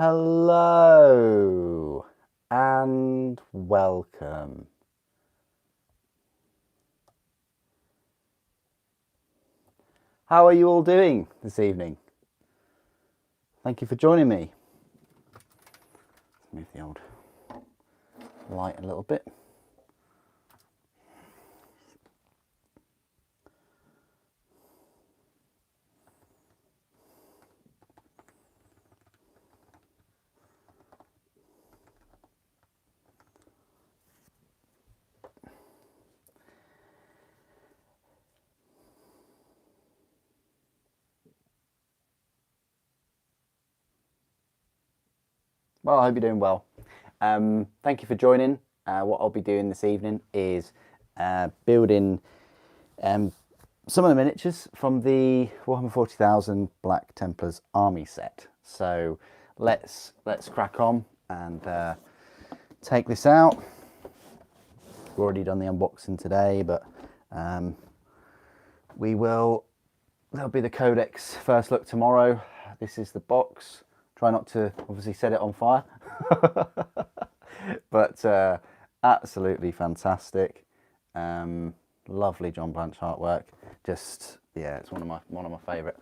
Hello and welcome. How are you all doing this evening? Thank you for joining me. Let's move the old light a little bit. Well, I hope you're doing well. Thank you for joining. What I'll be doing this evening is building some of the miniatures from the Warhammer 40,000 Black Templars army set. So let's crack on and take this out. We've already done the unboxing today, but there'll be the Codex first look tomorrow. This is the box. Try not to obviously set it on fire. But absolutely fantastic. Lovely John Blanche artwork. Just, yeah, it's one of my favourite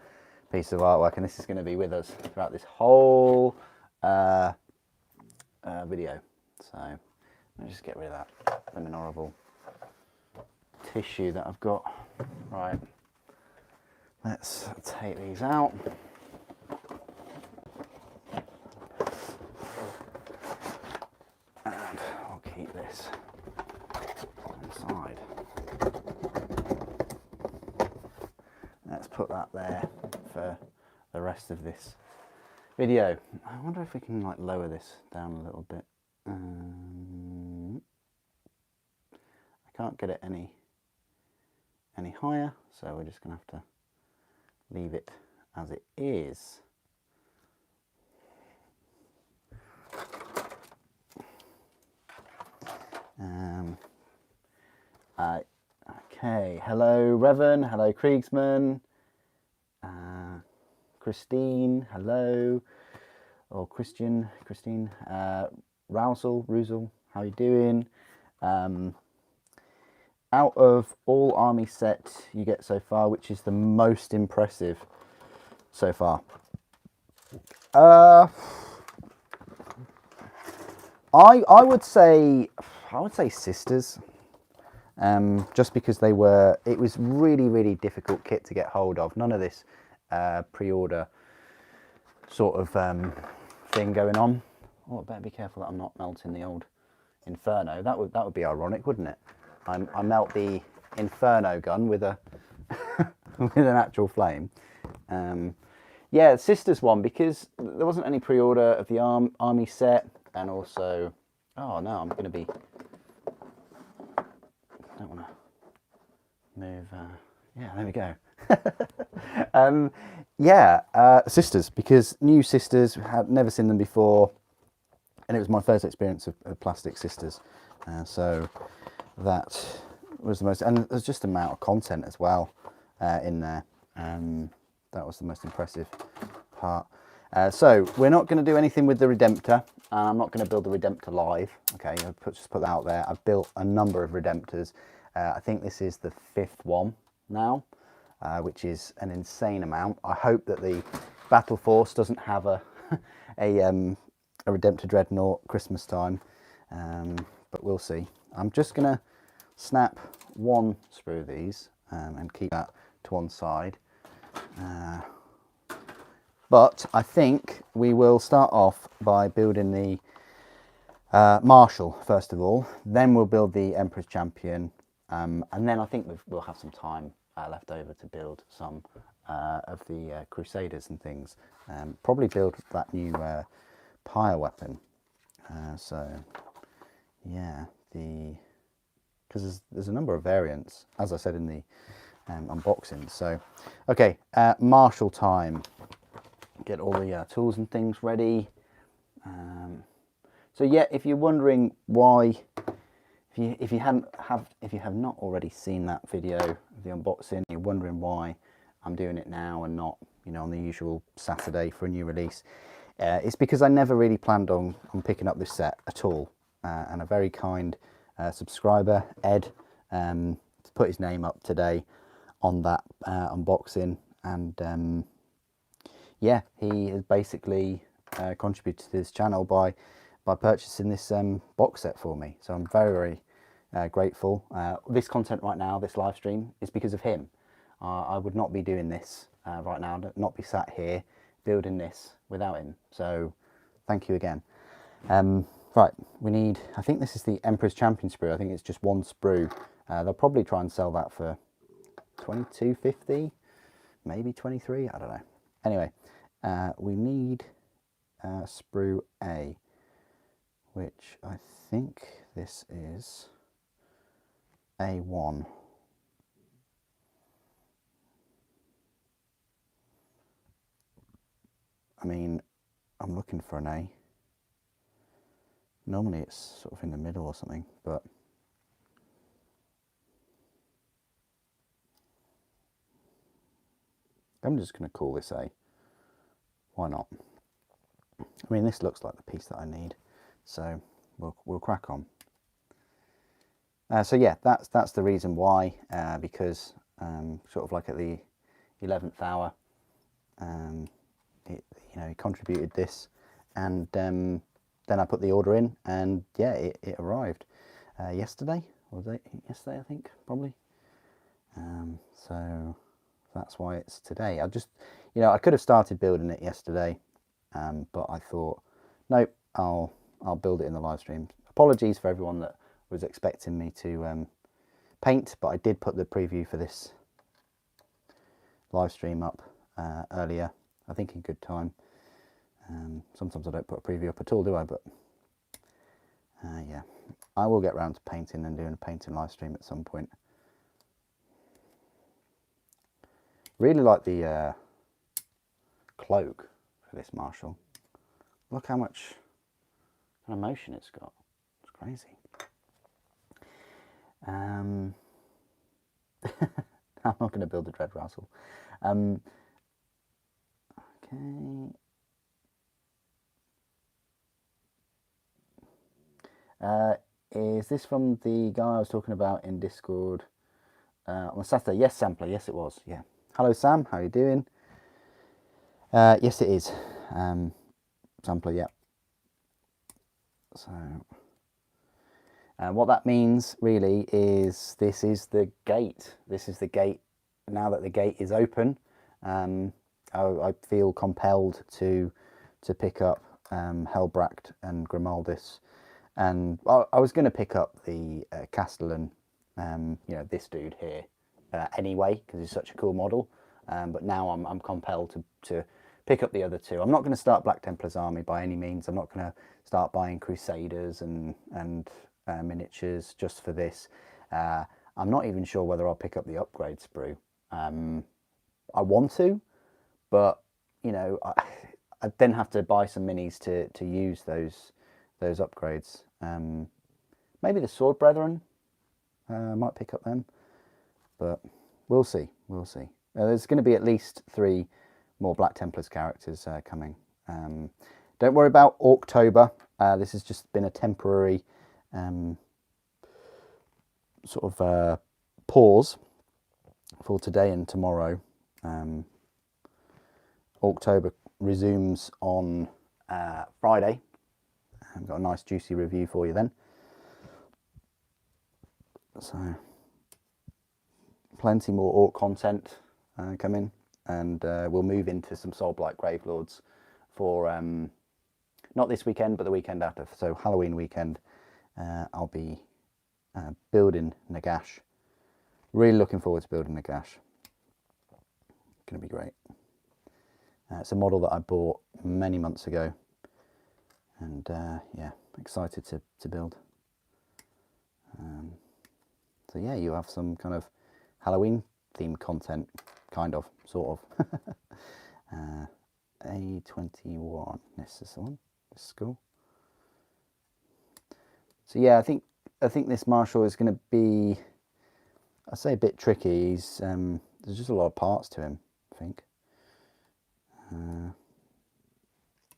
pieces of artwork, and this is going to be with us throughout this whole video. So let me just get rid of that horrible tissue that I've got. Right, let's take these out. And I'll keep this inside. Let's put that there for the rest of this video. I wonder if we can like lower this down a little bit. I can't get it any higher, so we're just gonna have to leave it as it is. Okay, hello Revan, hello Kriegsman, Christine, hello, or Christine, Rousel, how you doing? Out of all army set you get so far, which is the most impressive so far? I would say Sisters. Just because it was really difficult kit to get hold of. None of this pre-order sort of thing going on. Oh, I better be careful that I'm not melting the old Inferno. That would be ironic, wouldn't it? I melt the Inferno gun with a with an actual flame. Yeah, Sisters one, because there wasn't any pre-order of the army set, and also, oh no, I'm going to be. Don't want to move. Yeah, there we go. Sisters, because new Sisters, had never seen them before, and it was my first experience of plastic Sisters. So that was the most, and there's just the amount of content as well in there. That was the most impressive part. So we're not going to do anything with the Redemptor. I'm not going to build the Redemptor live. Okay, I'll just put that out there. I've built a number of Redemptors. I think this is the 5th one now, which is an insane amount. I hope that the Battle Force doesn't have a Redempted Dreadnought Christmas time, but we'll see. I'm just going to snap one sprue of these and keep that to one side. But I think we will start off by building the Marshal first of all, then we'll build the Empress Champion, and then I think we'll have some time left over to build some of the Crusaders and things. Probably build that new pyre weapon. So yeah, because there's a number of variants, as I said in the unboxing. So okay, Marshal time. Get all the tools and things ready. So yeah, if you're wondering why, if you have not already seen that video of the unboxing, you're wondering why I'm doing it now and not, on the usual Saturday for a new release, It's because I never really planned on picking up this set at all. And a very kind subscriber, Ed, put his name up today on that unboxing, and yeah, he has basically contributed to this channel by purchasing this box set for me. So I'm very, very grateful. This content right now, this live stream, is because of him. I would not be doing this right now, not be sat here building this without him. So thank you again. Right, we need, I think this is the Empress Champion sprue. I think it's just one sprue. They'll probably try and sell that for $22.50, maybe 23, I don't know. Anyway, we need sprue A, which I think this is A1. I mean, I'm looking for an A. Normally it's sort of in the middle or something, but I'm just going to call this A. Why not? I mean, this looks like the piece that I need, so we'll crack on. So yeah, that's the reason why, because sort of like at the 11th hour, he contributed this, and then I put the order in, and yeah, it arrived yesterday. Or was it yesterday? I think probably. So that's why it's today. I just, I could have started building it yesterday, but I thought, nope, I'll build it in the live stream. Apologies for everyone that was expecting me to paint, but I did put the preview for this live stream up earlier, I think in good time. Sometimes I don't put a preview up at all, do I? But yeah, I will get around to painting and doing a painting live stream at some point. Really like the cloak for this Marshall. Look how much kind of motion it's got. It's crazy. I'm not going to build a dread razzle. Okay. Is this from the guy I was talking about in Discord on Saturday? Yes, Sampler. Yes, it was. Yeah. Hello, Sam. How are you doing? Yes, it is. Sampler. Yeah. So, what that means really is this is the gate. This is the gate. Now that the gate is open, I feel compelled to pick up Helbracht and Grimaldis. And I was going to pick up the Castellan, this dude here, anyway, because he's such a cool model. But now I'm compelled to pick up the other two. I'm not going to start Black Templar's army by any means. I'm not going to start buying Crusaders and miniatures just for this. I'm not even sure whether I'll pick up the upgrade sprue. I want to, but I then have to buy some minis to use those upgrades. Maybe the Sword Brethren, might pick up them, but we'll see. There's going to be at least 3 more Black Templars characters coming. Don't worry about October. This has just been a temporary sort of pause for today and tomorrow. October resumes on Friday. I've got a nice juicy review for you then. So plenty more Orc content coming, and we'll move into some Soulblight Gravelords for not this weekend but the weekend after. So Halloween weekend, I'll be building Nagash. Really looking forward to building Nagash. Gonna be great. It's a model that I bought many months ago, and yeah, excited to build. So yeah, you have some kind of Halloween themed content, kind of, sort of. A21, this is the one. This is cool. So yeah, I think this Marshall is going to be, I'd say, a bit tricky. He's there's just a lot of parts to him, I think.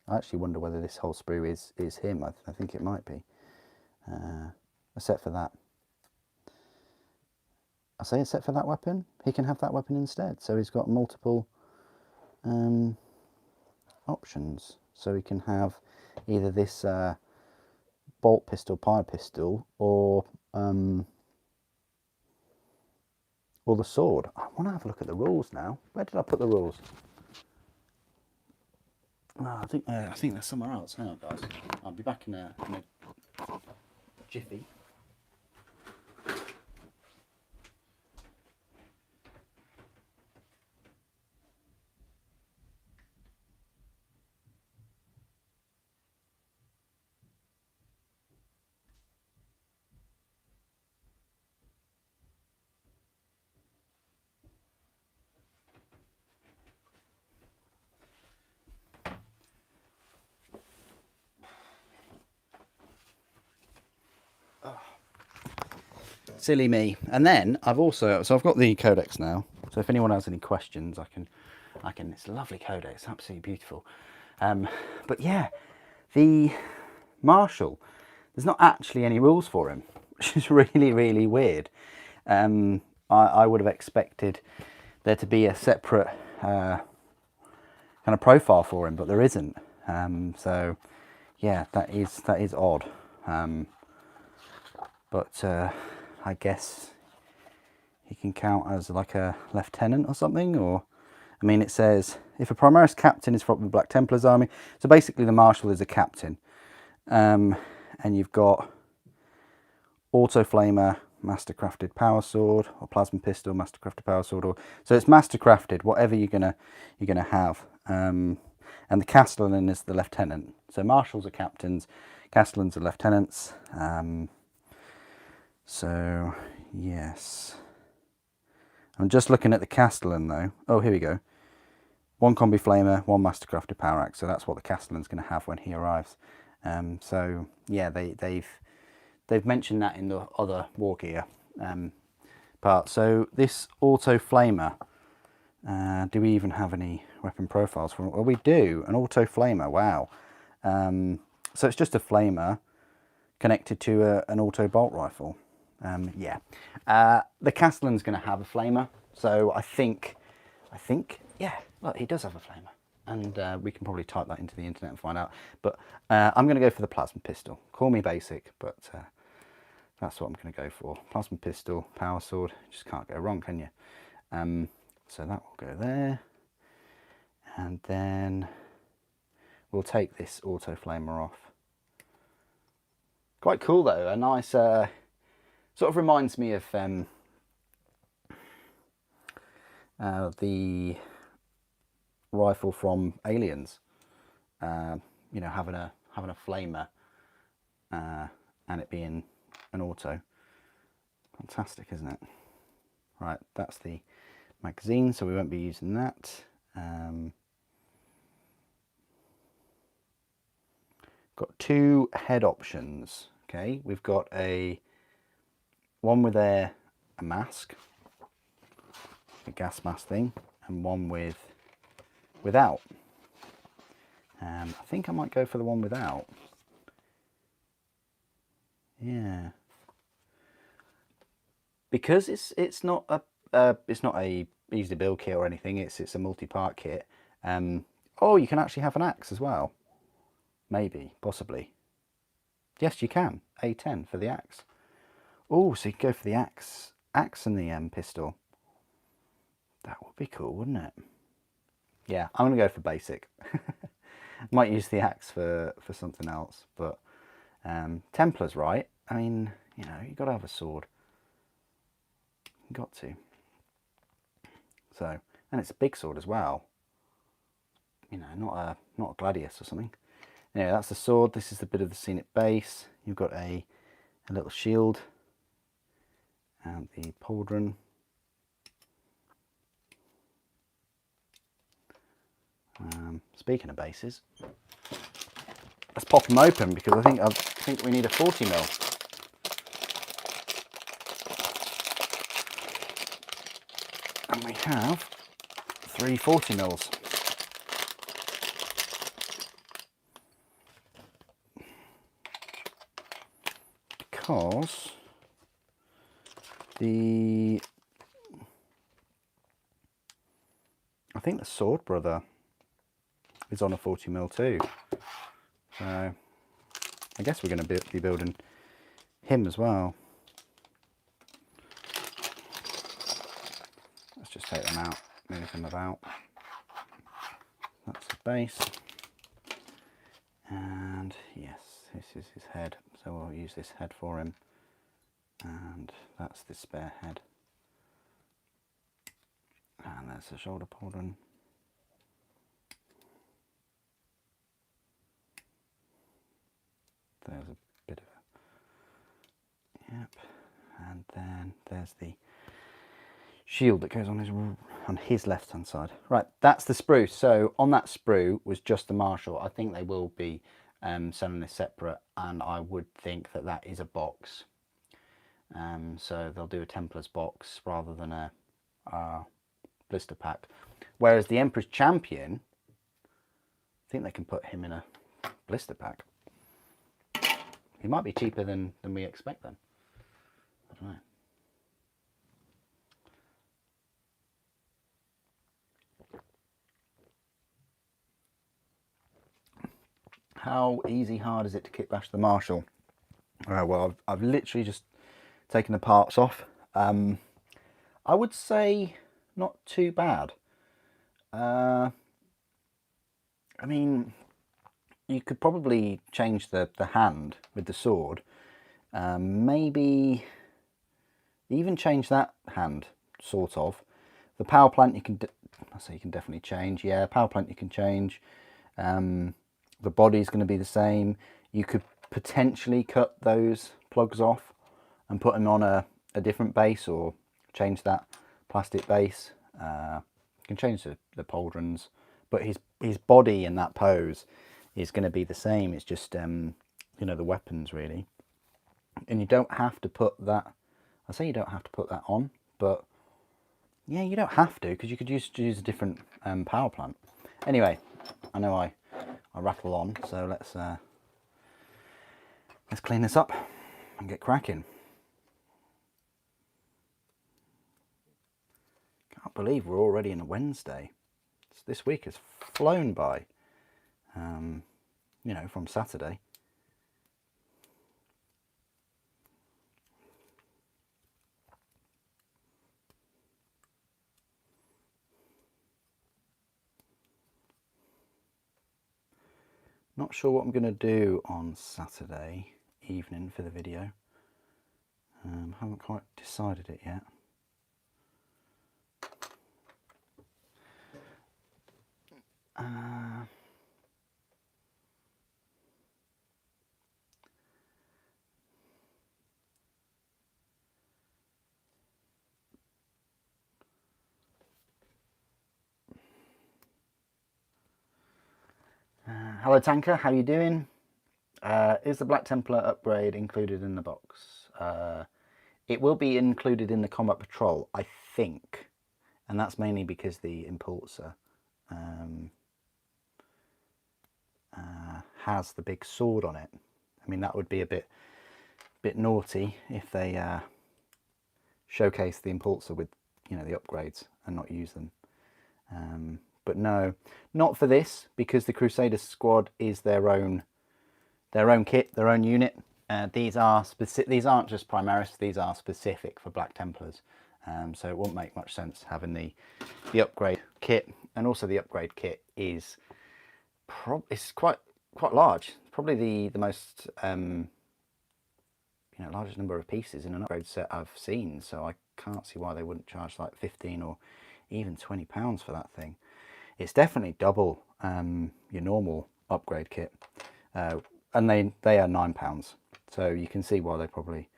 I actually wonder whether this whole sprue is him. I think it might be. Except for that. I say except for that weapon. He can have that weapon instead. So he's got multiple options. So he can have either this bolt pistol, pyre pistol, or the sword. I want to have a look at the rules now. Where did I put the rules? Oh, I think they're somewhere else. Hang on, guys. I'll be back in a jiffy. Silly me. And then I've got the codex now. So if anyone has any questions, I can. It's a lovely codex, absolutely beautiful. But yeah, the Marshal. There's not actually any rules for him, which is really, really weird. I would have expected there to be a separate kind of profile for him, but there isn't. So yeah, that is odd. But I guess he can count as like a lieutenant or something, or I mean, it says if a Primaris captain is from the Black Templars army, so basically the Marshal is a captain, and you've got auto flamer, mastercrafted power sword, or plasma pistol, mastercrafted power sword, or so it's mastercrafted, whatever you're gonna have, and the Castellan is the lieutenant. So Marshals are captains, Castellans are lieutenants. So, yes. I'm just looking at the Castellan though. Oh, here we go. 1 combi flamer, 1 mastercrafted power axe. So that's what the Castellan's going to have when he arrives. So yeah, they've mentioned that in the other war gear part. So this auto flamer, do we even have any weapon profiles for it? Well, we do. An auto flamer. Wow. So it's just a flamer connected to an auto bolt rifle. Yeah, the Castellan's going to have a flamer, so I think, yeah, look, he does have a flamer, and we can probably type that into the internet and find out. But I'm going to go for the plasma pistol. Call me basic, but that's what I'm going to go for. Plasma pistol, power sword. Just can't go wrong, can you? So that will go there, and then we'll take this auto flamer off. Quite cool though, a nice. Sort of reminds me of the rifle from Aliens. You know, having a flamer and it being an auto. Fantastic, isn't it? Right, that's the magazine, so we won't be using that. Got 2 head options. Okay, we've got one with a mask, a gas mask thing, and one without. I think I might go for the one without. Yeah, because it's not a easy to build kit or anything. It's a multi-part kit. Oh, you can actually have an axe as well. Maybe, possibly. Yes, you can. A10 for the axe. Oh, so you can go for the axe and the pistol. That would be cool, wouldn't it? Yeah, I'm going to go for basic. Might use the axe for something else, but Templars, right? I mean, you know, you've got to have a sword. You've got to. So, and it's a big sword as well. You know, not a gladius or something. Anyway, that's the sword. This is the bit of the scenic base. You've got a little shield and the pauldron. Speaking of bases, let's pop them open because I think we need a 40 mil. And we have 3 40 mils. because I think the Sword Brother is on a 40mm too. So I guess we're going to be building him as well. Let's just take them out, move them about. That's the base. And yes, this is his head. So we'll use this head for him. And that's the spare head. And there's the shoulder pauldron. There's a bit of a, yep. And then there's the shield that goes on his left hand side. Right, that's the sprue. So on that sprue was just the martial. I think they will be selling this separate, and I would think that that is a box. So they'll do a Templars box rather than a blister pack. Whereas the Empress Champion, I think they can put him in a blister pack. He might be cheaper than we expect then. I don't know. How easy, hard is it to kit bash the Marshal? Well, I've literally just taken the parts off. I would say not too bad. I mean, you could probably change the hand with the sword. Maybe even change that hand, sort of. The power plant you can, I say you can definitely change. Yeah, power plant you can change. The body's going to be the same. You could potentially cut those plugs off and put them on a different base, or change that plastic base. You can change the pauldrons, but his body in that pose is going to be the same. It's just you know, the weapons really. And you don't have to put that, I say you don't have to put that on, but yeah, you don't have to, because you could use a different power plant. Anyway, I know I rattle on, so let's clean this up and get cracking. Can't believe we're already in a Wednesday. This week has flown by, you know, from Saturday. Not sure what I'm going to do on Saturday evening for the video. Haven't quite decided it yet. Hello Tanker, how you doing? Is the Black Templar upgrade included in the box? It will be included in the Combat Patrol, I think, and that's mainly because the Impulsor has the big sword on it. I mean, that would be a bit naughty if they showcase the Impulsor with, you know, the upgrades and not use them. But no, not for this, because the Crusader squad is their own kit, their own unit. These aren't just Primaris, these are specific for Black Templars. So it won't make much sense having the upgrade kit, and also the upgrade kit is it's quite large. It's probably the most you know, largest number of pieces in an upgrade set I've seen. So I can't see why they wouldn't charge like 15 or even £20 for that thing. It's definitely double your normal upgrade kit, and they are £9. So you can see why they probably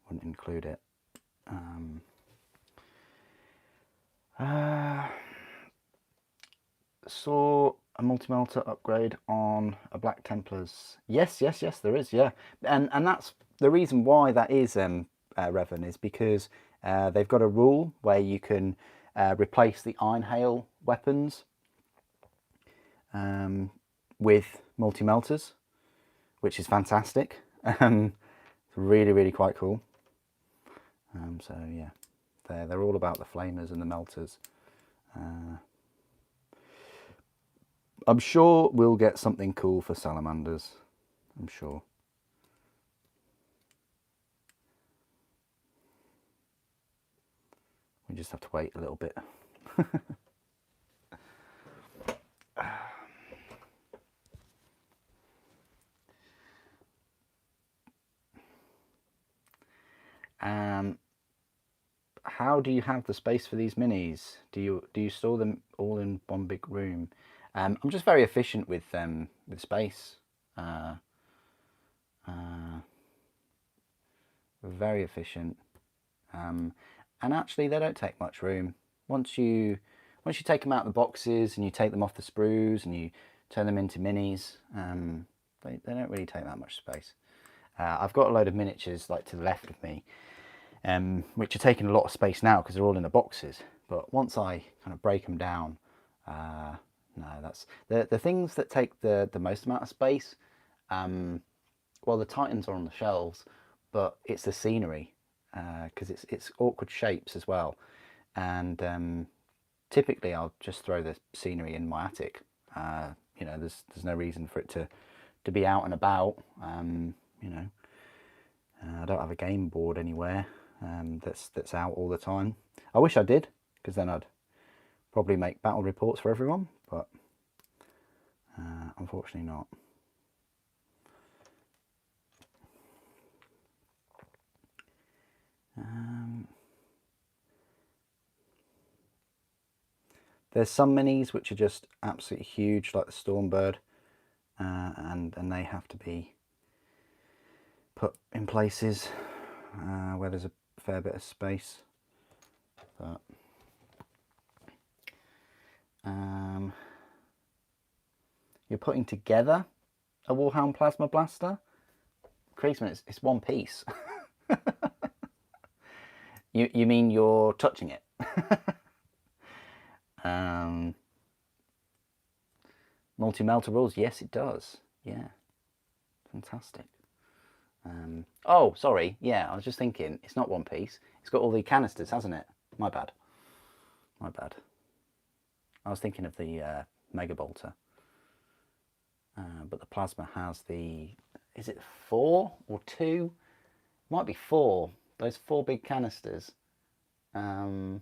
wouldn't include it. Saw a multi-melter upgrade on a Black Templars. Yes, there is, yeah. And that's the reason why that is Revan, is because they've got a rule where you can replace the Iron Hail weapons with multi-melters, which is fantastic. It's really, really quite cool. So yeah, they're all about the flamers and the melters. I'm sure we'll get something cool for Salamanders. I'm sure. We just have to wait a little bit. How do you have the space for these minis? Do you store them all in one big room? I'm just very efficient with space. Very efficient. And actually, they don't take much room. Once you take them out of the boxes and you take them off the sprues and you turn them into minis, they don't really take that much space. I've got a load of miniatures like to the left of me, which are taking a lot of space now because they're all in the boxes. But once I kind of break them down, no, that's the things that take the most amount of space. Well, the Titans are on the shelves, but it's the scenery because it's awkward shapes as well. And typically, I'll just throw the scenery in my attic. You know, there's no reason for it to be out and about. You know, I don't have a game board anywhere that's out all the time. I wish I did, because then I'd probably make battle reports for everyone, but unfortunately not. There's some minis which are just absolutely huge, like the Stormbird, and they have to be put in places where there's a fair bit of space. But you're putting together a Warhound Plasma Blaster? Creasman, it's one piece. You mean you're touching it? Multi-melter rules? Yes, it does. Yeah, fantastic. Oh, sorry. Yeah, I was just thinking, it's not one piece. It's got all the canisters, hasn't it? My bad. My bad. I was thinking of the Mega Bolter. But the Plasma has the... Is it 4 or 2? Might be 4. Those 4 big canisters. And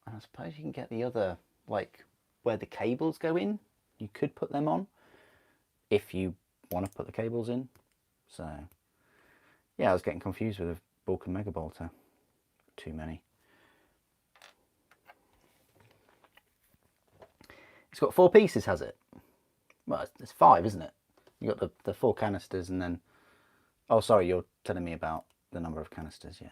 I suppose you can get the other, like, where the cables go in. You could put them on if you want to put the cables in. So, yeah, I was getting confused with the Vulcan Mega Bolter. Too many. It's got 4 pieces, has it? Well, it's 5, isn't it? You got the 4 canisters and then... Oh, sorry, you're telling me about the number of canisters, yeah.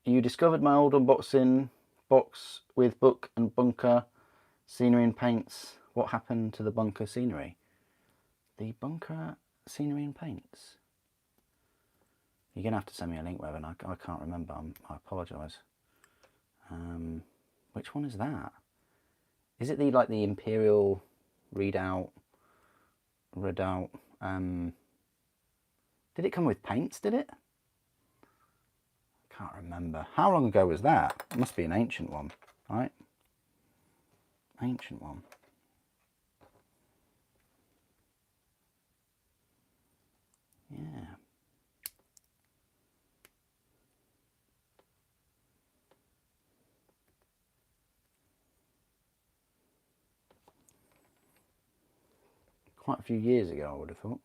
You discovered my old unboxing box with book and bunker, scenery and paints. What happened to the bunker scenery? The bunker scenery and paints? You're going to have to send me a link, Revan. I can't remember. I apologise. Which one is that? Is it the Imperial Redoubt? Did it come with paints, did it? Can't remember. How long ago was that? It must be an ancient one, right? Ancient one. Yeah. Quite a few years ago, I would have thought.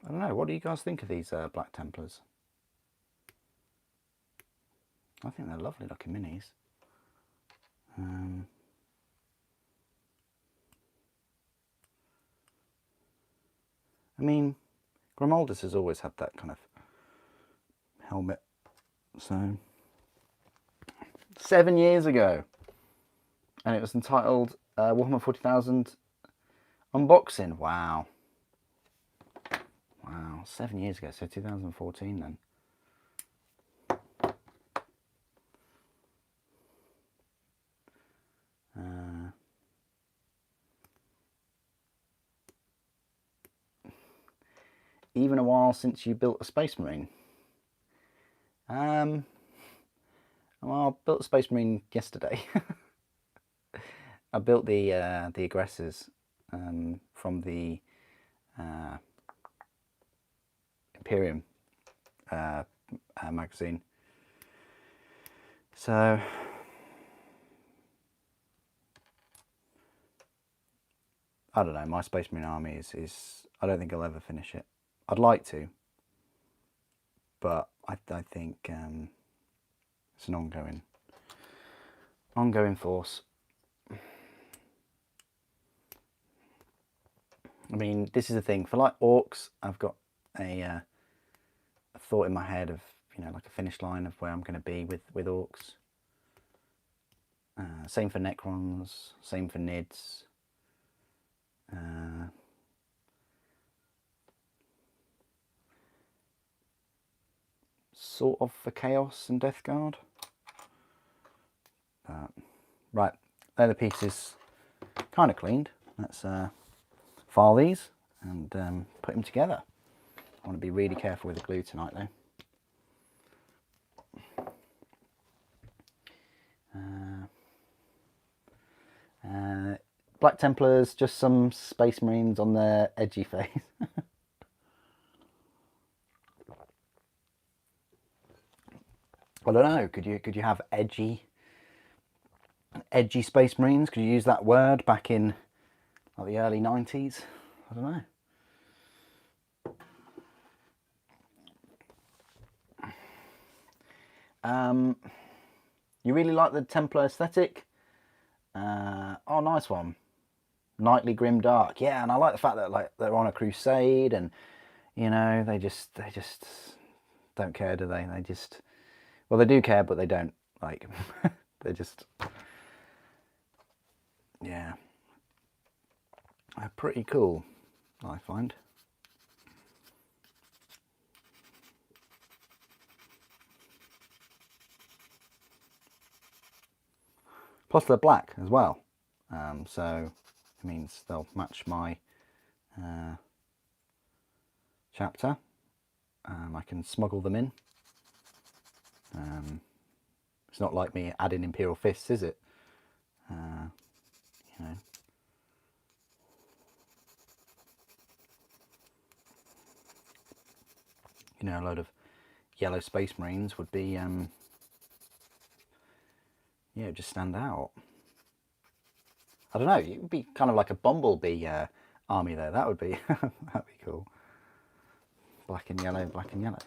I don't know, what do you guys think of these Black Templars? I think they're lovely looking minis. I mean, Grimaldus has always had that kind of helmet. So, 7 years ago. And it was entitled Warhammer 40,000 Unboxing. Wow. Wow, 7 years ago, so 2014 then. Even a while since you built a Space Marine. Well, I built a Space Marine yesterday. I built the aggressors from the Imperium magazine. So I don't know. My Space Marine army is I don't think I'll ever finish it. I'd like to, but I think it's an ongoing force. I mean, this is the thing for like orcs. I've got a thought in my head of, you know, like a finish line of where I'm going to be with orcs. Same for Necrons. Same for Nids. Sort of for Chaos and Death Guard. Right, they're the pieces kind of cleaned. Let's file these and put them together. I want to be really careful with the glue tonight though. Black Templars, just some Space Marines on their edgy face. I don't know, could you have edgy Space Marines? Could you use that word back in like the early 90s? I don't know. You really like the Templar aesthetic? Oh, nice one. Knightly Grimdark. Yeah, and I like the fact that like they're on a crusade and, you know, they just don't care, do they? They just, well, they do care, but they don't, like, they're just, yeah. They're pretty cool, I find. Plus they're black as well, so it means they'll match my chapter. I can smuggle them in. It's not like me adding Imperial Fists, is it? You know, a load of yellow Space Marines would be, yeah, just stand out. I don't know, it would be kind of like a Bumblebee army there. That would be that'd be cool. Black and yellow, black and yellow.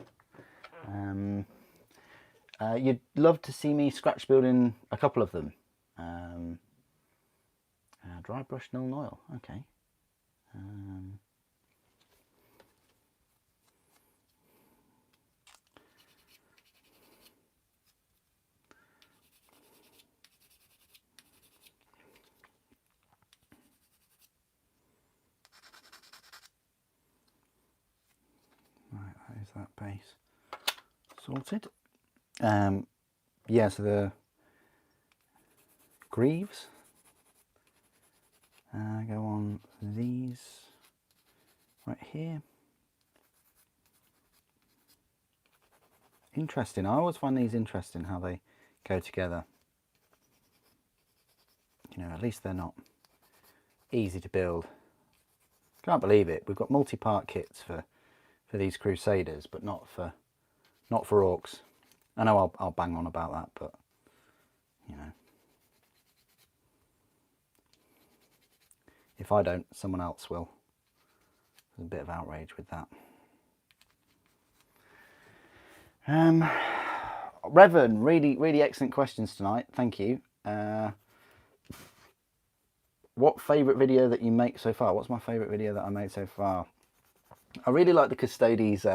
You'd love to see me scratch building a couple of them. Dry brush Null Oil, okay. Right, that is that base sorted. Yeah, so the Greaves go on these right here. Interesting. I always find these interesting, how they go together. You know, at least they're not easy to build. Can't believe it. We've got multi-part kits for these Crusaders, but not for orcs. I know I'll bang on about that, but you know, if I don't, someone else will. There's a bit of outrage with that. Revan, really excellent questions tonight. Thank you. What favourite video that you make so far? What's my favourite video that I made so far? I really like the Custodes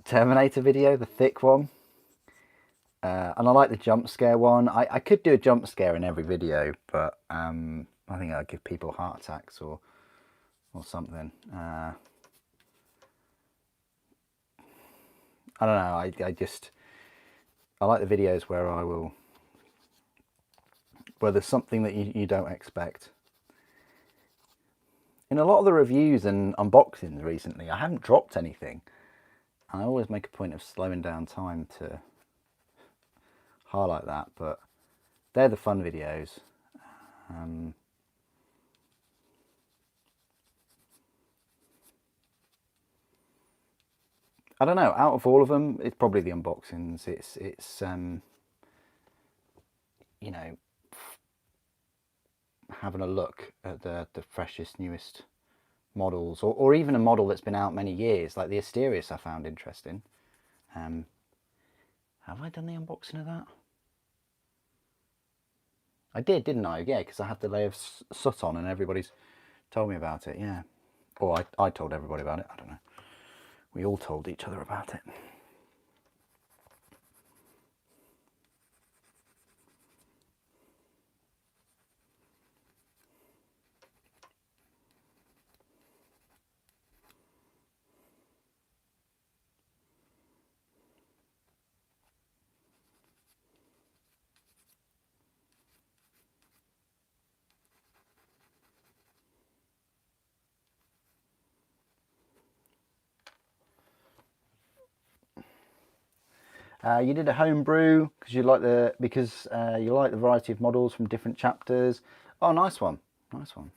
Terminator video, the thick one. And I like the jump scare one. I could do a jump scare in every video, but I think I'd give people heart attacks or something. I don't know. I like the videos where where there's something that you don't expect. In a lot of the reviews and unboxings recently, I haven't dropped anything. I always make a point of slowing down time to highlight that, but they're the fun videos. I don't know, out of all of them, it's probably the unboxings. It's you know, having a look at the freshest, newest models, or even a model that's been out many years, like the Asterius I found interesting. Have I done the unboxing of that? I did, didn't I? Yeah, because I had the layer of soot on and everybody's told me about it, yeah. Or I told everybody about it, I don't know. We all told each other about it. You did a homebrew because you like the variety of models from different chapters. Oh, nice one, nice one.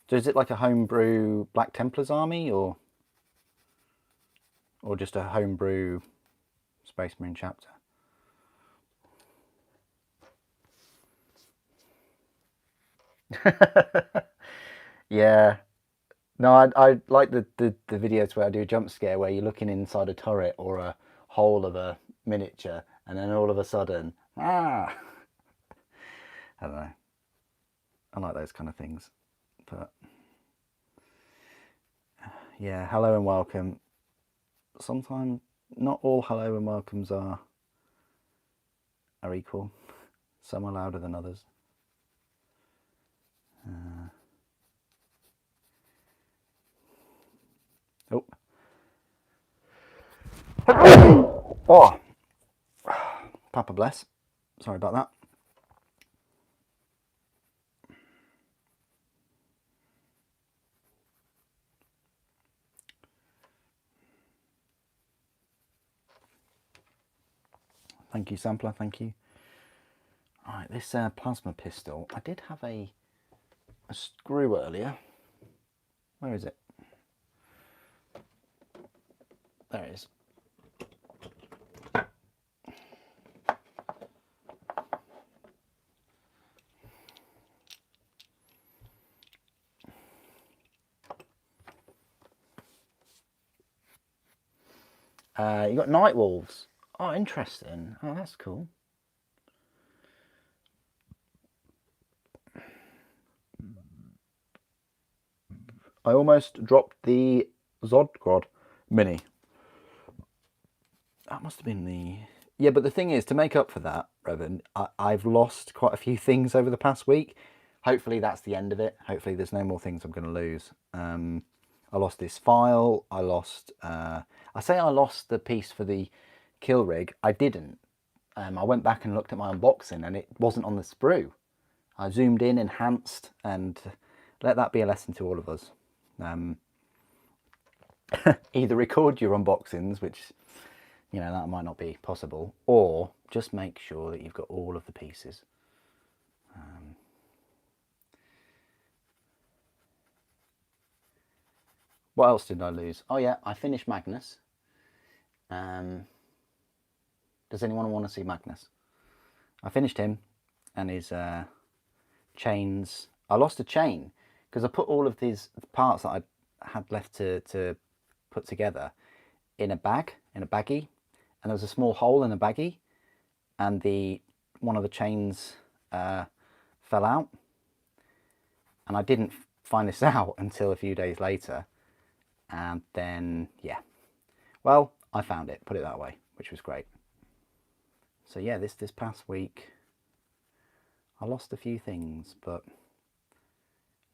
So is it like a homebrew Black Templars army, or just a homebrew Space Marine chapter? Yeah. No, I like the videos where I do a jump scare where you're looking inside a turret or a hole of a miniature, and then all of a sudden, I don't know. I like those kind of things. But yeah, hello and welcome. Sometimes not all hello and welcomes are equal. Some are louder than others. Oh. Oh. Papa bless. Sorry about that. Thank you, Sampler, thank you. Alright, this plasma pistol, I did have a screw earlier. Where is it? There it is. You got Night Wolves. Oh, interesting. Oh, that's cool. I almost dropped the Zodgrod mini. That must have been the... Yeah, but the thing is, to make up for that, Revan, I've lost quite a few things over the past week. Hopefully that's the end of it. Hopefully there's no more things I'm going to lose. I lost this file. I lost... I say I lost the piece for the kill rig. I didn't. I went back and looked at my unboxing and it wasn't on the sprue. I zoomed in, enhanced, and let that be a lesson to all of us. Either record your unboxings, which, you know, that might not be possible, or just make sure that you've got all of the pieces. What else did I lose? Oh yeah, I finished Magnus. Does anyone want to see Magnus? I finished him and his chains. I lost a chain because I put all of these parts that I had left to put together in a baggie, and there was a small hole in the baggie, and one of the chains fell out, and I didn't find this out until a few days later, and then yeah, well, I found it, put it that way, which was great. So yeah, this past week I lost a few things, but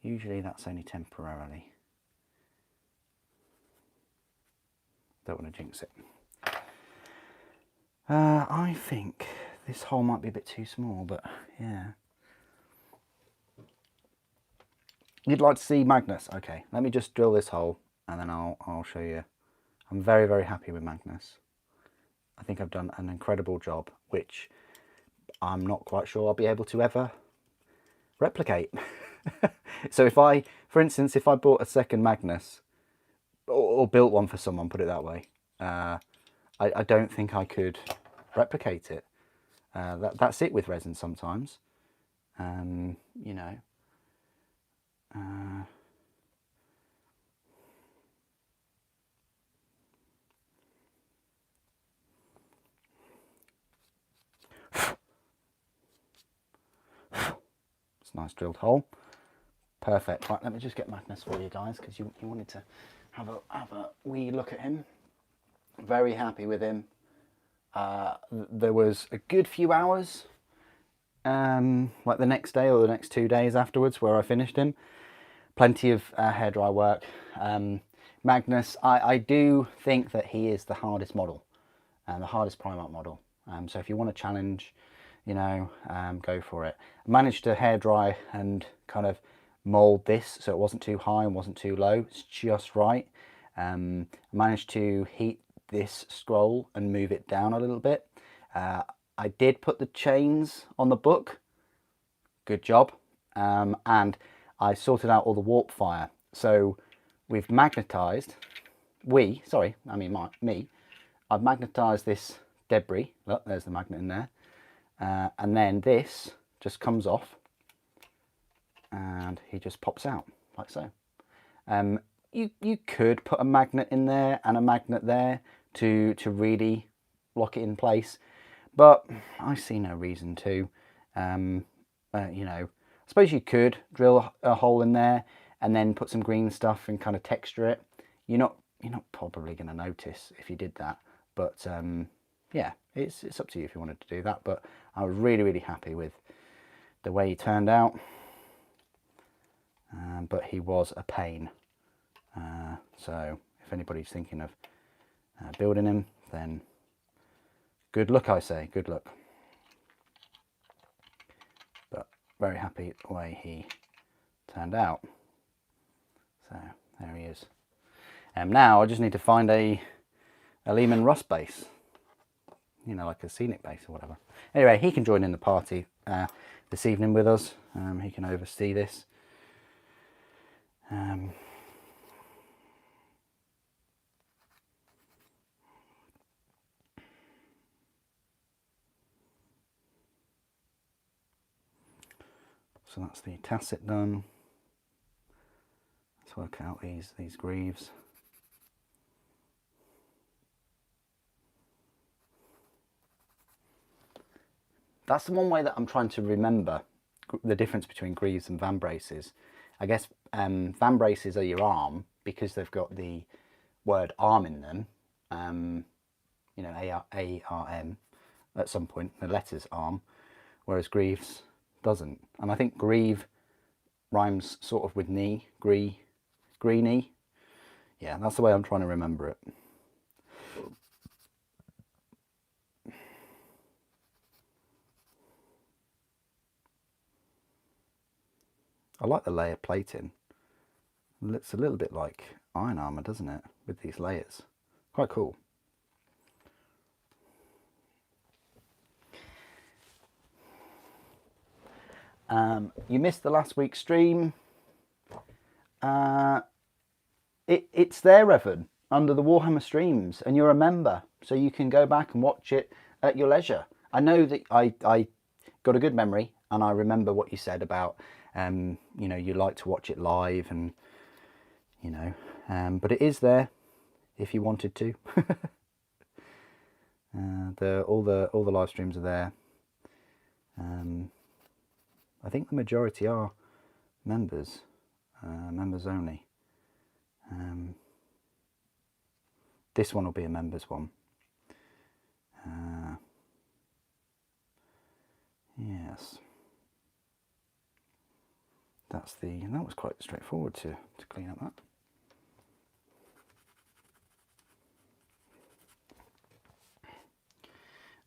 usually that's only temporarily. Don't want to jinx it. I think this hole might be a bit too small, but yeah. You'd like to see Magnus? Okay, let me just drill this hole and then I'll show you. I'm very, very happy with Magnus. I think I've done an incredible job, which I'm not quite sure I'll be able to ever replicate. So if I, for instance, if I bought a second Magnus, or built one for someone, put it that way, I don't think I could replicate it. That's it with resin sometimes. You know. It's a nice drilled hole. Perfect. Right, let me just get Magnus for you guys, because you wanted to have a wee look at him. Very happy with him. There was a good few hours, like the next day or the next 2 days afterwards, where I finished him. Plenty of hairdry work. Magnus, I do think that he is the hardest model, the hardest Primarch model. So if you want a challenge, you know, go for it. I managed to hairdry and kind of mould this so it wasn't too high and wasn't too low. It's just right. I managed to heat this scroll and move it down a little bit. I did put the chains on the book. Good job. And I sorted out all the warp fire. So we've magnetized, me, I've magnetized this debris. Look, there's the magnet in there. And then this just comes off and he just pops out like so. You could put a magnet in there and a magnet there to really lock it in place, but I see no reason to. You know, I suppose you could drill a hole in there and then put some green stuff and kind of texture it. You're not probably going to notice if you did that, but yeah, it's up to you if you wanted to do that. But I was really, really happy with the way he turned out. But he was a pain. So if anybody's thinking of building him, then good luck, I say, good luck. But very happy the way he turned out. So there he is. Now I just need to find a Lehman Rust base, you know, like a scenic base or whatever. Anyway, he can join in the party this evening with us. He can oversee this. So that's the tacit done. Let's work out these greaves. That's the one way that I'm trying to remember the difference between greaves and van braces. I guess van braces are your arm because they've got the word arm in them. You know, A-R-M at some point, the letters arm, whereas greaves doesn't. And I think greave rhymes sort of with knee, greeny. Yeah, that's the way I'm trying to remember it. I like the layer plating. It's a little bit like iron armour, doesn't it, with these layers? Quite cool. You missed the last week's stream. It's there, Evan, under the Warhammer streams, and you're a member, so you can go back and watch it at your leisure. I know that I got a good memory, and I remember what you said about, you know, you like to watch it live, and you know, but it is there if you wanted to. All the live streams are there. I think the majority are members, members only. This one will be a members one. Yes. That was quite straightforward to clean up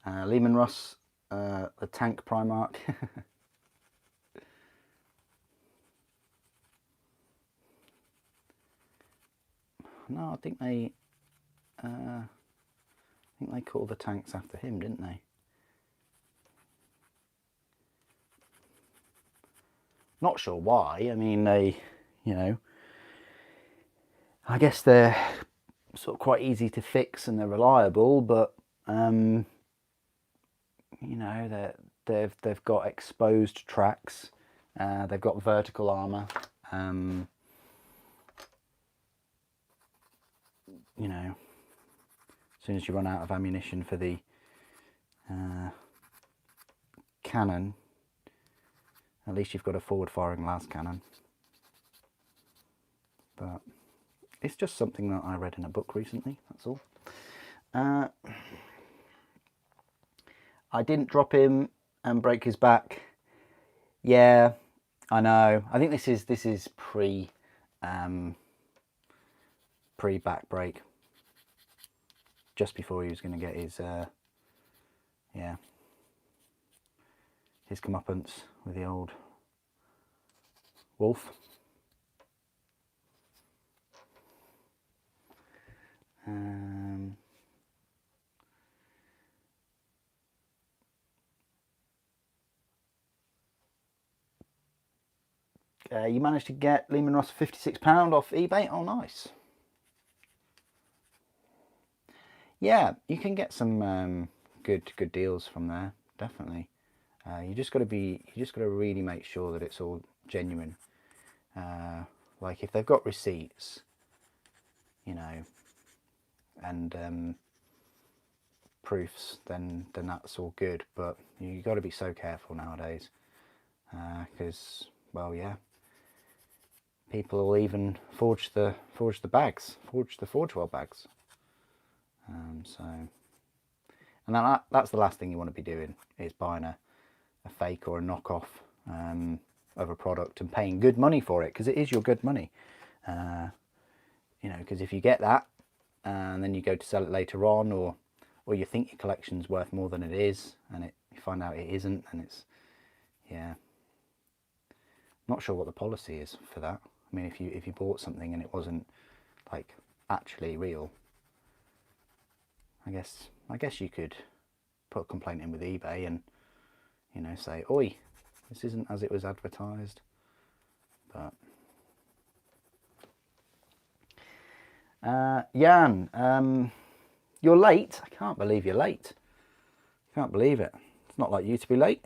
that. Lehman Russ, the tank Primarch. No, I think they called the tanks after him, didn't they? Not sure why. I mean, they, you know, I guess they're sort of quite easy to fix and they're reliable, but you know, they've got exposed tracks, they've got vertical armor. You know, as soon as you run out of ammunition for the cannon, at least you've got a forward-firing las cannon. But it's just something that I read in a book recently, that's all. I didn't drop him and break his back. Yeah, I know. I think this is pre back break. Just before he was going to get his his comeuppance with the old wolf. You managed to get Lehman Russ £56 off eBay. Oh, nice. Yeah, you can get some good deals from there, definitely. You just got to really make sure that it's all genuine. Like if they've got receipts, you know, and proofs, then that's all good. But you got to be so careful nowadays, because well, yeah, people will even forge the bags, forge the Forge World bags. So, and that's the last thing you want to be doing, is buying a fake or a knockoff of a product and paying good money for it, because it is your good money. You know, because if you get that and then you go to sell it later on, or you think your collection's worth more than it is, and you find out it isn't, and it's, yeah, not sure what the policy is for that. I mean, if you bought something and it wasn't like actually real, I guess you could put a complaint in with eBay and, you know, say, oi, this isn't as it was advertised. But Jan, you're late. I can't believe you're late. Can't believe it. It's not like you to be late.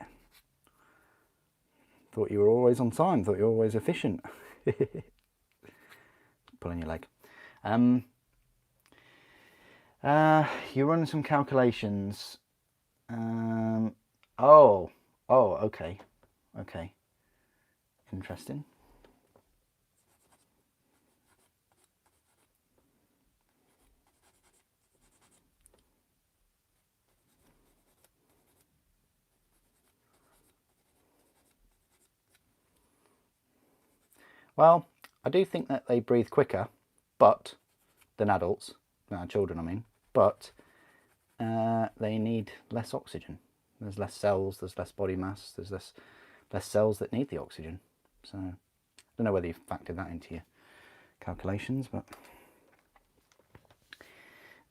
Thought you were always on time. Thought you were always efficient. Pulling your leg. You're running some calculations. Oh, okay. Interesting. Well, I do think that they breathe quicker, but than adults, children, I mean, but they need less oxygen. There's less cells, there's less body mass, there's less cells that need the oxygen. So I don't know whether you've factored that into your calculations, but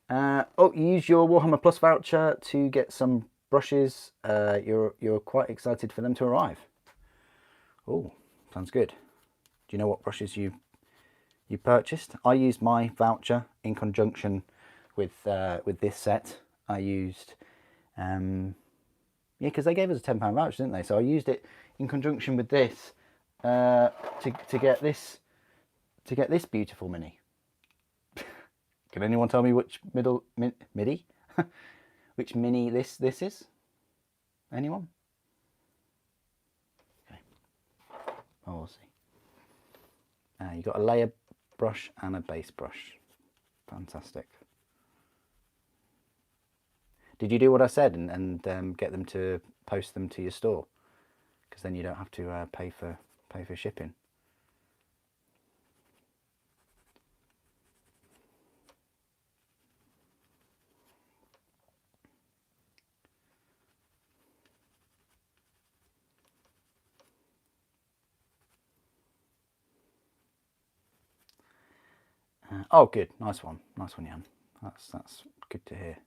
you use your Warhammer Plus voucher to get some brushes. You're quite excited for them to arrive. Oh, sounds good. Do you know what brushes you purchased? I used my voucher in conjunction with this set. I used yeah, because they gave us a £10 voucher, didn't they? So I used it in conjunction with this to get this beautiful mini. Can anyone tell me which MIDI? Which mini this is? Anyone? Okay. Oh, we'll see. You got a layer brush and a base brush. Fantastic. Did you do what I said and get them to post them to your store, because then you don't have to pay for shipping. Oh, good, nice one, Jan. That's good to hear.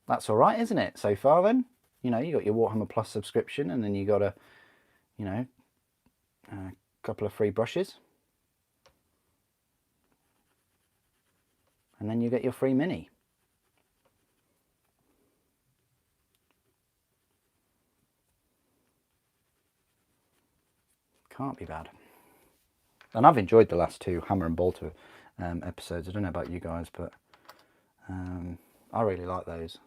That's all right, isn't it, so far then? You know, you got your Warhammer Plus subscription, and then you got a couple of free brushes, and then you get your free mini. Can't be bad. And I've enjoyed the last 2 Hammer and Bolter episodes. I don't know about you guys, but I really like those.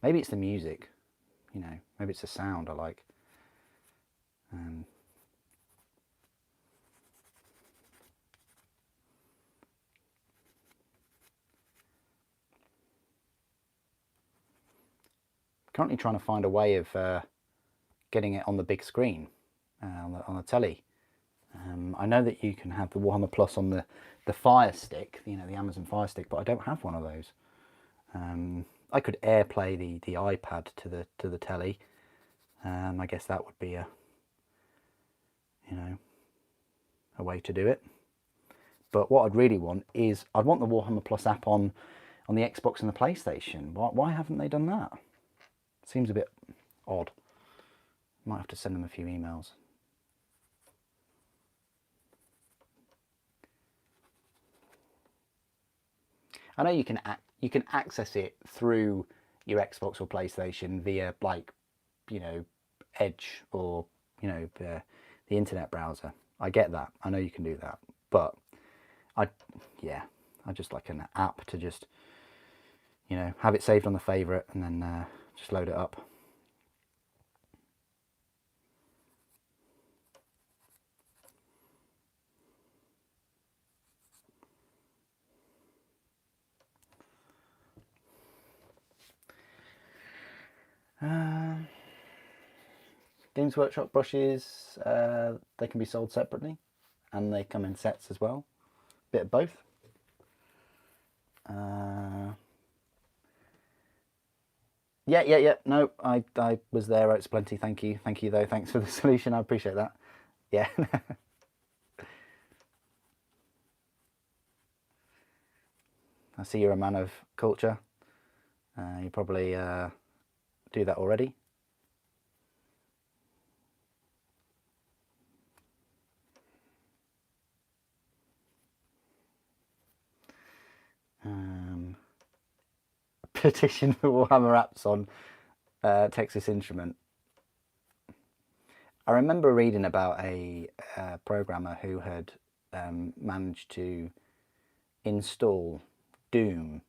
Maybe it's the music, you know, maybe it's the sound I like. Currently trying to find a way of getting it on the big screen, on the telly. I know that you can have the Warhammer Plus on the Fire Stick, you know, the Amazon Fire Stick, but I don't have one of those. I could AirPlay the iPad to the telly. I guess that would be a way to do it. But what I'd really want is I'd want the Warhammer Plus app on the Xbox and the PlayStation. Why haven't they done that? Seems a bit odd. Might have to send them a few emails. I know you can access it through your Xbox or PlayStation via, like, you know, Edge or, you know, the internet browser. I get that. I know you can do that, but I just like an app to just, you know, have it saved on the favorite and then just load it up. Games Workshop brushes, they can be sold separately, and they come in sets as well. Bit of both. Yeah. No, I was there. It's plenty. Thank you though. Thanks for the solution. I appreciate that. Yeah. I see you're a man of culture. You probably do that already. Petition for Warhammer apps on Texas Instrument. I remember reading about a programmer who had managed to install Doom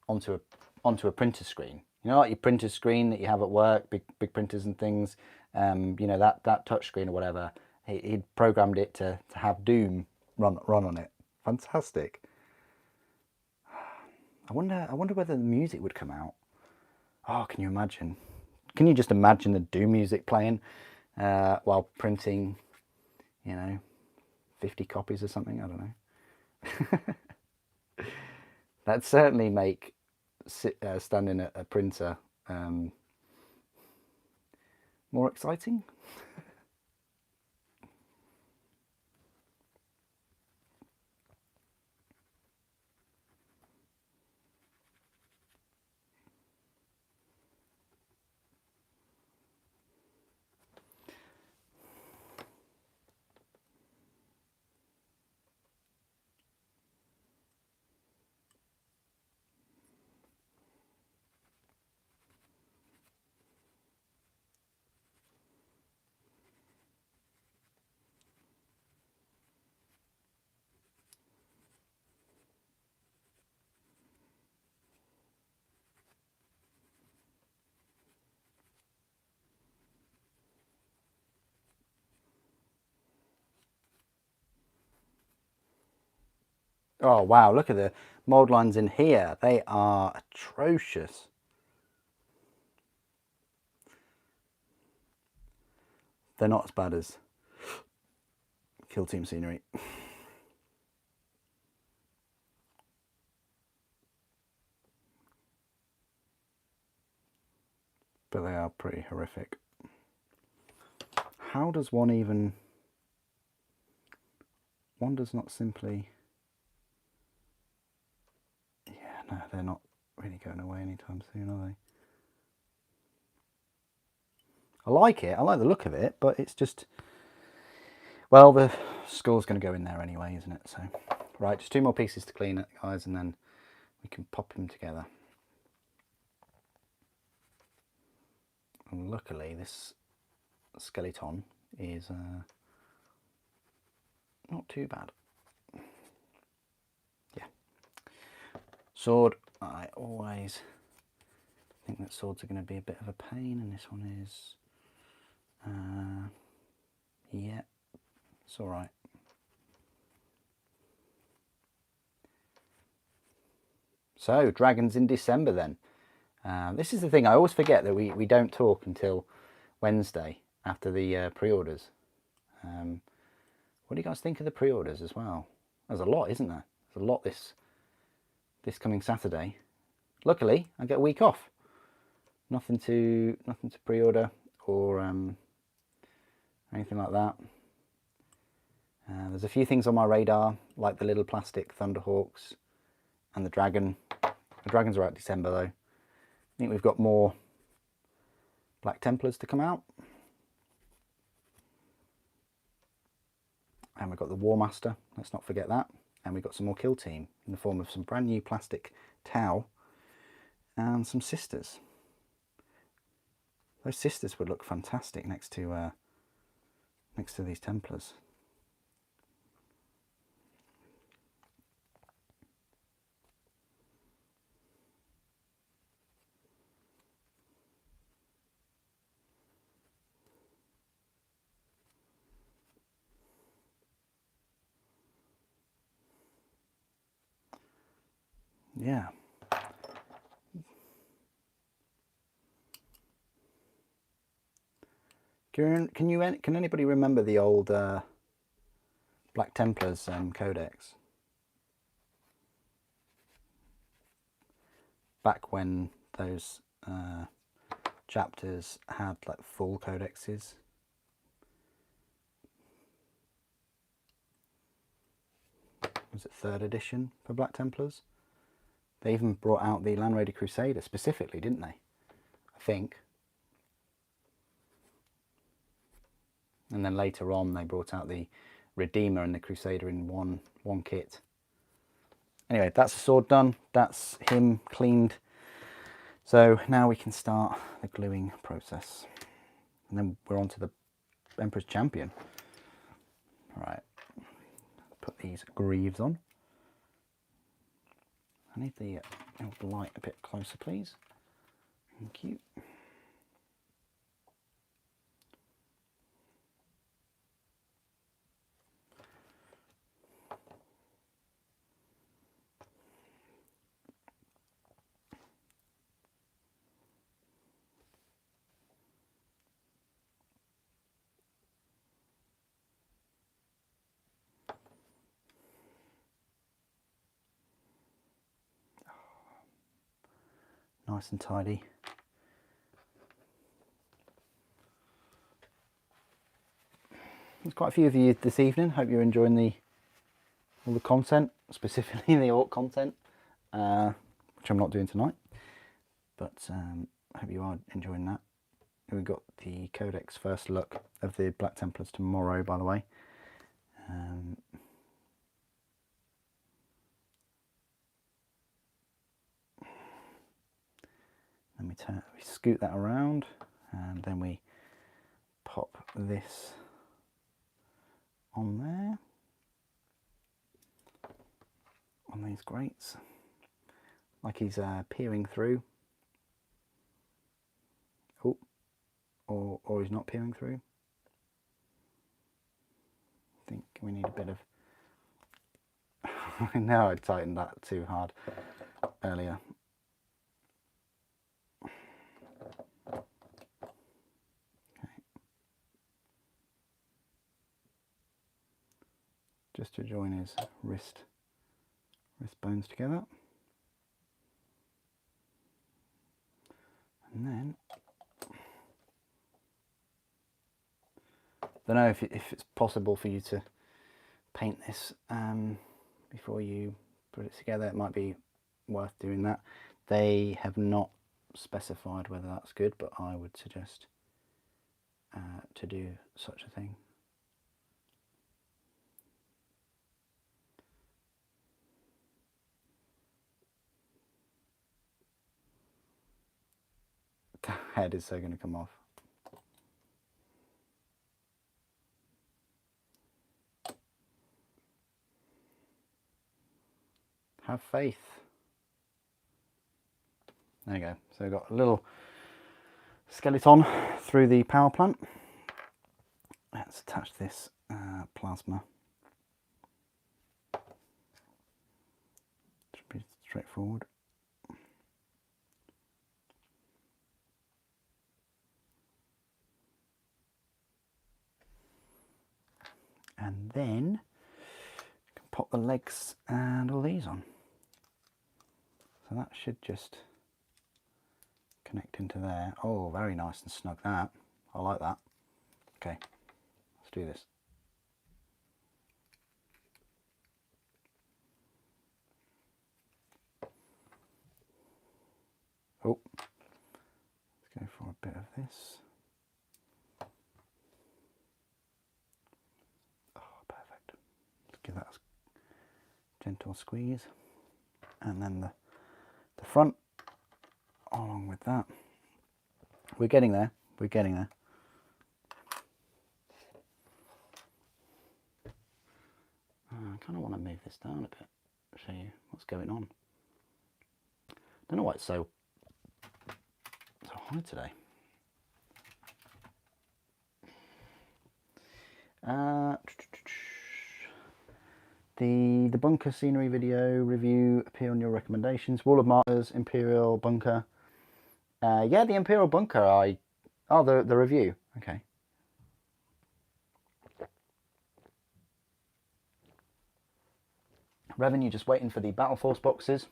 onto a printer screen. You know, like your printer screen that you have at work, big printers and things. You know, that touch screen or whatever. He'd programmed it to have Doom run on it. Fantastic. I wonder whether the music would come out. Oh, can you imagine? Can you just imagine the Doom music playing while printing, you know, 50 copies or something? I don't know. That'd certainly make standing at a printer more exciting. Oh wow, look at mould lines in here, they are atrocious. They're not as bad as Kill Team Scenery. But they are pretty horrific. How does one even... One does not simply... Yeah, no, they're not really going away anytime soon, are they? I like it, I like the look of it, but it's just... Well, the skull's going to go in there anyway, isn't it? So, right, just 2 more pieces to clean it, guys, and then we can pop them together. And luckily, this skeleton is not too bad. Yeah. Sword, I always think that swords are going to be a bit of a pain, and this one is, yeah, it's all right. So, dragons in December then. This is the thing, I always forget that we don't talk until Wednesday after the pre-orders. What do you guys think of the pre-orders as well? There's a lot, isn't there? There's a lot this coming Saturday. Luckily, I get a week off. Nothing to pre-order or anything like that. There's a few things on my radar, like the little plastic Thunderhawks and the dragon. The dragons are out December though. I think we've got more Black Templars to come out. And we've got the War Master, let's not forget that. And we've got some more Kill Team in the form of some brand new plastic Tau and some Sisters. Those Sisters would look fantastic next to these Templars. Yeah. Can anybody remember the old Black Templars codex? Back when those chapters had like full codexes. Was it 3rd edition for Black Templars? They even brought out the Land Raider Crusader specifically, didn't they? I think. And then later on they brought out the Redeemer and the Crusader in one kit. Anyway, that's the sword done. That's him cleaned. So now we can start the gluing process. And then we're on to the Empress Champion. All right, put these greaves on. I need the light a bit closer, please. Thank you. Nice and tidy. There's quite a few of you this evening. Hope you're enjoying all the content, specifically the Orc content, which I'm not doing tonight. But I hope you are enjoying that. We've got the Codex first look of the Black Templars tomorrow, by the way. Then we scoot that around, and then we pop this on there, on these grates, like he's peering through. Oh, or he's not peering through. I think we need a bit of... I know I tightened that too hard earlier. Just to join his wrist bones together. And then, I don't know if it's possible for you to paint this before you put it together. It might be worth doing that. They have not specified whether that's good, but I would suggest to do such a thing. The head is so going to come off. Have faith. There you go. So we've got a little skeleton through the power plant. Let's attach this plasma. Should be straightforward. And then you can pop the legs and all these on. So that should just connect into there. Oh, very nice and snug that. I like that. Okay, let's do this. Oh, let's go for a bit of this. Oh, perfect. Let's give that a gentle squeeze. And then the front along with that. We're getting there. We're getting there. I kind of want to move this down a bit, show you what's going on. Don't know why it's so high today. The bunker scenery video review appear on your recommendations. Wall of Martyrs, Imperial Bunker. Yeah, the Imperial Bunker. Oh, the review. Okay. Revenue just waiting for the Battle Force boxes.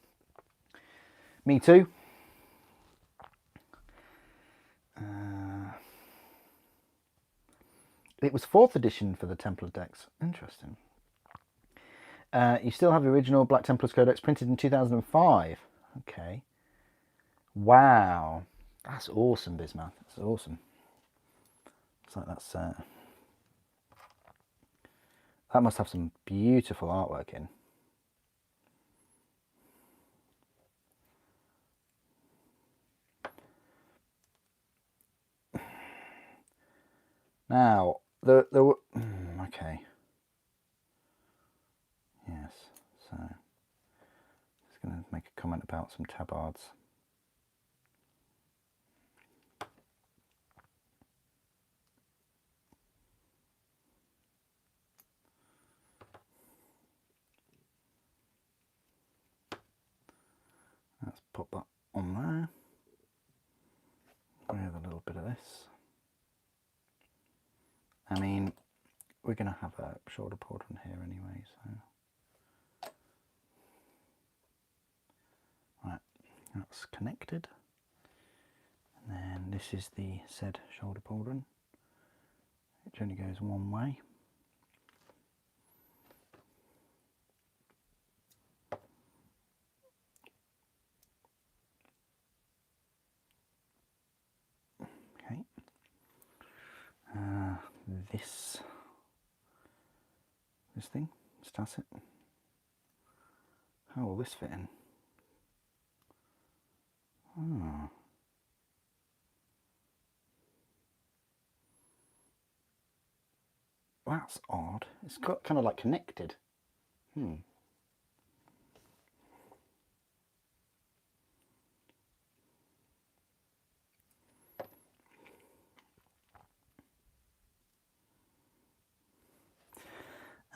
Me too. It was 4th edition for the Templar decks. Interesting. You still have the original Black Templars Codex printed in 2005. Okay. Wow. That's awesome, Bismuth. That's awesome. It's like that's... that must have some beautiful artwork in. Now, okay. Yes, so just going to make a comment about some tabards. Let's pop that on there. We have a little bit of this. I mean, we're going to have a shoulder pauldron here anyway, so... Right, that's connected. And then this is the said shoulder pauldron, which only goes one way. Okay. This thing, starts it. How will this fit in? Oh. That's odd. It's got kind of like connected.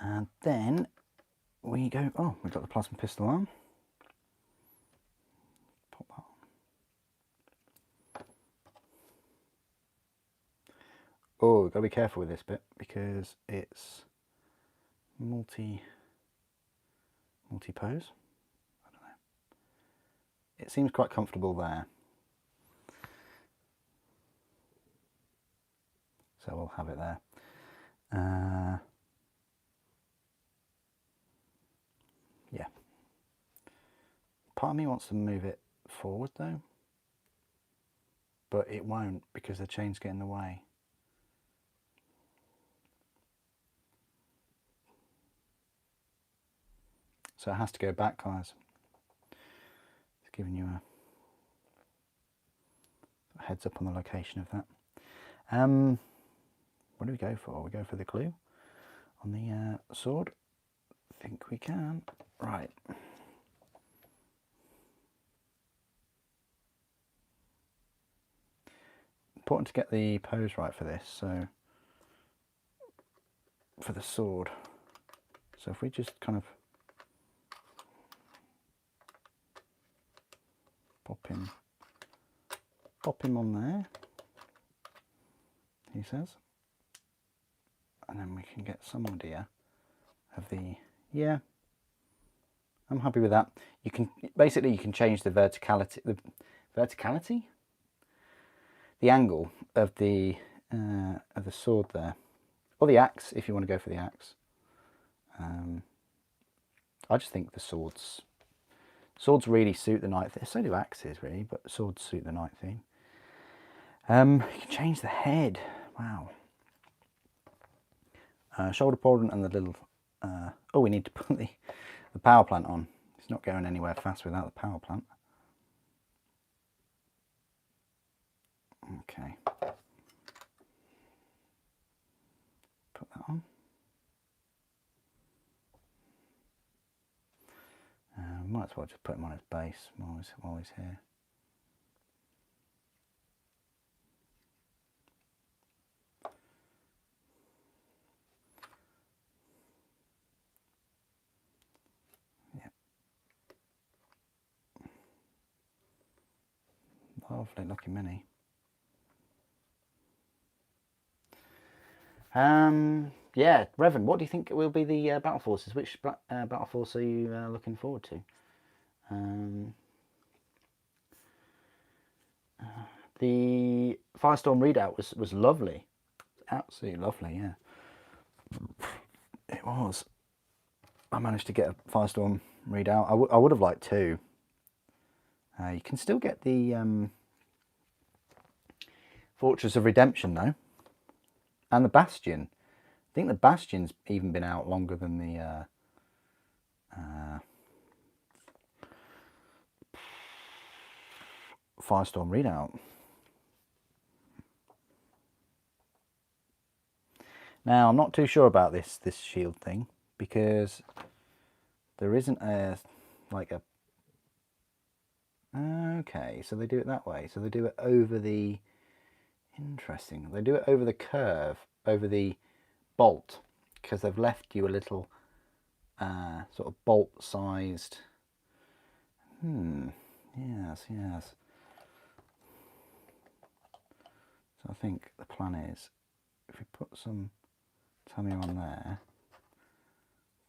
And then we go. Oh, we've got the plasma pistol on. Pop that on. Oh, we've got to be careful with this bit because it's multi-pose. I don't know. It seems quite comfortable there. So we'll have it there. Yeah. Part of me wants to move it forward though, but it won't because the chains get in the way. So it has to go back, guys. It's giving you a heads up on the location of that. What do we go for? We go for the glue on the sword. I think we can. Right. Important to get the pose right for this. So for the sword. So if we just kind of pop him on there, he says, and then we can get some idea of the, yeah, I'm happy with that. You can basically, you can change the verticality, the angle of the sword there, or the axe if you want to go for the axe. I just think the swords really suit the night theme. So do axes really, but swords suit the night theme. You can change the head. Wow. Shoulder pauldron and the little. Oh, we need to put the power plant on. It's not going anywhere fast without the power plant. Okay. Put that on. Might as well just put him on his base while he's here. Yep. Lovely looking mini. Yeah, Revan, what do you think will be the battle forces? Which battle force are you looking forward to? The Firestorm readout was lovely. Absolutely lovely, yeah. It was. I managed to get a Firestorm readout. I would have liked two. You can still get the Fortress of Redemption though, and the Bastion. I think the Bastion's even been out longer than the Firestorm readout. Now I'm not too sure about this shield thing because there isn't a like a. Okay, so they do it that way. So they do it over the. Interesting. They do it over the curve, over the bolt, because they've left you a little sort of bolt-sized. Yes. So I think the plan is, if we put some Tamiya on there,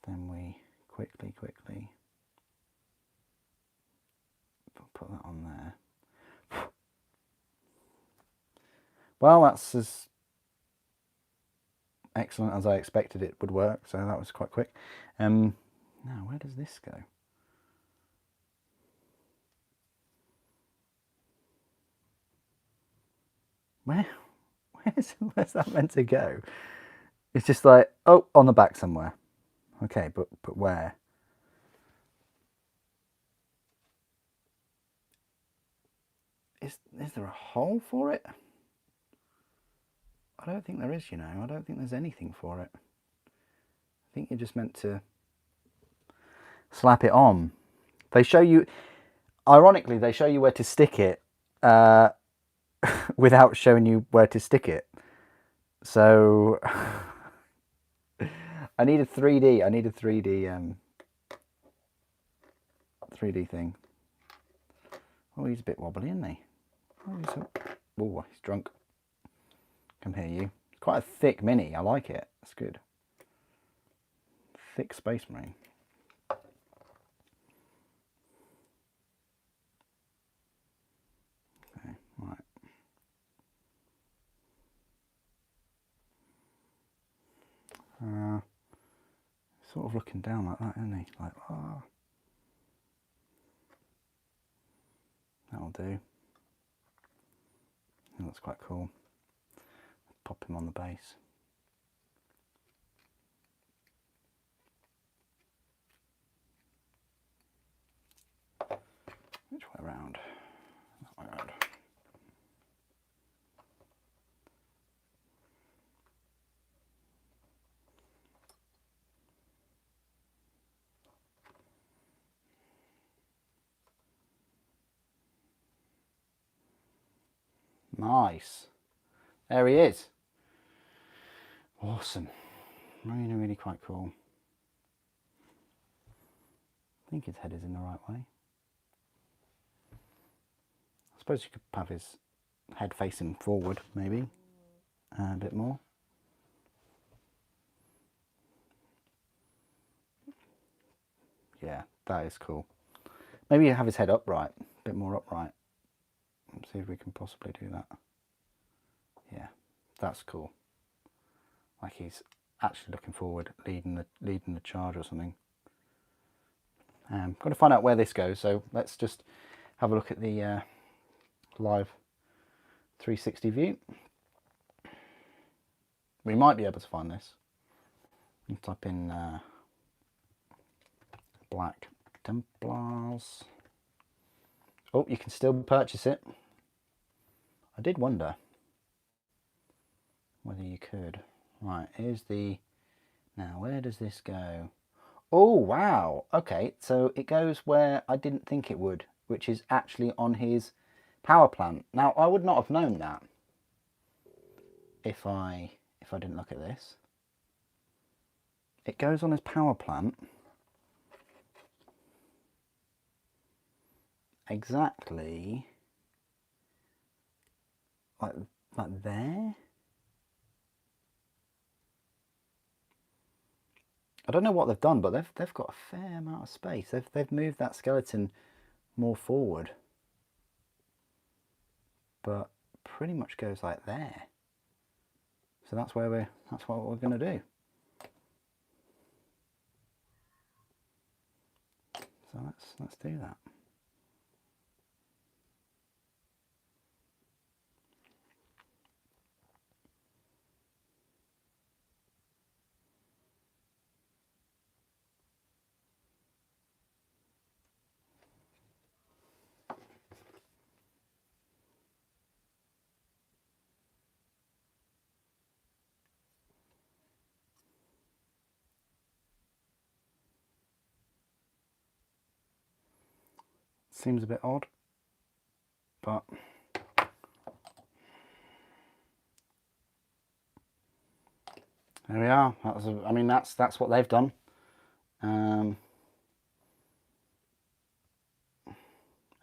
then we quickly put that on there. Well, that's as excellent as I expected it would work, so that was quite quick. Now, where does this go? Where's that meant to go? It's just like, oh, on the back somewhere. Okay, but where? Is there a hole for it? I don't think there is, you know. I don't think there's anything for it. I think you're just meant to slap it on. They show you, ironically, they show you where to stick it without showing you where to stick it. So I need a 3D 3D thing. Oh, he's a bit wobbly, isn't he? Oh, he's drunk. Come here, you. It's quite a thick mini. I like it. That's good. Thick Space Marine. Okay, right. Sort of looking down like that, isn't he? Like, ah. That'll do. That looks quite cool. Pop him on the base. Which way around? That way around. Nice. There he is. Awesome. Really, really quite cool. I think his head is in the right way. I suppose you could have his head facing forward, maybe. A bit more. Yeah, that is cool. Maybe you have his head upright, a bit more upright. Let's see if we can possibly do that. Yeah, that's cool. Like he's actually looking forward, leading the charge or something. Got to find out where this goes, so let's just have a look at the live 360 view. We might be able to find this. You type in Black Templars. Oh, you can still purchase it. I did wonder whether you could. Right, here's the... Now, where does this go? Oh, wow. Okay, so it goes where I didn't think it would, which is actually on his power plant. Now, I would not have known that if I didn't look at this. It goes on his power plant exactly like there. I don't know what they've done, but they've got a fair amount of space. They've moved that skeleton more forward, but pretty much goes like there. So that's what we're going to do. So let's do that. Seems a bit odd, but there we are. I mean, that's what they've done. And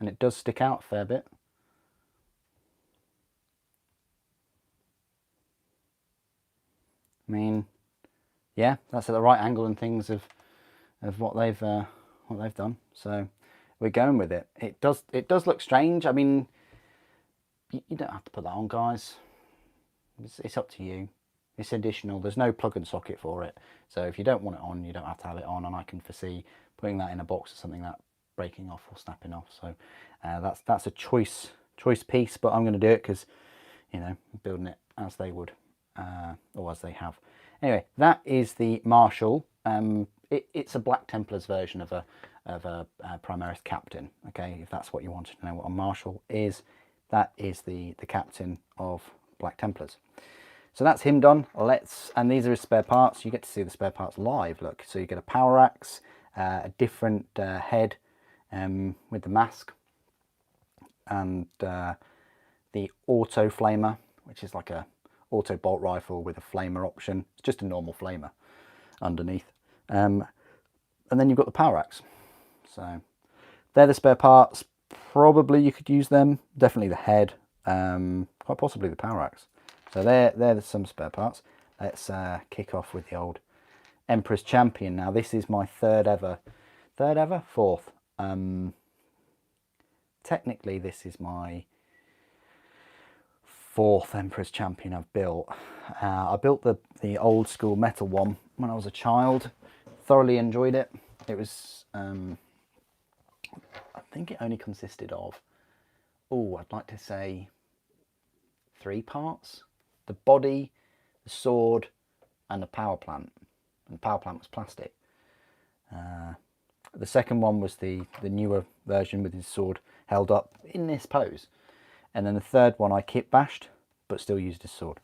it does stick out a fair bit. I mean, yeah, that's at the right angle and things of what they've done. So we're going with it. It does look strange. I mean, you don't have to put that on, guys. It's up to you. It's additional. There's no plug and socket for it. So if you don't want it on, you don't have to have it on. And I can foresee putting that in a box or something that breaking off or snapping off. So that's a choice piece. But I'm going to do it because, you know, I'm building it as they would or as they have. Anyway, that is the Marshal. It's a Black Templars version of a Primaris Captain. Okay, if that's what you wanted to know what a Marshal is, that is the captain of Black Templars. So that's him done. And these are his spare parts. You get to see the spare parts live. Look, so you get a power axe, a different head with the mask, and the auto flamer, which is like a auto bolt rifle with a flamer option. It's just a normal flamer underneath. And then you've got the power axe. So they're the spare parts. Probably you could use them. Definitely the head, quite possibly the power axe. So they're some spare parts. Let's kick off with the old Empress Champion. Now this is my fourth. Technically this is my fourth Empress Champion I've built. I built the old school metal one when I was a child. Thoroughly enjoyed it. It was, I think it only consisted of, I'd like to say 3 parts. The body, the sword, and the power plant. And the power plant was plastic. The second one was the newer version with his sword held up in this pose. And then the third one I kit bashed, but still used his sword.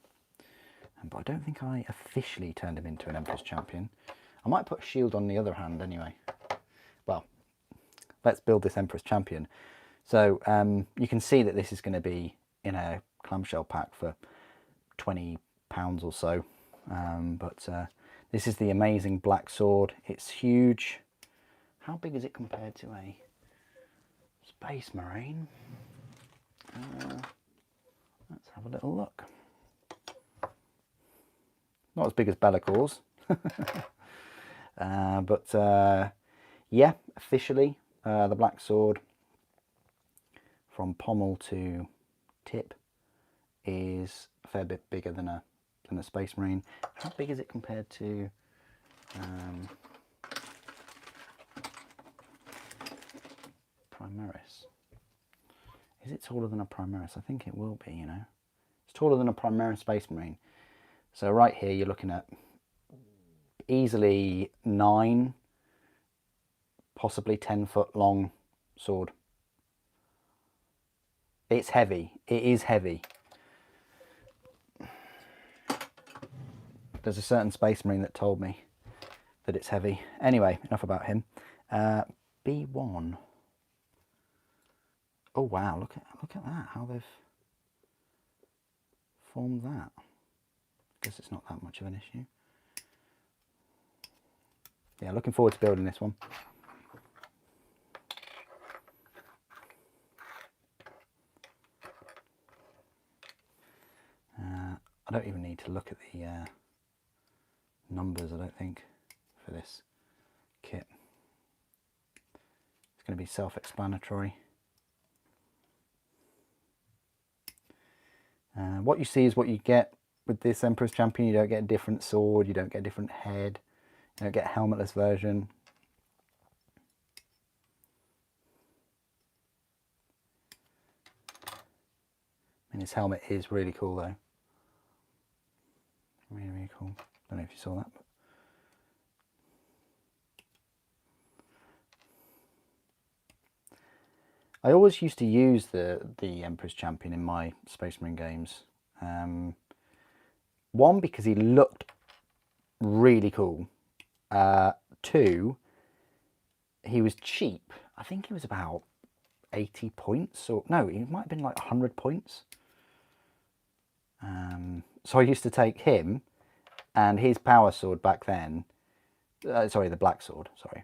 But I don't think I officially turned him into an Empress Champion. I might put a shield on the other hand anyway. Well, let's build this Empress Champion. So you can see that this is going to be in a clamshell pack for £20 or so. This is the amazing black sword. It's huge. How big is it compared to a Space Marine? Let's have a little look. Not as big as Bellacor's. Yeah, officially the black sword from pommel to tip is a fair bit bigger than a Space Marine. How big is it compared to Primaris? Is it taller than a Primaris? I think it will be, you know. It's taller than a Primaris Space Marine. So right here you're looking at easily 9, possibly 10 foot long sword. It's heavy. It is heavy. There's a certain Space Marine that told me that it's heavy. Anyway, enough about him. B1. Oh wow, look at that, how they've formed that. Guess it's not that much of an issue. Yeah, looking forward to building this one. I don't even need to look at the numbers, I don't think, for this kit. It's going to be self-explanatory. What you see is what you get with this Empress Champion. You don't get a different sword, you don't get a different head, you don't get a helmetless version. And his helmet is really cool though. Really, really cool. Don't know if you saw that. But I always used to use the Empress Champion in my Space Marine games. One, because he looked really cool. 2, he was cheap. I think he was about 80 points, or no, he might have been like 100 points. So I used to take him and his power sword back then, sorry, the black sword, sorry,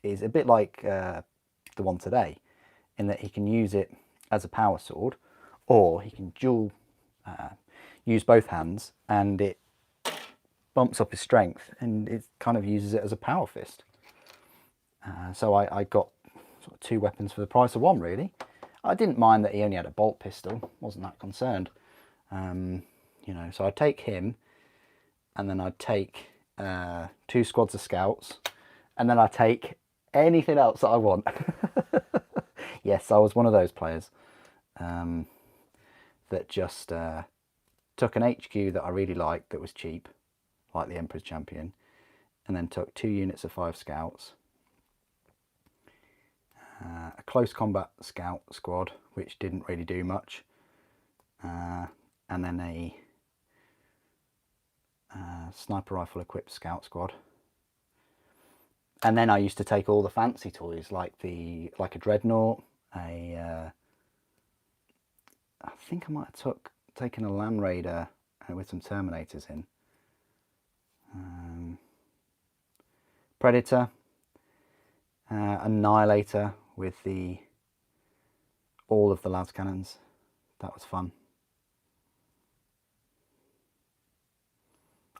is a bit like the one today, in that he can use it as a power sword, or he can dual use both hands, and it bumps up his strength, and it kind of uses it as a power fist. So I got sort of 2 weapons for the price of 1, really. I didn't mind that he only had a bolt pistol, wasn't that concerned. You know, so I'd take him, and then I'd take 2 squads of scouts, and then I'd take anything else that I want. Yes, I was one of those players that just took an HQ that I really liked, that was cheap, like the Empress Champion, and then took 2 units of 5 scouts, a close combat scout squad, which didn't really do much, and then a sniper rifle equipped scout squad. And then I used to take all the fancy toys, like a Dreadnought, I think I might have taken a Land Raider with some Terminators in, Predator, Annihilator with all of the las cannons. That was fun.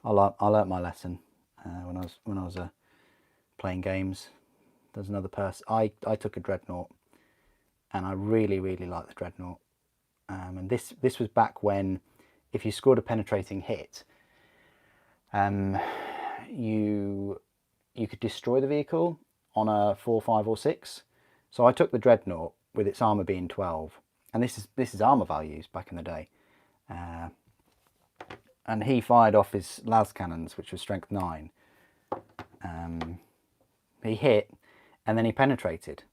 I learnt my lesson when I was playing games. There's another person. I took a dreadnought, and I really liked the dreadnought. And this was back when, if you scored a penetrating hit, you could destroy the vehicle on a 4, 5, or 6. So I took the dreadnought with its armor being 12, and this is armor values back in the day. And he fired off his las cannons, which was strength 9. He hit, and then he penetrated,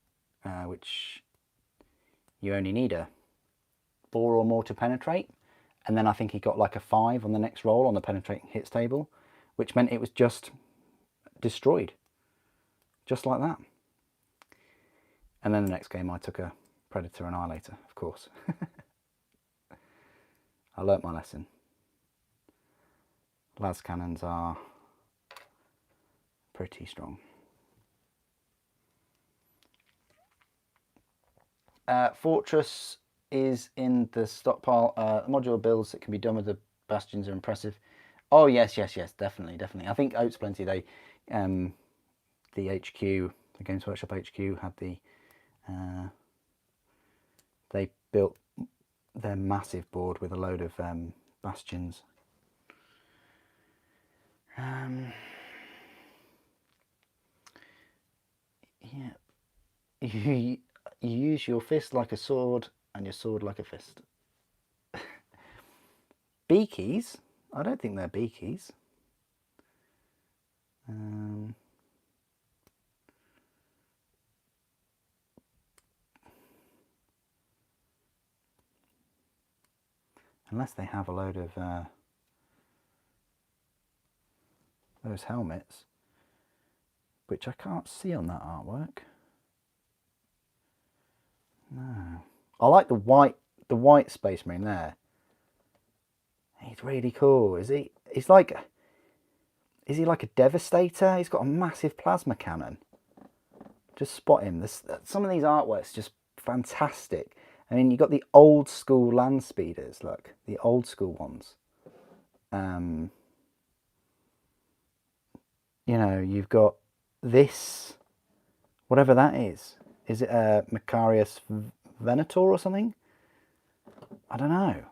which you only need a 4 or more to penetrate. And then I think he got like a 5 on the next roll on the penetrating hits table, which meant it was just destroyed, just like that. And then the next game I took a Predator Annihilator, of course. I learnt my lesson. Las cannons are pretty strong. Fortress is in the stockpile. Modular builds that can be done with the bastions are impressive. Oh yes, definitely. I think Oats Plenty, the HQ, the Games Workshop HQ, had they built their massive board with a load of bastions. Yeah, you use your fist like a sword and your sword like a fist. Beakies? I don't think they're beakies. Unless they have a load of those helmets, which I can't see on that artwork. No, I like the white Space Marine there. He's really cool. Is he like a Devastator? He's got a massive plasma cannon. Just spot him. Some of these artworks just fantastic. I mean, you've got the old school land speeders. Look, the old school ones. You know, you've got this, whatever that is. Is it a Macarius Venator or something? I don't know.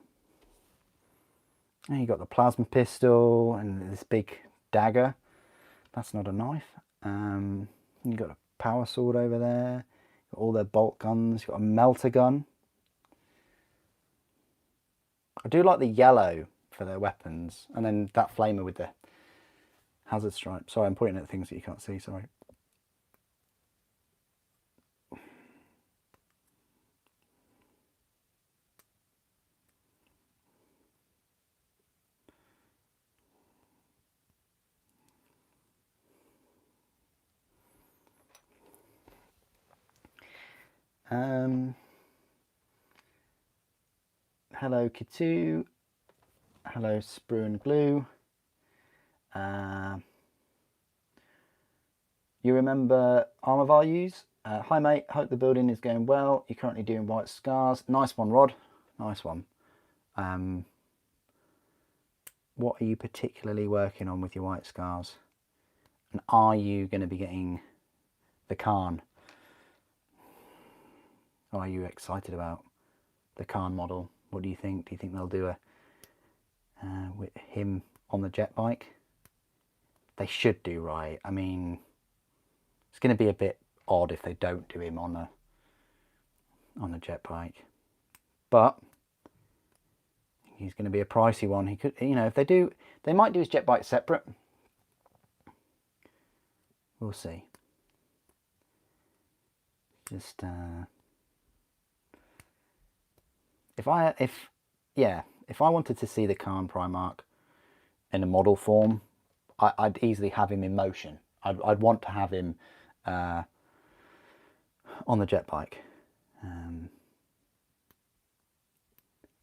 And you've got the plasma pistol and this big dagger. That's not a knife. You've got a power sword over there. You've got all their bolt guns. You've got a melter gun. I do like the yellow for their weapons. And then that flamer with the hazard stripe. Sorry, I'm pointing at things that you can't see, sorry. Hello Kitu, hello Sprue and Glue. You remember armor values? Hi mate, hope the building is going well. You're currently doing white scars. Nice one, Rod. Nice one. What are you particularly working on with your white scars? And are you going to be getting the Khan? Or are you excited about the Khan model? What do you think? Do you think they'll do with him on the jet bike? They should do, right? I mean, it's going to be a bit odd if they don't do him on a jet bike, but he's going to be a pricey one. He could, you know, if they do, they might do his jet bike separate. We'll see. Just if I wanted to see the Khan Primarch in a model form, I'd easily have him in motion. I'd want to have him on the jet bike.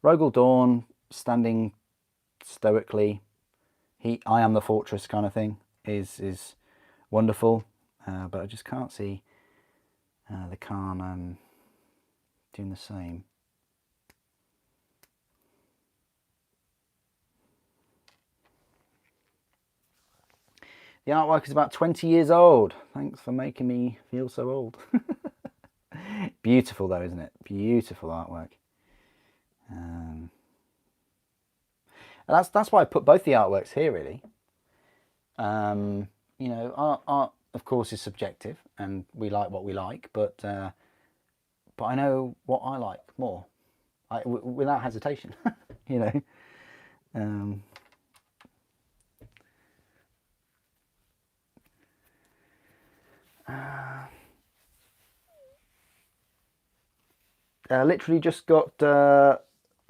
Rogel Dawn standing stoically, I am the fortress kind of thing is wonderful, but I just can't see The Khan doing the same. The artwork is about 20 years old. Thanks for making me feel so old. Beautiful though, isn't it? Beautiful artwork. That's why I put both the artworks here, really. You know, art of course is subjective, and we like what we like, but I know what I like more, without hesitation. You know. Literally just got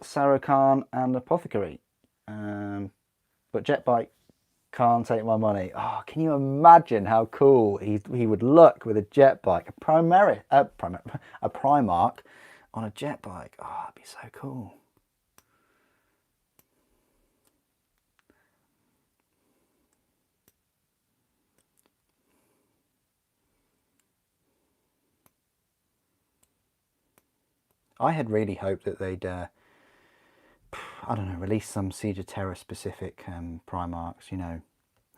Sarukan and Apothecary, but Jetbike can't take my money. Oh, can you imagine how cool he would look with a Jetbike, a Primarch on a Jetbike? Oh, that'd be so cool. I had really hoped that they'd, I don't know, release some Siege of Terror specific Primarchs, you know,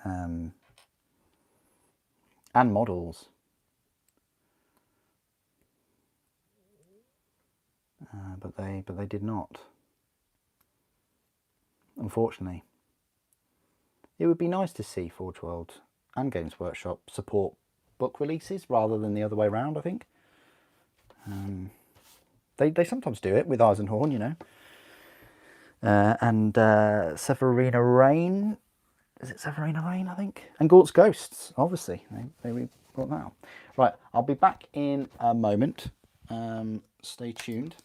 and models. But they did not. Unfortunately, it would be nice to see Forge World and Games Workshop support book releases rather than the other way around. I think they sometimes do it with Eisenhorn, you know, and Severina Rain. Is it Severina Rain? I think, and Gault's Ghosts. Obviously, they brought that out. Right, I'll be back in a moment. Stay tuned.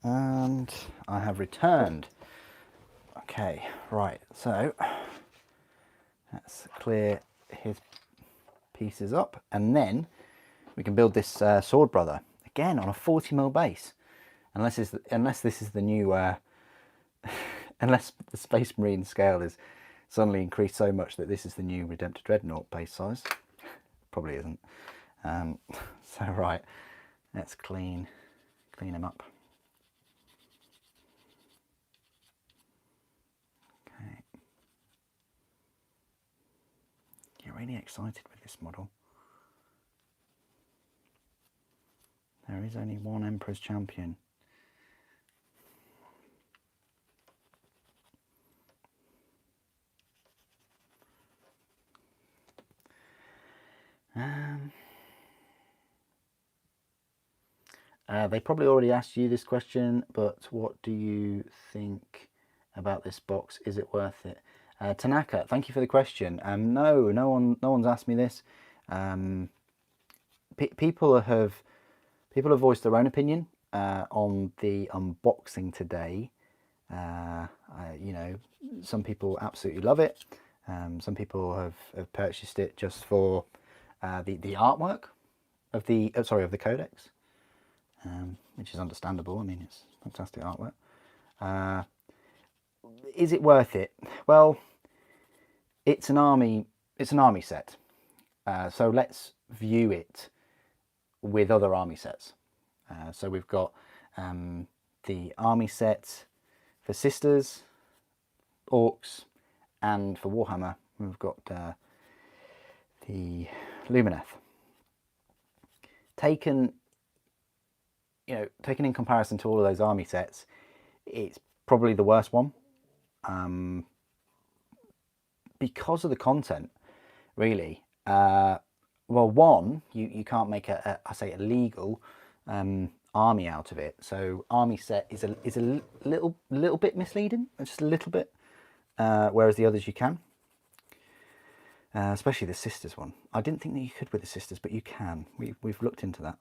And I have returned. Okay, right, so let's clear his pieces up, and then we can build this Sword Brother again on a 40mm base, unless this is the new unless the Space Marine scale is suddenly increased so much that this is the new Redempted Dreadnought base size. Probably isn't. So right, let's clean him up. Okay. Get really excited with this model. There is only one Empress Champion. They probably already asked you this question, but what do you think about this box? Is it worth it? Tanaka, thank you for the question. No one's asked me this. People have voiced their own opinion on the unboxing today. You know, some people absolutely love it. Some people have purchased it just for the artwork of the codex, which is understandable. I mean, it's fantastic artwork. Is it worth it? Well, it's an army set. So let's view it with other army sets. So we've got the army set for Sisters, Orcs, and for Warhammer we've got the Lumineth. Taken in comparison to all of those army sets, it's probably the worst one, because of the content, really. Well, one, you can't make a legal army out of it. So army set is a little bit misleading, just a little bit, whereas the others you can. Especially the sisters one. I didn't think that you could with the sisters, but you can. We've looked into that.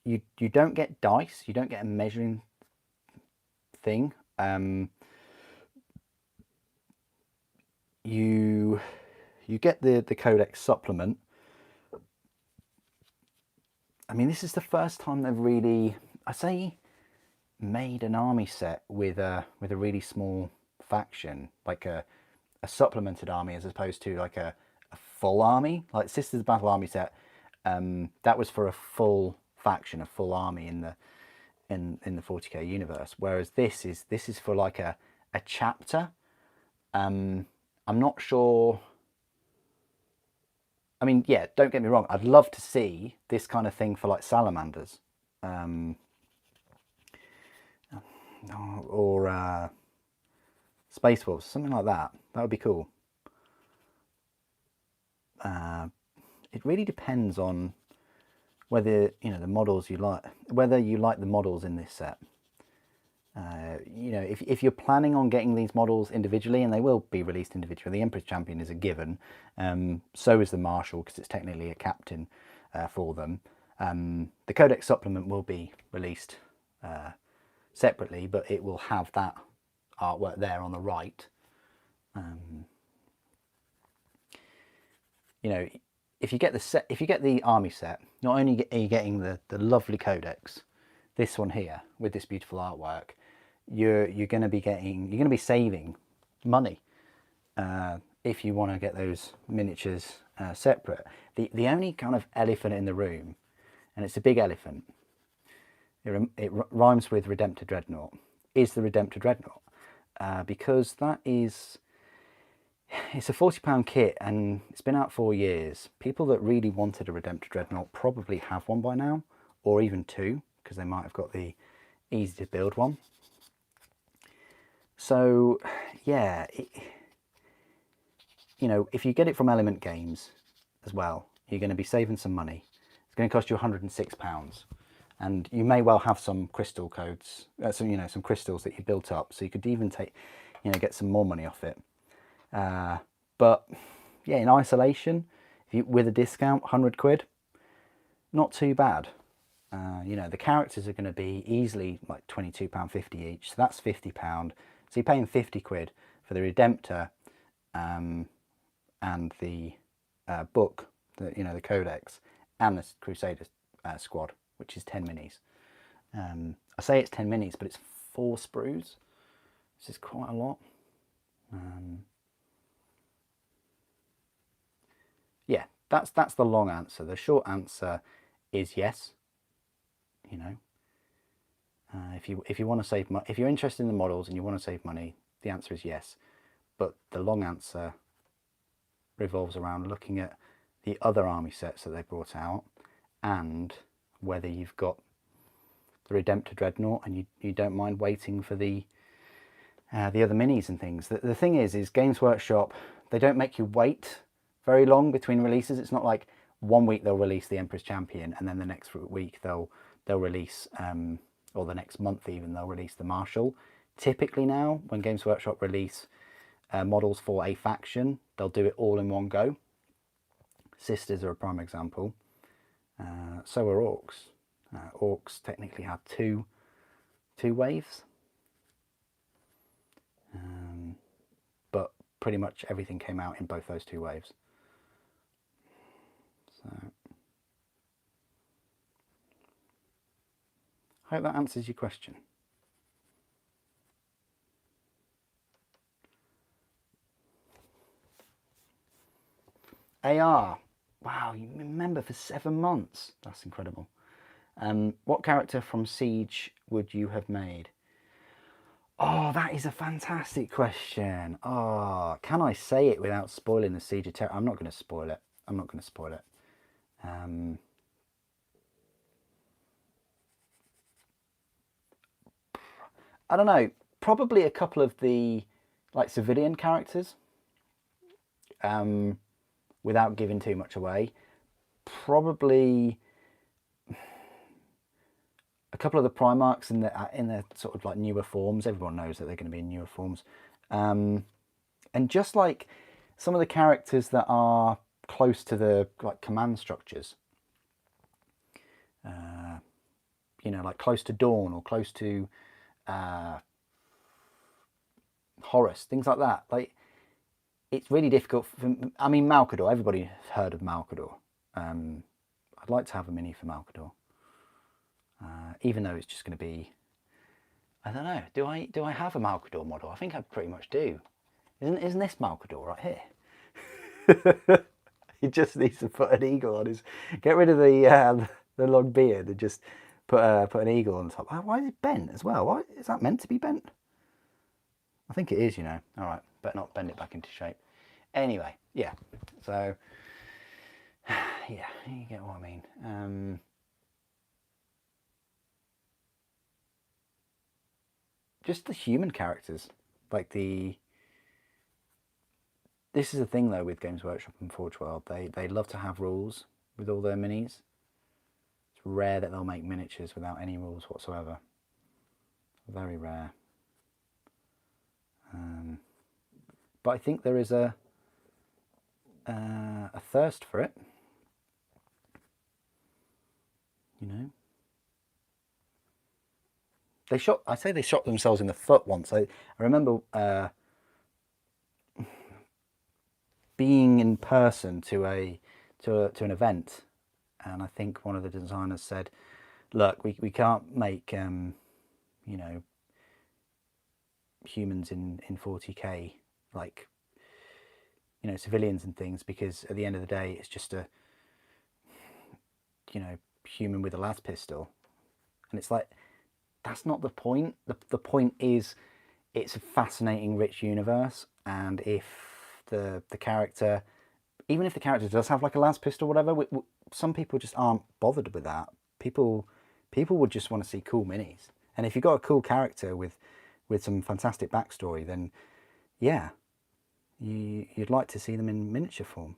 You don't get dice. You don't get a measuring thing. You get the Codex supplement. I mean, this is the first time they've really, made an army set with a really small faction, like a supplemented army as opposed to like a full army. Like Sisters Battle Army set, that was for a full faction, a full army in the 40k universe, whereas this is for like a chapter. I'm not sure. I mean, yeah, don't get me wrong, I'd love to see this kind of thing for like Salamanders, or Space Wolves, something like that. That would be cool. It really depends on whether the models you like, whether you like the models in this set. If you're planning on getting these models individually, and they will be released individually, the Empress Champion is a given. So is the Marshal, because it's technically a captain for them. The Codex supplement will be released separately, but it will have that artwork there on the right. If you get the army set, not only are you getting the lovely Codex, this one here with this beautiful artwork, you're going to be saving money if you want to get those miniatures separate. The only kind of elephant in the room, and it's a big elephant, it rhymes with Redempted Dreadnought, is the Redempted Dreadnought, because it's a £40 kit and it's been out 4 years. People that really wanted a Redempted Dreadnought probably have one by now, or even two, because they might have got the easy to build one. So yeah, if you get it from Element Games as well, you're going to be saving some money. It's going to cost you £106, and you may well have some crystal codes, some crystals that you built up, so you could even get some more money off it. But yeah, in isolation, with a discount, 100 quid, not too bad. The characters are going to be easily like £22.50 each, so that's £50. So you're paying 50 quid for the Redemptor and the book, the Codex, and the Crusader squad, which is 10 minis. I say it's 10 minis, but it's 4 sprues. This is quite a lot. Yeah, that's the long answer. The short answer is yes. If you want to save money, if you're interested in the models and you want to save money, the answer is yes. But the long answer revolves around looking at the other army sets that they brought out, and whether you've got the Redempted Dreadnought and you don't mind waiting for the other minis and things. The thing is Games Workshop, they don't make you wait very long between releases. It's not like 1 week they'll release the Empress Champion and then the next week they'll release, or the next month even, they'll release the Marshal. Typically now, when Games Workshop release models for a faction, they'll do it all in one go. Sisters are a prime example. So are Orcs. Orcs technically have two waves. But pretty much everything came out in both those 2 waves. So I hope that answers your question. AR, wow, you remember for 7 months. That's incredible. What character from Siege would you have made? Oh, that is a fantastic question. Oh, can I say it without spoiling the Siege of Terror? I'm not going to spoil it. I'm not going to spoil it. I don't know. Probably a couple of the like civilian characters, without giving too much away. Probably a couple of the Primarchs in the sort of like newer forms. Everyone knows that they're going to be in newer forms, and just like some of the characters that are close to the like command structures. You know, like close to Dawn or close to Horus, things like that. Like, it's really difficult. I mean, Malcador. Everybody has heard of Malcador. I'd like to have a mini for Malcador, even though it's just going to be. I don't know. Do I have a Malcador model? I think I pretty much do. Isn't this Malcador right here? He just needs to put an eagle on his. Get rid of the long beard and just put an eagle on the top. Why is it bent as well? Why is that meant to be bent? I think it is, you know. All right, better not bend it back into shape. Anyway, yeah. So, yeah, you get what I mean. Just the human characters, like the. This is the thing though with Games Workshop and Forge World. They love to have rules with all their minis. It's rare that they'll make miniatures without any rules whatsoever. Very rare. But I think there is a thirst for it. You know, I say they shot themselves in the foot once. I remember being in person to an event, and I think one of the designers said, "Look, we can't make you know, humans in 40k like, you know, civilians and things, because at the end of the day it's just a, you know, human with a las pistol." And it's like, that's not the point. The point is, it's a fascinating, rich universe, and if the character, even if the character does have like a las pistol or whatever, some people just aren't bothered with that. People would just want to see cool minis. And if you've got a cool character with some fantastic backstory, then yeah, you'd like to see them in miniature form.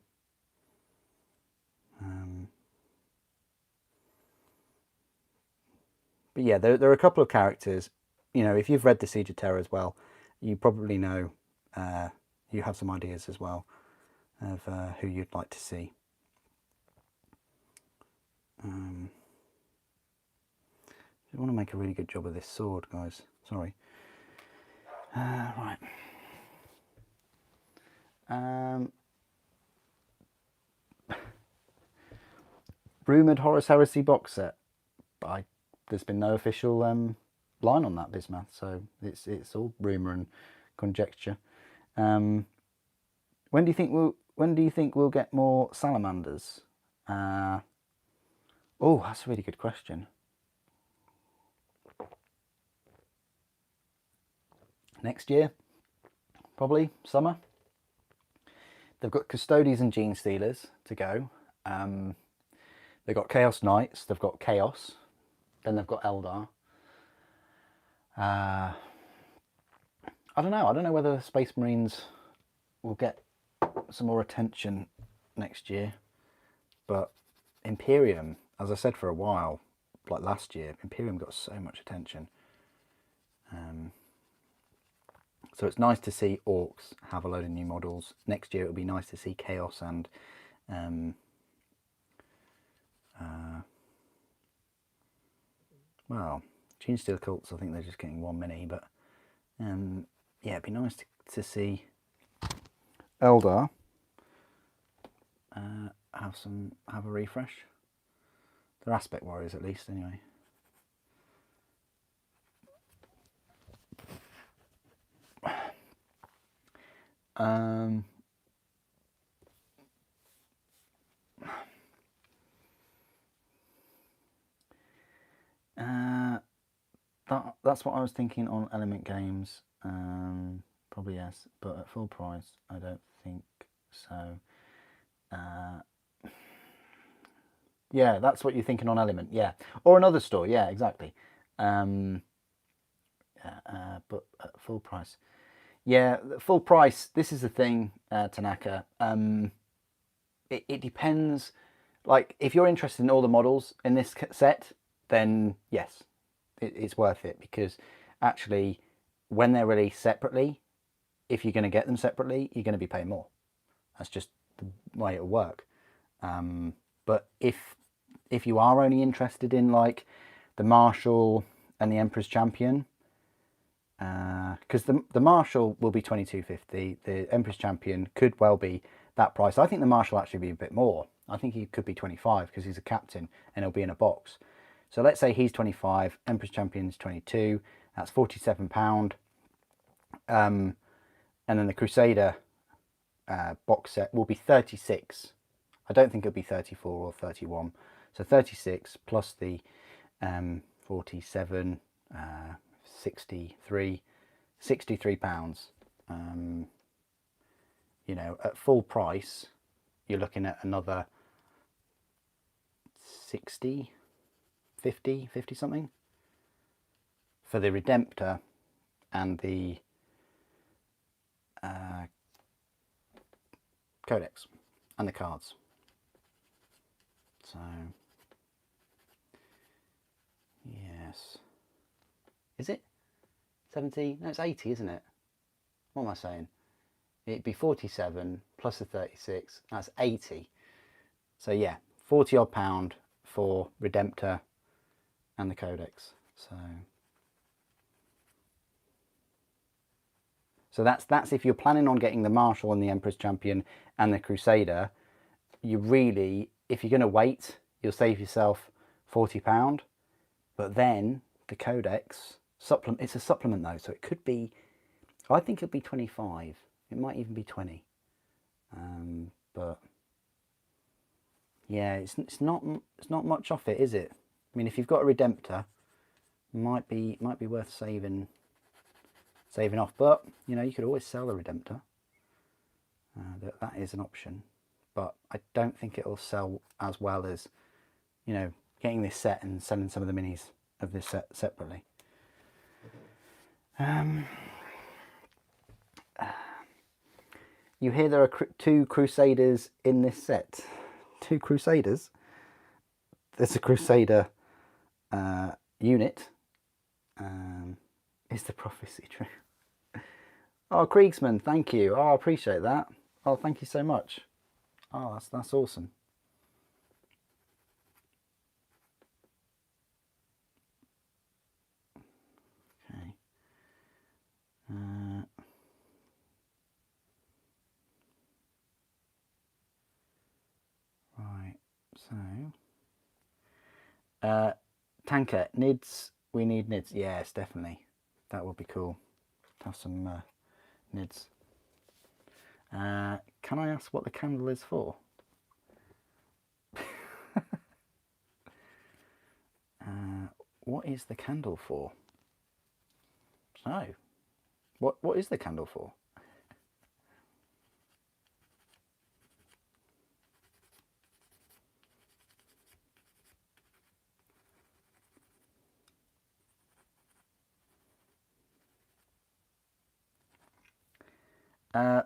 But yeah, there are a couple of characters. You know, if you've read the Siege of Terror as well, you probably know, you have some ideas as well of who you'd like to see. I want to make a really good job of this sword, guys. Sorry. Right. Rumoured Horus Heresy box set. But there's been no official line on that, Bismath, so it's all rumour and conjecture. When do you think we'll get more Salamanders? Oh, that's a really good question. Next year, probably summer. They've got Custodies and Gene Stealers to go. They've got Chaos Knights. They've got Chaos. Then they've got Eldar. I don't know. I don't know whether Space Marines will get some more attention next year. But Imperium, as I said for a while, like last year, Imperium got so much attention. So it's nice to see Orcs have a load of new models. Next year it'll be nice to see Chaos and well, Gene Steel Cults, I think they're just getting one mini, but yeah, it'd be nice to see Eldar have a refresh. They're Aspect Warriors at least, anyway. That's what I was thinking on Element Games. Probably yes, but at full price, I don't think so. Yeah, that's what you're thinking on Element. Yeah, or another store. Yeah, exactly. But at full price. Yeah, full price. This is the thing, Tanaka. It depends. Like, if you're interested in all the models in this set, then yes, it's worth it, because actually, when they're released separately, if you're going to get them separately, you're going to be paying more. That's just the way it'll work. But if you are only interested in like the Marshal and the Empress Champion, because the Marshal will be $22.50, the Empress Champion could well be that price. I think the Marshal will actually be a bit more. I think he could be 25 because he's a captain and he'll be in a box. So let's say he's 25, Empress Champion's 22, that's £47. And then the Crusader box set will be 36. I don't think it'll be 34 or 31. So 36 plus the 47, 63 £63. You know, at full price, you're looking at another 60, 50 something for the Redemptor and the Codex and the cards. So yes, is it 70? No, it's 80, isn't it? What am I saying? It'd be 47 plus the 36, that's 80. So yeah, 40 odd pound for Redemptor and the Codex. So that's if you're planning on getting the Marshal and the Empress Champion and the Crusader. You really, if you're going to wait, you'll save yourself £40. But then the Codex supplement, it's a supplement though, so it could be, I think it'll be 25. It might even be 20. But yeah, it's not much off it, is it? I mean, if you've got a Redemptor, might be worth saving off. But you know, you could always sell a Redemptor. That is an option. But I don't think it'll sell as well as, you know, getting this set and selling some of the minis of this set separately. You hear there are 2 Crusaders in this set. 2 Crusaders? There's a Crusader unit. Is the prophecy true? Oh, Kriegsman, thank you. Oh, I appreciate that. Oh, thank you so much. Oh, that's awesome. Okay. Right. So, tanker nids. We need nids. Yes, definitely. That would be cool. Have some nids. Can I ask what the candle is for? What is the candle for? No. What is the candle for?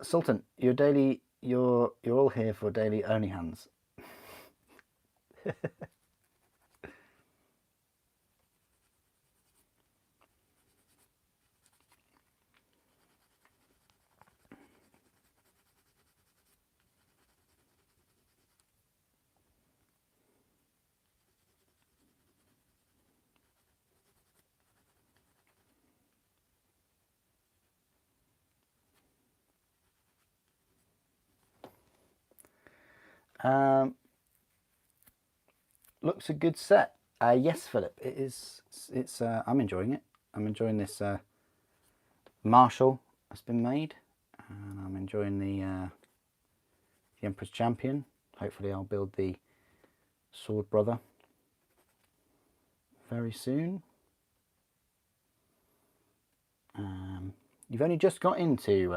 Sultan, you're all here for daily only hands. Looks a good set. Yes, Philip, it is. It's. I'm enjoying it. I'm enjoying this Marshal that's been made, and I'm enjoying the Empress Champion. Hopefully, I'll build the Sword Brother very soon. You've only just got into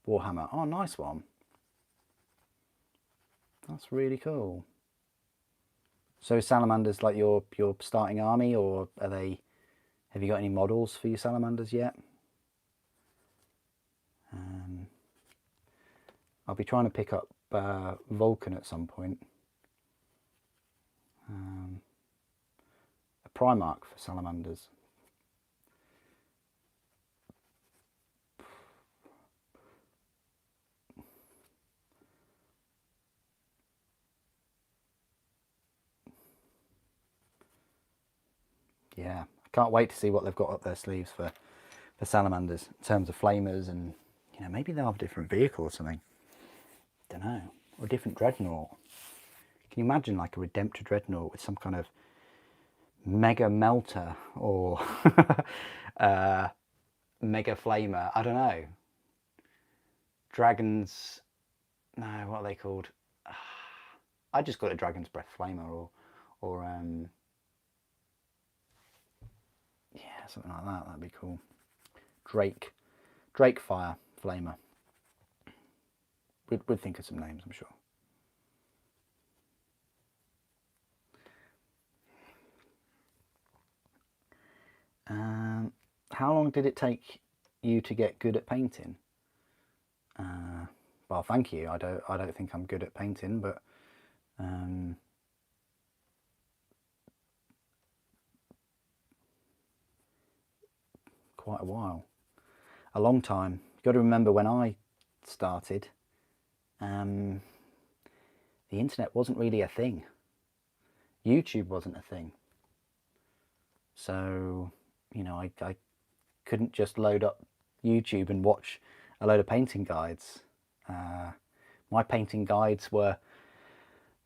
Warhammer. Oh, nice one. That's really cool. So Salamanders like your starting army, or are they? Have you got any models for your Salamanders yet? I'll be trying to pick up Vulcan at some point. A Primarch for Salamanders. Yeah, I can't wait to see what they've got up their sleeves for Salamanders in terms of flamers, and you know, maybe they'll have a different vehicle or something. Don't know, or a different dreadnought. Can you imagine like a Redempted Dreadnought with some kind of mega melter or mega flamer? I don't know. Dragons. No, what are they called? I just got a Dragon's Breath flamer, or yeah, something like that. That'd be cool. Drake Fire flamer. We'd think of some names, I'm sure. How long did it take you to get good at painting? Well, thank you. I don't think I'm good at painting, but quite a while, a long time. You've got to remember when I started, the internet wasn't really a thing. YouTube wasn't a thing. So, you know, I couldn't just load up YouTube and watch a load of painting guides. My painting guides were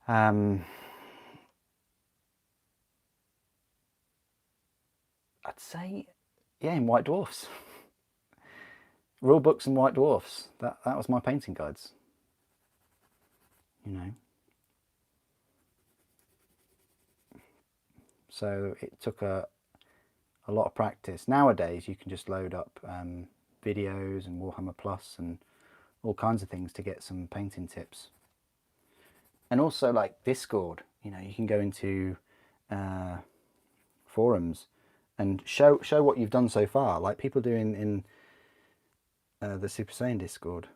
I'd say, yeah, in White Dwarfs. Rule books and White Dwarfs. That was my painting guides. You know. So it took a lot of practice. Nowadays you can just load up videos and Warhammer Plus and all kinds of things to get some painting tips. And also like Discord, you know, you can go into forums and show what you've done so far, like people do in the Super Saiyan Discord,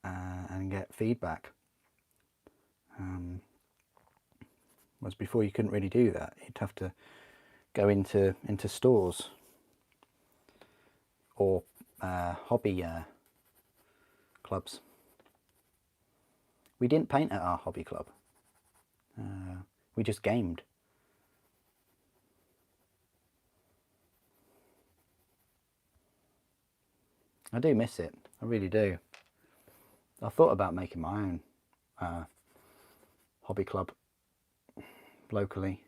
and get feedback. Whereas before you couldn't really do that. You'd have to go into stores or hobby clubs. We didn't paint at our hobby club. We just gamed. I do miss it. I really do. I thought about making my own hobby club locally.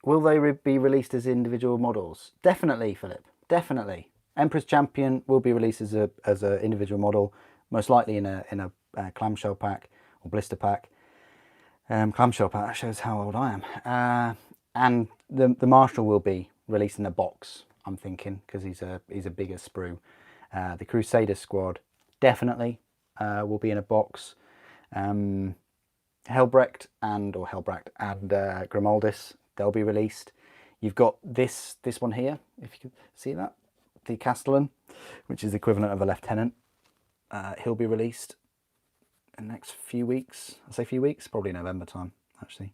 Will they be released as individual models? Definitely, Philip. Definitely. Empress Champion will be released as a individual model, most likely in a clamshell pack or blister pack. Clamshell pack, that shows how old I am. And the Marshal will be released in a box, I'm thinking, because he's a bigger sprue. The Crusader squad definitely will be in a box. Helbrecht and Grimaldis, they'll be released. You've got this one here, if you can see that, the Castellan, which is the equivalent of a lieutenant. He'll be released in the next few weeks. I say few weeks, probably November time actually.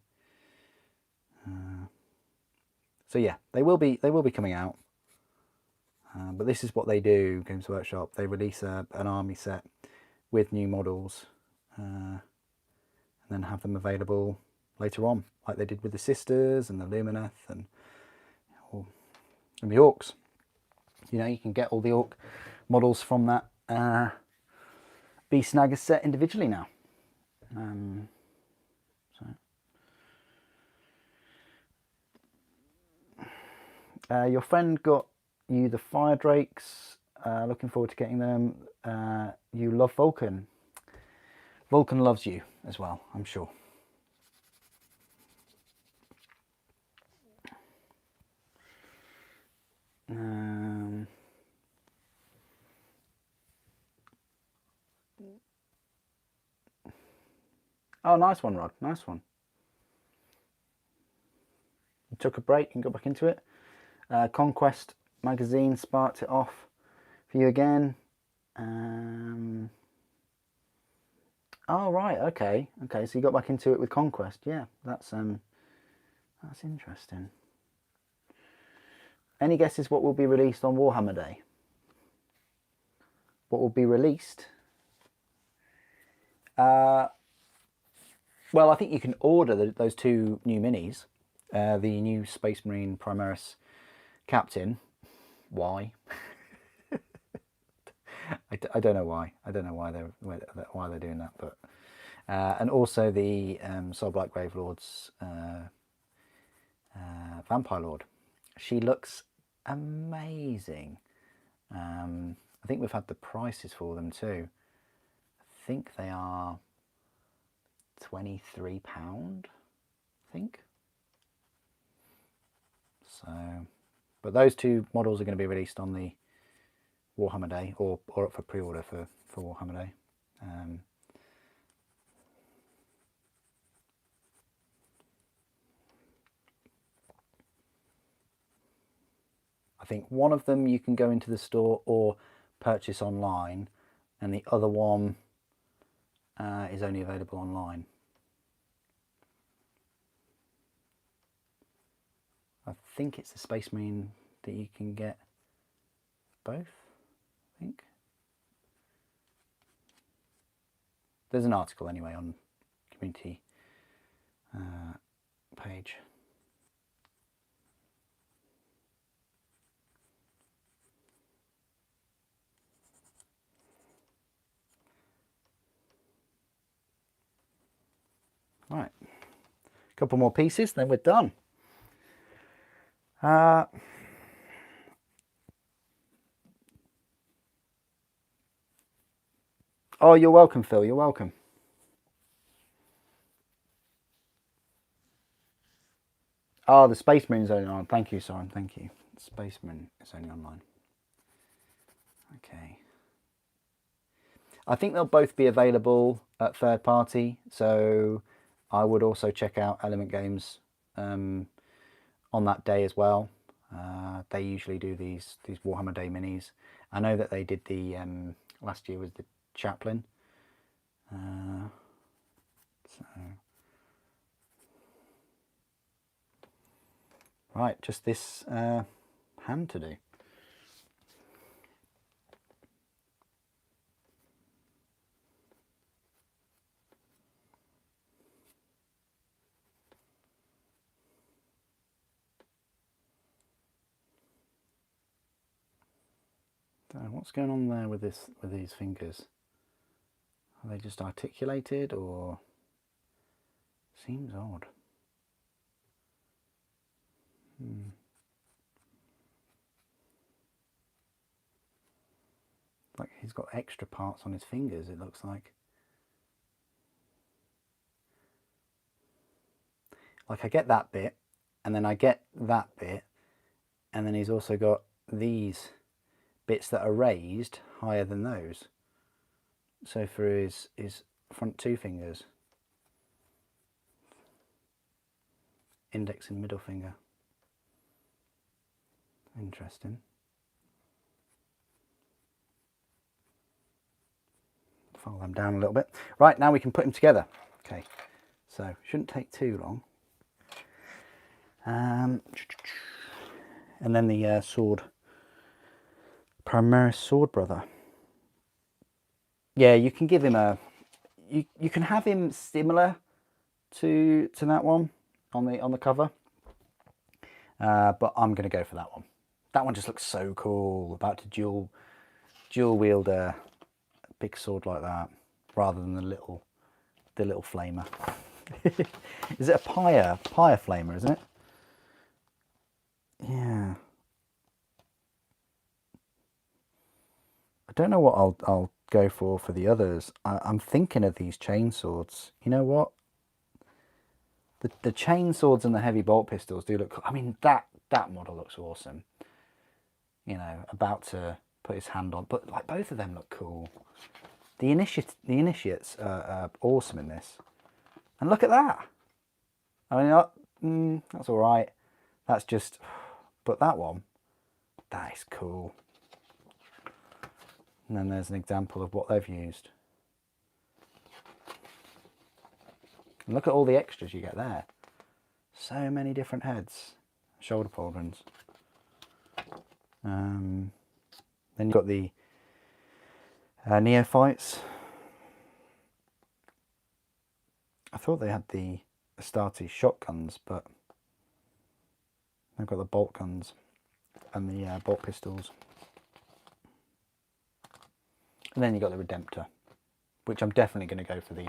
So yeah, they will be coming out. But this is what they do, Games Workshop. They release an army set with new models, and then have them available later on, like they did with the Sisters and the Lumineth and the Orcs. You know, you can get all the Orc models from that Beast Snagger set individually now. Your friend got you the Fire Drakes. Looking forward to getting them. You love Vulcan. Vulcan loves you as well, I'm sure. Oh, nice one, Rod. Nice one. You took a break and got back into it. Conquest magazine sparked it off for you again. Oh, right. Okay. Okay. So you got back into it with Conquest. Yeah, that's interesting. Any guesses what will be released on Warhammer Day? What will be released? Well, I think you can order those two new minis. The new Space Marine Primaris Captain. Why? I don't know why. I don't know why they're doing that, but and also the Soulblight Gravelord's Vampire Lord. She looks amazing. I think we've had the prices for them too. I think they are £23, I think. So, but those two models are going to be released on the Warhammer Day, or up for pre-order for Warhammer Day. I think one of them you can go into the store or purchase online, and the other one is only available online. I think it's the Space Marine that you can get both, I think. There's an article anyway on community page. Right, a couple more pieces, then we're done. Oh, you're welcome, Phil. You're welcome. Oh, the Space Marine is only on. Thank you, Soren. Thank you. Space Marine is only online. Okay. I think they'll both be available at third party, so I would also check out Element Games on that day as well. They usually do these Warhammer Day minis. I know that they did the last year was the Chaplain. Right, just this hand to do. What's going on there with these fingers? Are they just articulated, or seems odd? Like he's got extra parts on his fingers, it looks like. Like I get that bit, and then I get that bit, and then he's also got these bits that are raised higher than those. So for his front two fingers, index and middle finger. Interesting. file them down a little bit. Right, now we can put him together. Okay, so shouldn't take too long. And then the sword, Primaris sword brother. Yeah, you can give him a, you can have him similar to that one on the cover, but I'm going to go for that one. That one just looks so cool, about to dual wield a big sword like that, rather than the little flamer. Is it a pyre flamer, isn't it? Yeah. I don't know what I'll go for the others. I'm thinking of these chain swords. You know what? The chain swords and the heavy bolt pistols do look cool. I mean, that model looks awesome. You know, about to put his hand on, but like both of them look cool. The initiates are awesome in this, and look at that. I mean, that's all right. That's just, but that one, that is cool. And then there's an example of what they've used. And look at all the extras you get there. So many different heads, shoulder pauldrons. Then you've got the neophytes. I thought they had the Astartes shotguns, but they've got the bolt guns and the bolt pistols. And then you've got the Redemptor, which I'm definitely going to go for the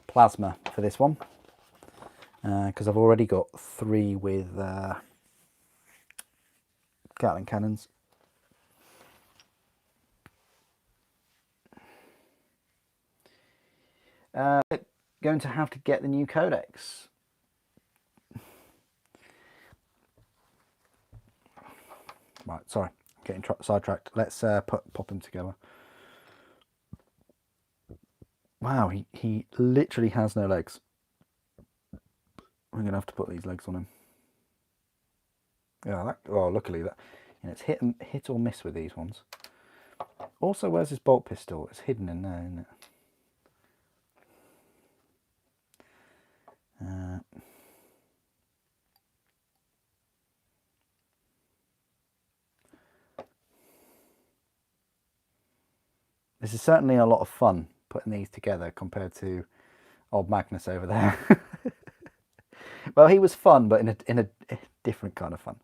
plasma for this one, because I've already got 3 with Gatling cannons. Going to have to get the new codex. Right, sorry, getting sidetracked. Let's pop them together. Wow, he literally has no legs. I'm gonna have to put these legs on him. Yeah, well, luckily that, you know, it's hit or miss with these ones. Also, where's his bolt pistol? It's hidden in there, isn't it? This is certainly a lot of fun putting these together compared to old Magnus over there. Well, he was fun, but in a different kind of fun.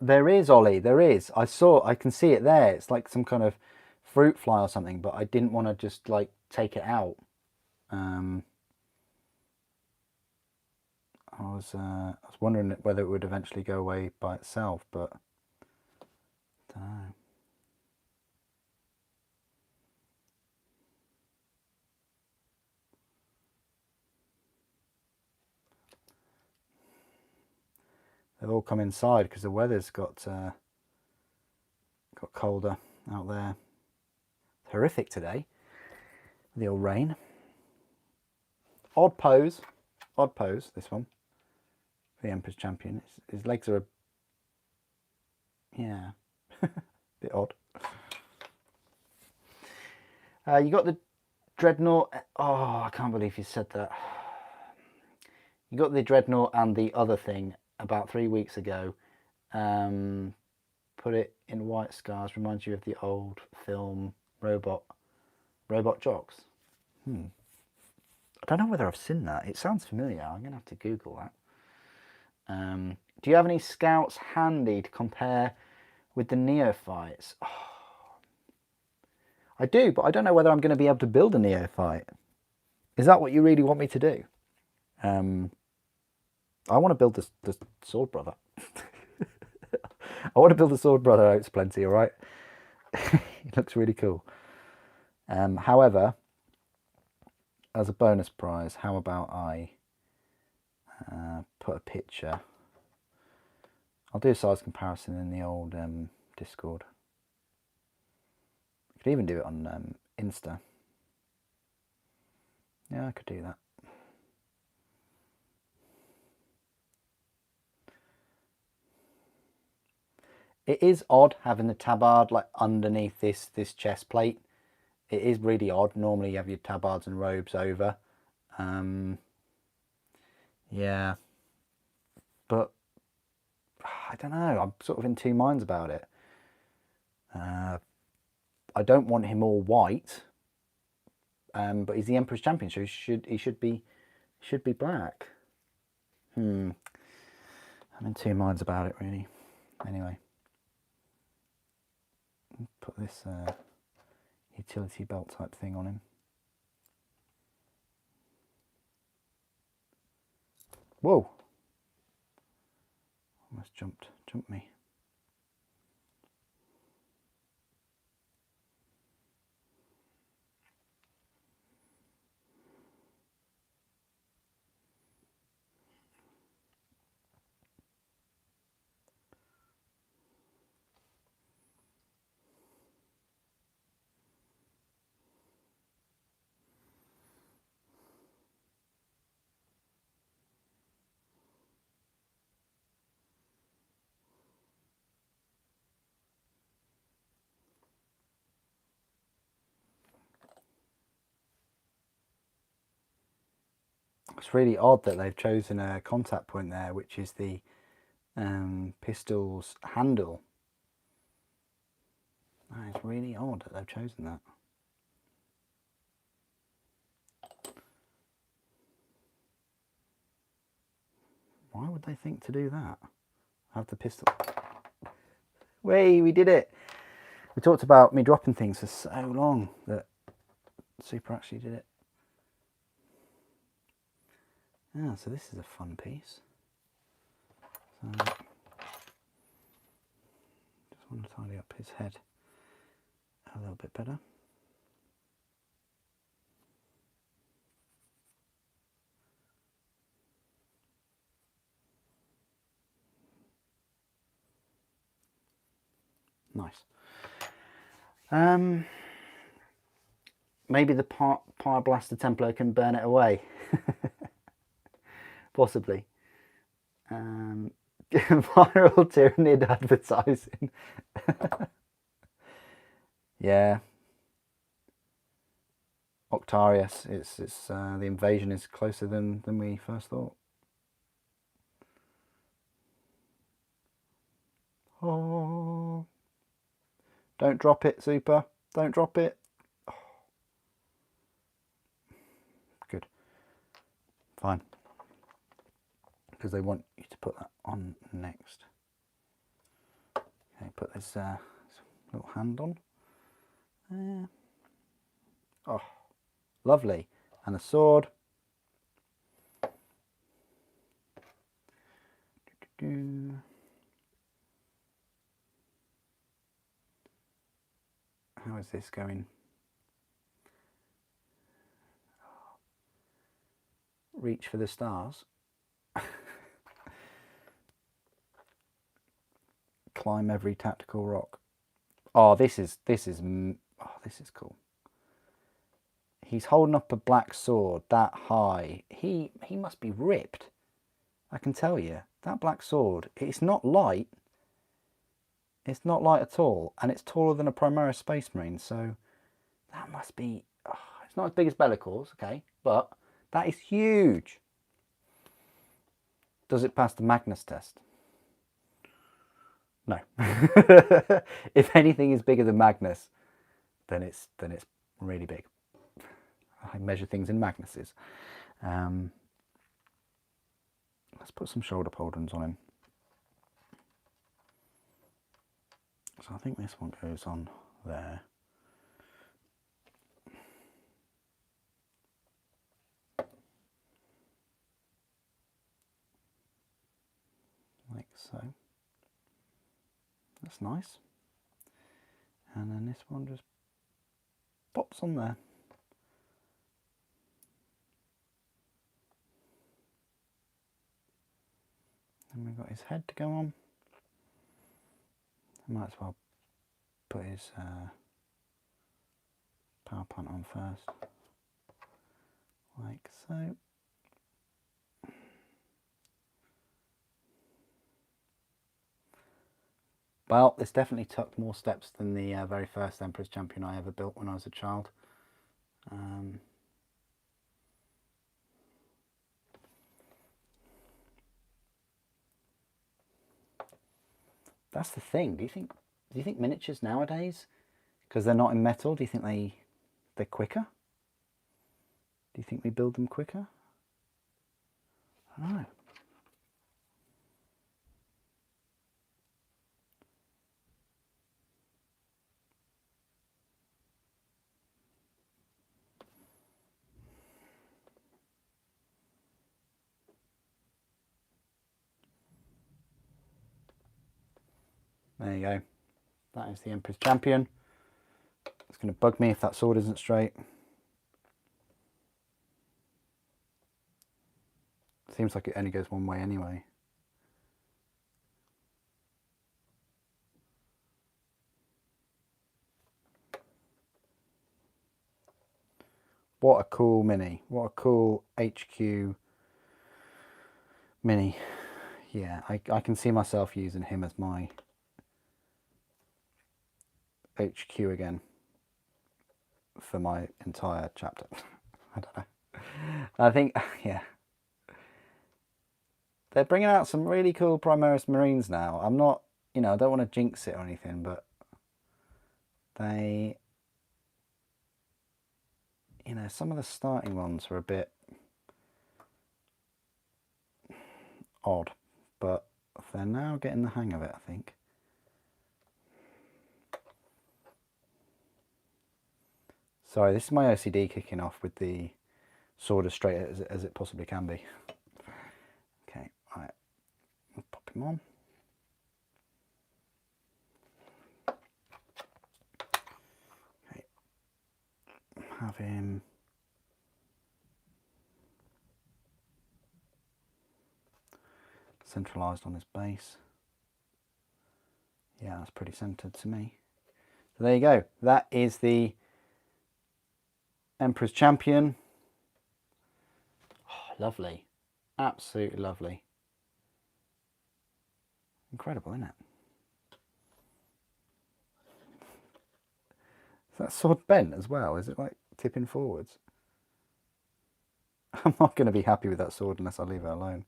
There is, Ollie, there is. I can see it there. It's like some kind of fruit fly or something, but I didn't want to just like take it out. I was wondering whether it would eventually go away by itself, but I don't know. They've all come inside because the weather's got colder out there. Horrific today. The old rain. Odd pose, this one. The Empress Champion. His legs are yeah, bit odd. You got the Dreadnought. Oh, I can't believe you said that. You got the Dreadnought and the other thing about 3 weeks ago. Put it in white scars. Reminds you of the old film Robot Jocks. I don't know whether I've seen that. It sounds familiar. I'm going to have to Google that. Do you have any scouts handy to compare with the neophytes? Oh, I do, but I don't know whether I'm going to be able to build a neophyte. Is that what you really want me to do? I want to build the sword brother. I want to build the sword brother out plenty, all right? It looks really cool. However, as a bonus prize, how about I put a picture? I'll do a size comparison in the old Discord. I could even do it on Insta. Yeah, I could do that. It is odd having the tabard like underneath this chest plate. It is really odd. Normally you have your tabards and robes over. Yeah, but I don't know. I'm sort of in two minds about it. I don't want him all white, but he's the Empress Champion, so he should be black. I'm in two minds about it really. Anyway, put this utility belt type thing on him. Whoa! Almost jumped me. It's really odd that they've chosen a contact point there, which is the pistol's handle. That is really odd that they've chosen that. Why would they think to do that? Have the pistol. Way, we did it! We talked about me dropping things for so long that Super actually did it. Yeah, so this is a fun piece. So, just want to tidy up his head a little bit better. Nice. Maybe the Pyre-Blaster Templar can burn it away. Possibly. Viral Tyranid advertising. Yeah. Octarius. It's the invasion is closer than we first thought. Oh. Don't drop it, Super. Don't drop it. Oh. Good. Fine. Because they want you to put that on next. Okay, put this little hand on. Oh, lovely. And the sword. How is this going? Reach for the stars. Climb every tactical rock. Oh, this is cool. He's holding up a black sword that high. He must be ripped. I can tell you that black sword. It's not light. It's not light at all, and it's taller than a Primaris Space Marine. So that must be. Oh, it's not as big as Bellicor's, okay, but that is huge. Does it pass the Magnus test? No. If anything is bigger than Magnus, then it's really big. I measure things in Magnuses. Let's put some shoulder pauldrons on him. So I think this one goes on there. Like so. That's nice. And then this one just pops on there. And we've got his head to go on. I might as well put his power plant on first, like so. Well, this definitely took more steps than the very first Empress Champion I ever built when I was a child. That's the thing. Do you think miniatures nowadays, because they're not in metal, do you think they're quicker? Do you think we build them quicker? I don't know. There you go. That is the Empress Champion. It's going to bug me if that sword isn't straight. Seems like it only goes one way anyway. What a cool mini. What a cool HQ mini. Yeah, I can see myself using him as my HQ again for my entire chapter. I don't know. I think, yeah. They're bringing out some really cool Primaris Marines now. I'm not, you know, I don't want to jinx it or anything, but they, you know, some of the starting ones were a bit odd, but they're now getting the hang of it, I think. Sorry, this is my OCD kicking off with the sword as straight as it possibly can be. Okay, right, pop him on. Okay, have him centralised on his base. Yeah, that's pretty centred to me. So there you go. That is the Empress Champion. Oh, lovely. Absolutely lovely. Incredible, isn't it? Is that sword bent as well? Is it like tipping forwards? I'm not going to be happy with that sword unless I leave it alone.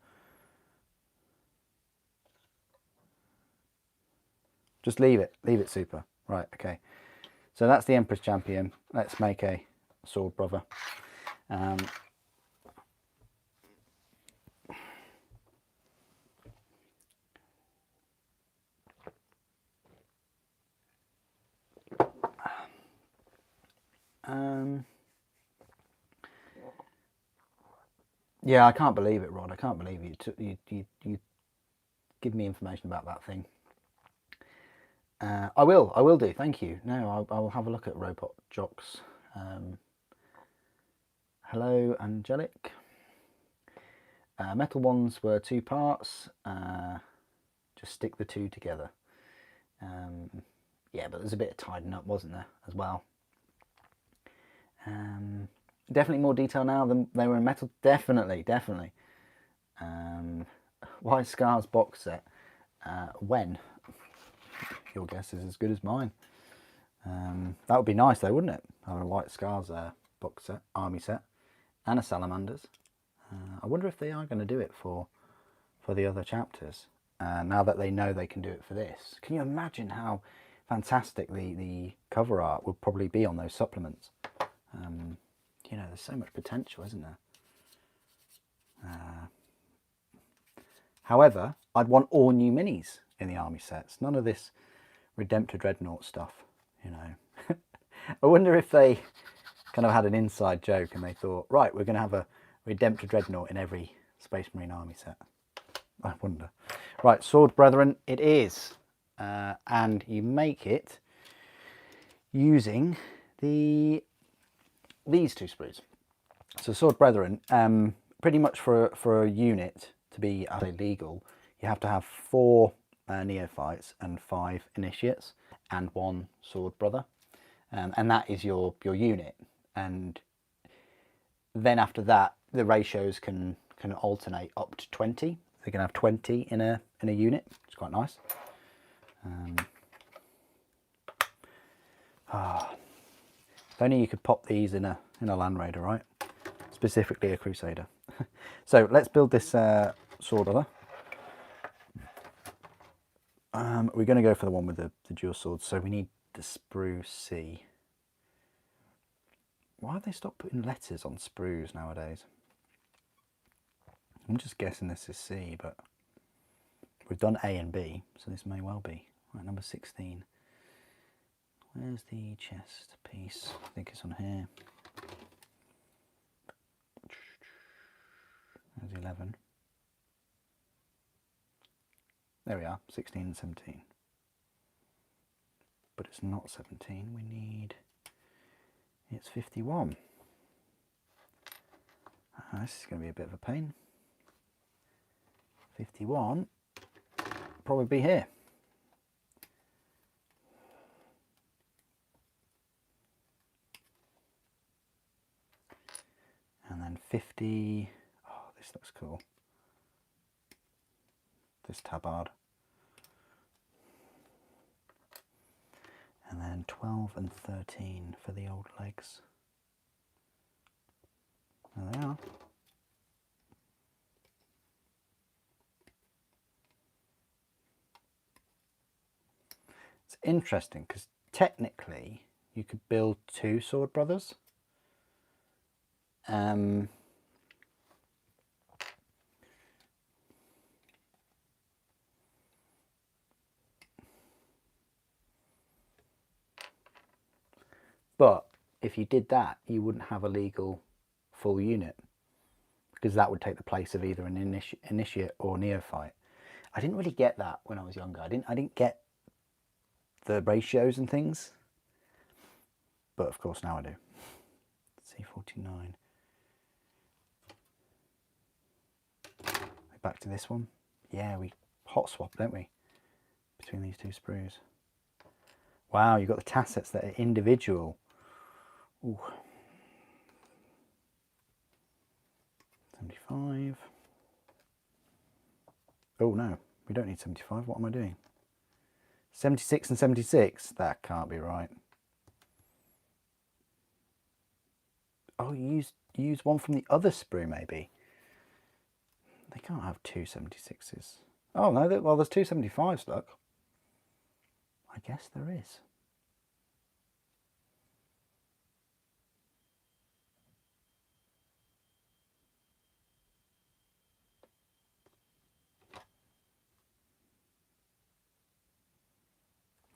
Just leave it. Leave it, super. Right, okay. So that's the Empress Champion. Let's make a sword brother. Yeah, I can't believe it, Rod. I can't believe you give me information about that thing. I will do. Thank you. No, I will have a look at Robot Jocks. Hello, Angelic. Metal ones were 2 parts. Just stick the 2 together. Yeah, but there's a bit of tidying up, wasn't there, as well? Definitely more detail now than they were in metal. Definitely. White Scars box set. When? Your guess is as good as mine. That would be nice though, wouldn't it? Having a White Scars box set, army set, and a Salamanders. I wonder if they are going to do it for the other chapters. Now that they know they can do it for this. Can you imagine how fantastic the cover art would probably be on those supplements? You know, there's so much potential, isn't there? However, I'd want all new minis in the army sets. None of this Redempted Dreadnought stuff, you know. I wonder if they kind of had an inside joke and they thought, right, we're going to have a Redempted Dreadnought in every Space Marine army set. I wonder. Right, Sword Brethren, it is. And you make it using these two sprues. So Sword Brethren, pretty much for a unit to be legal, you have to have 4 neophytes and 5 initiates and 1 sword brother, and that is your unit. And then after that, the ratios can alternate up to 20. They can have 20 in a unit. It's quite nice. If only you could pop these in a Land Raider, right? Specifically a Crusader. So let's build this sword brother. We're going to go for the one with the dual swords, so we need the sprue C. Why have they stopped putting letters on sprues nowadays? I'm just guessing this is C, but we've done A and B, so this may well be. Right, number 16. Where's the chest piece? I think it's on here. There's 11. There we are, 16 and 17. But it's not 17, we need... It's 51. This is going to be a bit of a pain. 51, probably be here. And then 50, oh, this looks cool. This tabard. And then 12 and 13 for the old legs. There they are. It's interesting because technically you could build 2 sword brothers. But if you did that, you wouldn't have a legal full unit, because that would take the place of either an initiate or neophyte. I didn't really get that when I was younger. I didn't get the ratios and things, but of course now I do. C49. Back to this one. Yeah, we hot swap, don't we, between these 2 sprues. Wow, you've got the tassets that are individual. Ooh. 75. Oh no, we don't need 75. What am I doing? 76 and 76? That can't be right. Oh, you use one from the other sprue maybe. They can't have 2 76s. Oh no, well there's 2 75s, look. I guess there is.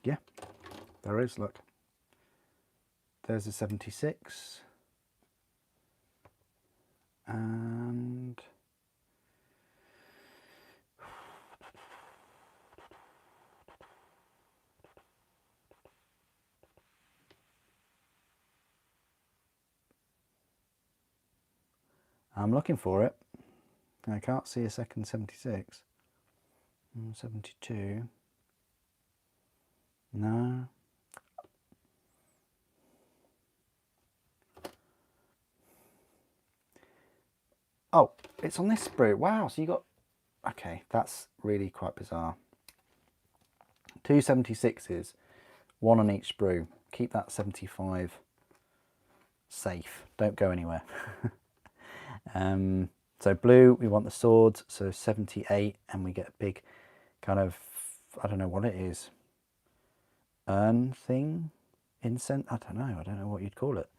Yeah, there is, look. There's a 76. And... I'm looking for it. I can't see a second 76. 72. No. Oh, it's on this sprue. Wow, so you got... Okay, that's really quite bizarre. 2 76s, 1 on each sprue. Keep that 75 safe. Don't go anywhere. So blue, we want the swords, so 78, and we get a big kind of, I don't know what it is, urn thing, incense, I don't know what you'd call it.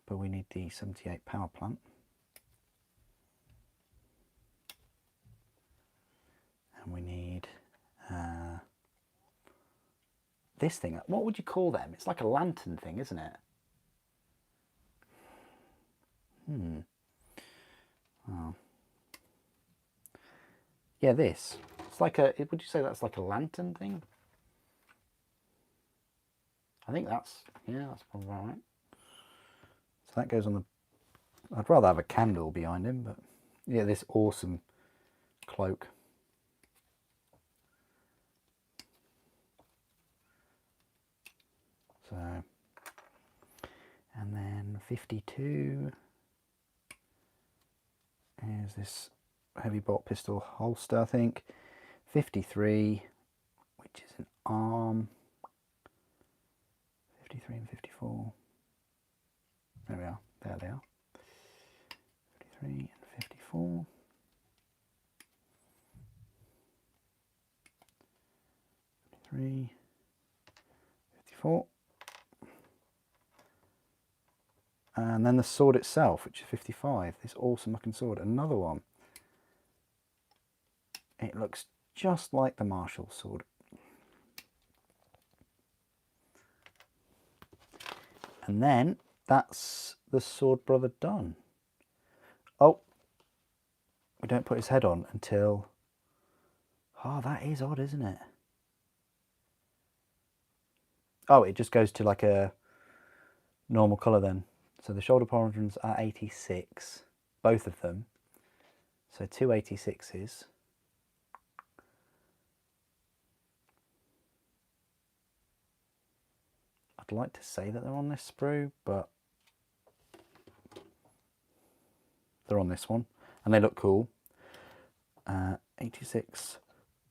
But we need the 78 power plant. And we need this thing. What would you call them? It's like a lantern thing, isn't it? Oh. Yeah, this. It's like a, would you say that's like a lantern thing? I think that's probably right. So that goes on the, I'd rather have a candle behind him, but yeah, this awesome cloak. So, and then 52 is this heavy bolt pistol holster, I think. 53, which is an arm. 53 and 54. There we are. There they are. 53 and 54. 53, 54. And then the sword itself, which is 55. This awesome looking sword. Another one. It looks just like the martial sword. And then that's the sword brother done. Oh, we don't put his head on until... Oh, that is odd, isn't it? Oh, it just goes to like a normal colour then. So the shoulder pauldrons are 86, both of them. So 2 86s. I'd like to say that they're on this sprue, but they're on this one, and they look cool. 86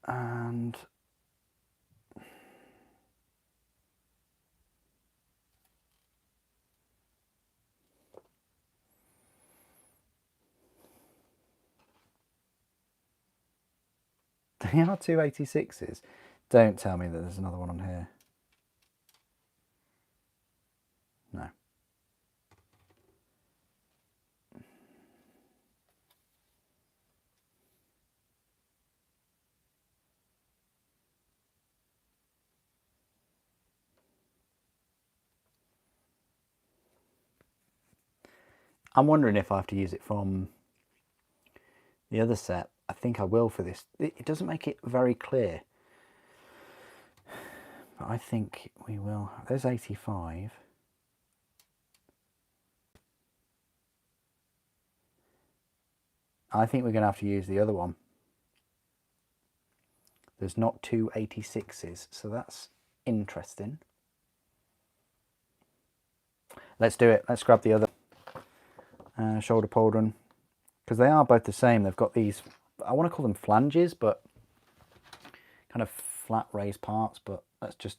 and they are 2 86s. Don't tell me that there's another one on here. No. I'm wondering if I have to use it from the other set. I think I will for this. It doesn't make it very clear, but I think we will. There's 85. I think we're going to have to use the other one. There's not 2 86s, so that's interesting. Let's do it. Let's grab the other shoulder pauldron, because they are both the same. They've got these, I want to call them flanges, but kind of flat raised parts. But let's just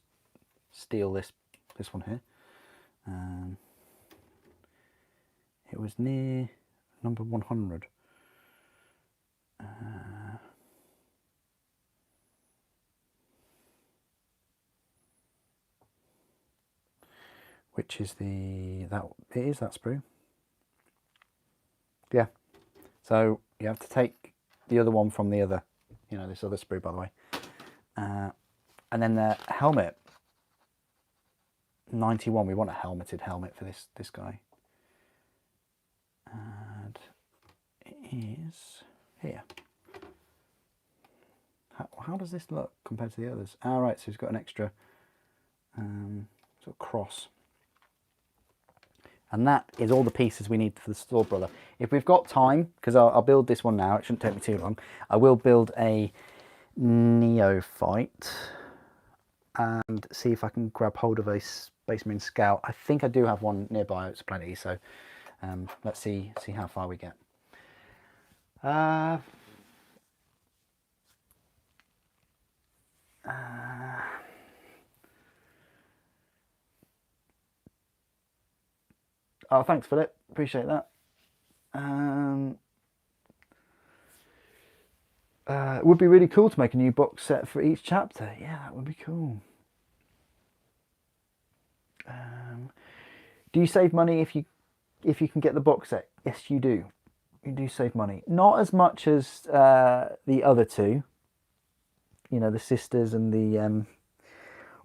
steal this one here. It was near number 100. Which is it is that sprue. Yeah. So you have to take the other one from the other, this other sprue, by the way. And then the helmet, 91. We want a helmeted helmet for this guy. And it is here. How does this look compared to the others? Ah, right, so he's got an extra sort of cross. And that is all the pieces we need for the sword brother. If we've got time, because I'll build this one now, it shouldn't take me too long. I will build a neophyte and see if I can grab hold of a Space Marine Scout. I think I do have one nearby, it's plenty, so let's see how far we get. Oh, thanks, Philip. Appreciate that. It would be really cool to make a new box set for each chapter. Yeah, that would be cool. Do you save money if you can get the box set? Yes, you do. You do save money. Not as much as the other two. The Sisters and the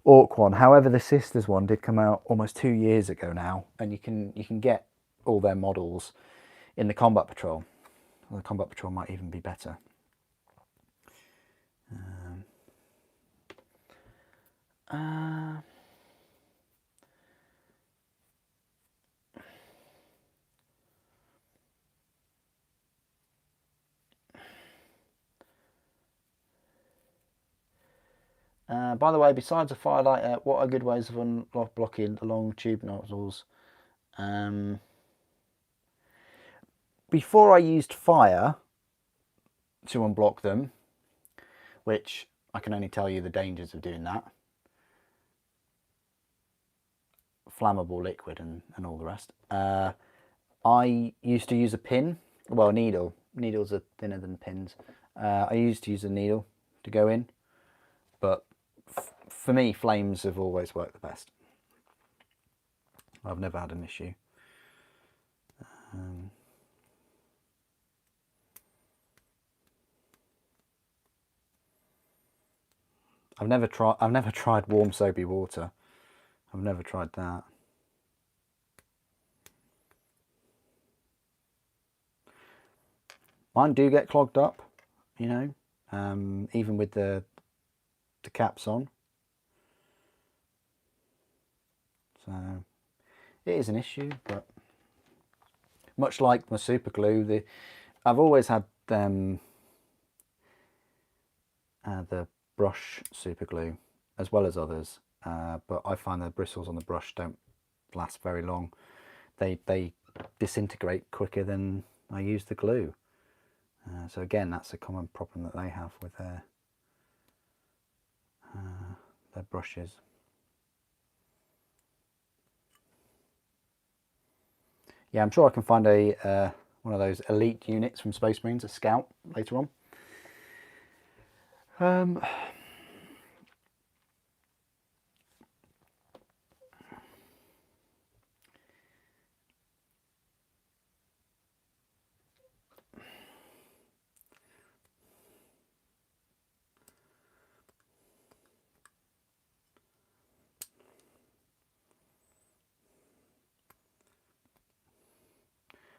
Orc one. However, the Sisters one did come out almost 2 years ago now, and you can get all their models in the Combat Patrol. Well, the Combat Patrol might even be better. By the way, besides a firelighter, what are good ways of unblocking the long tube nozzles? Before I used fire to unblock them, which I can only tell you the dangers of doing that. Flammable liquid and all the rest. I used to use a pin, well, a needle. Needles are thinner than pins. I used to use a needle to go in, but for me, flames have always worked the best. I've never had an issue. I've never tried warm soapy water. I've never tried that. Mine do get clogged up, you know, even with the caps on. So it is an issue, but much like my super glue, I've always had the brush super glue as well as others, but I find the bristles on the brush don't last very long. They disintegrate quicker than I use the glue. So again, that's a common problem that they have with their brushes. Yeah, I'm sure I can find a one of those elite units from Space Marines, a scout, later on.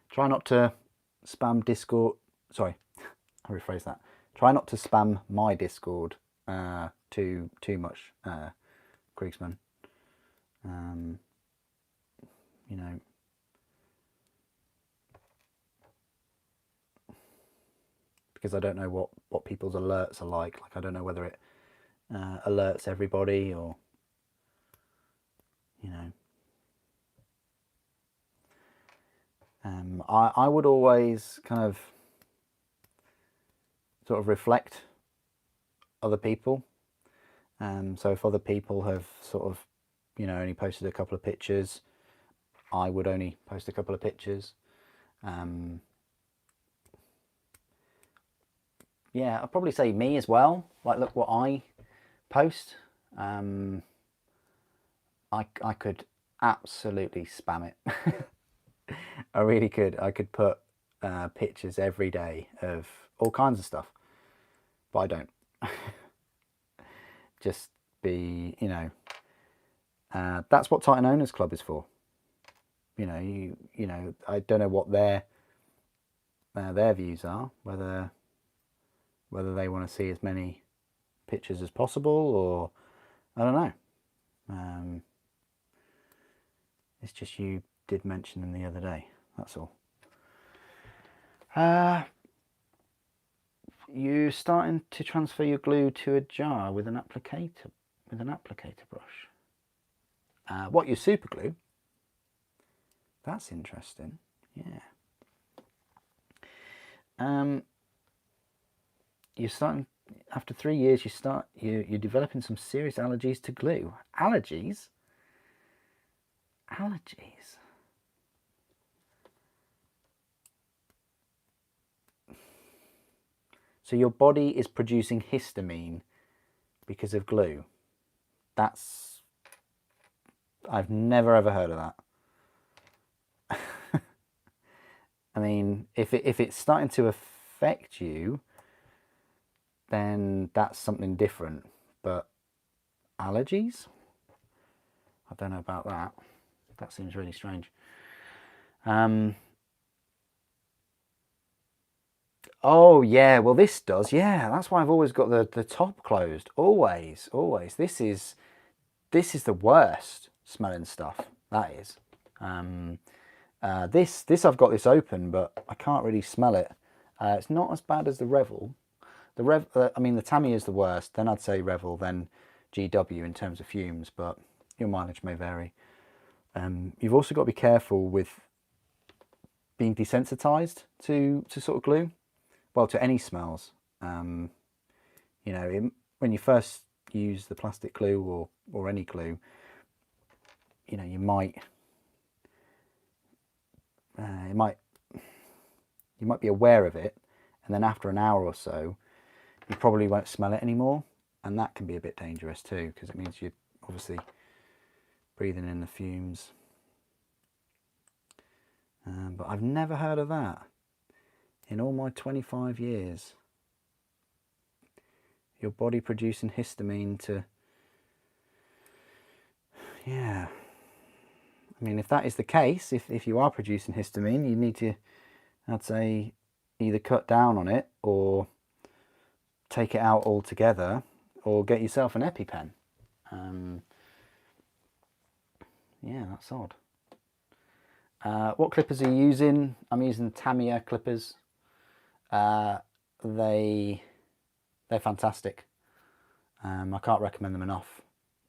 Try not to spam Discord. Sorry, I rephrase that. Try not to spam my Discord too much, Kriegsman. You know, because I don't know what people's alerts are like. Like, I don't know whether it alerts everybody or, you know. I would always kind of sort of reflect other people. So if other people have sort of, you know, only posted a couple of pictures, I would only post a couple of pictures. Yeah, I'd probably say me as well. Like, look what I post. I could absolutely spam it. I really could. I could put pictures every day of all kinds of stuff, but I don't. Just be, you know, that's what Titan Owners Club is for. You know, you know, I don't know what their views are, whether they want to see as many pictures as possible, or I don't know. It's just you did mention them the other day. That's all. You're starting to transfer your glue to a jar with an applicator brush. What, your super glue? That's interesting. Yeah. You're starting, after 3 years, you're developing some serious allergies to glue. Allergies? Allergies? So your body is producing histamine because of glue. I've never ever heard of that. I mean, if it's starting to affect you, then that's something different. But allergies? I don't know about that. That seems really strange. Oh yeah, well this does. Yeah, that's why I've always got the top closed. Always. This is the worst smelling stuff. That is. This I've got this open, but I can't really smell it. It's not as bad as the Revel. I mean, the Tammy is the worst. Then I'd say Revel. Then GW in terms of fumes, but your mileage may vary. You've also got to be careful with being desensitized to sort of glue, well, to any smells. You know, when you first use the plastic glue or any glue, you know, you might be aware of it, and then after an hour or so, you probably won't smell it anymore, and that can be a bit dangerous too, because it means you're obviously breathing in the fumes. But I've never heard of that in all my 25 years. Your body producing histamine to... Yeah. I mean, if that is the case, if you are producing histamine, you need to, I'd say, either cut down on it or take it out altogether, or get yourself an EpiPen. Yeah, that's odd. What clippers are you using? I'm using Tamiya clippers. They're fantastic. I can't recommend them enough,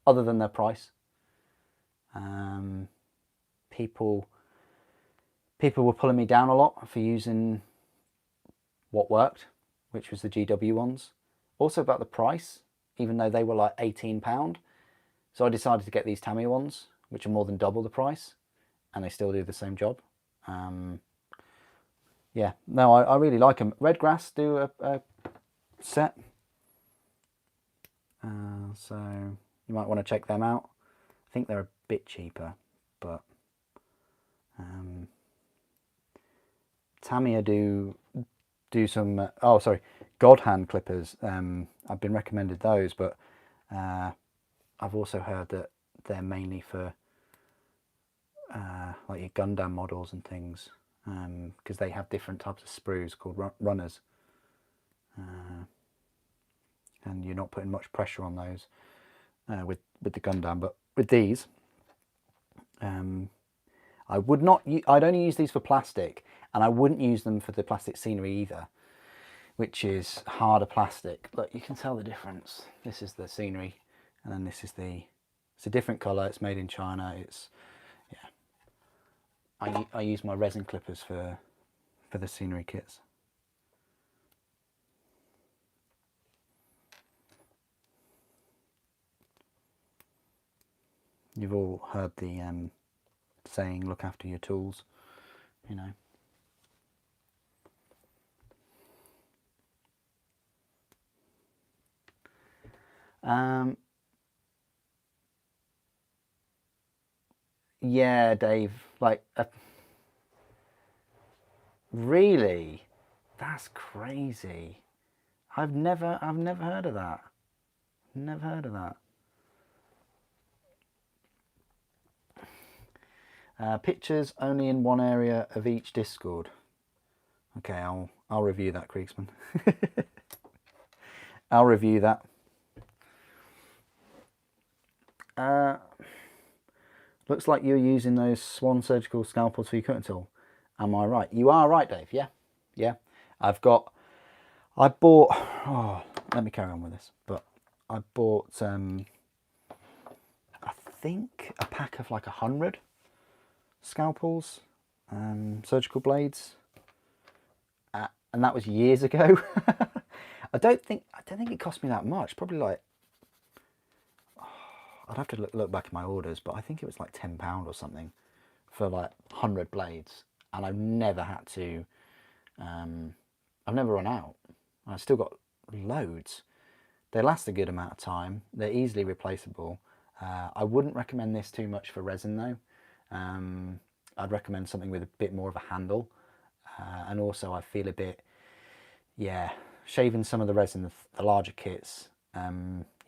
other than their price. People were pulling me down a lot for using what worked, which was the GW ones. Also about the price, even though they were like £18. So I decided to get these Tamiya ones, which are more than double the price, and they still do the same job. Yeah, no, I really like them. Redgrass do a set, so you might want to check them out. I think they're a bit cheaper, but Tamiya do some, oh sorry, God Hand clippers. I've been recommended those, but I've also heard that they're mainly for like your Gundam models and things, because they have different types of sprues called runners, and you're not putting much pressure on those with the Gundam. But with these, I'd only use these for plastic, and I wouldn't use them for the plastic scenery either, which is harder plastic. Look, you can tell the difference. This is the scenery, and then this is it's a different colour. It's made in China. It's, yeah. I use my resin clippers for the scenery kits. You've all heard the saying, look after your tools, you know. Yeah, Dave, like, really? That's crazy. I've never heard of that. Never heard of that. Pictures only in one area of each Discord. Okay, I'll review that, Kriegsman. I'll review that. Looks like you're using those Swan surgical scalpels for your cutting tool. Am I right? You are right, Dave. Yeah, yeah. I bought. Oh, let me carry on with this. But I bought, I think, a pack of like 100 scalpels, surgical blades, and that was years ago. I don't think it cost me that much. Probably like, I'd have to look back at my orders, but I think it was like £10 or something for like 100 blades, and I've never had to. I've never run out. I've still got loads. They last a good amount of time. They're easily replaceable. I wouldn't recommend this too much for resin though. I'd recommend something with a bit more of a handle, and also I feel a bit, yeah, shaving some of the resin, the larger kits,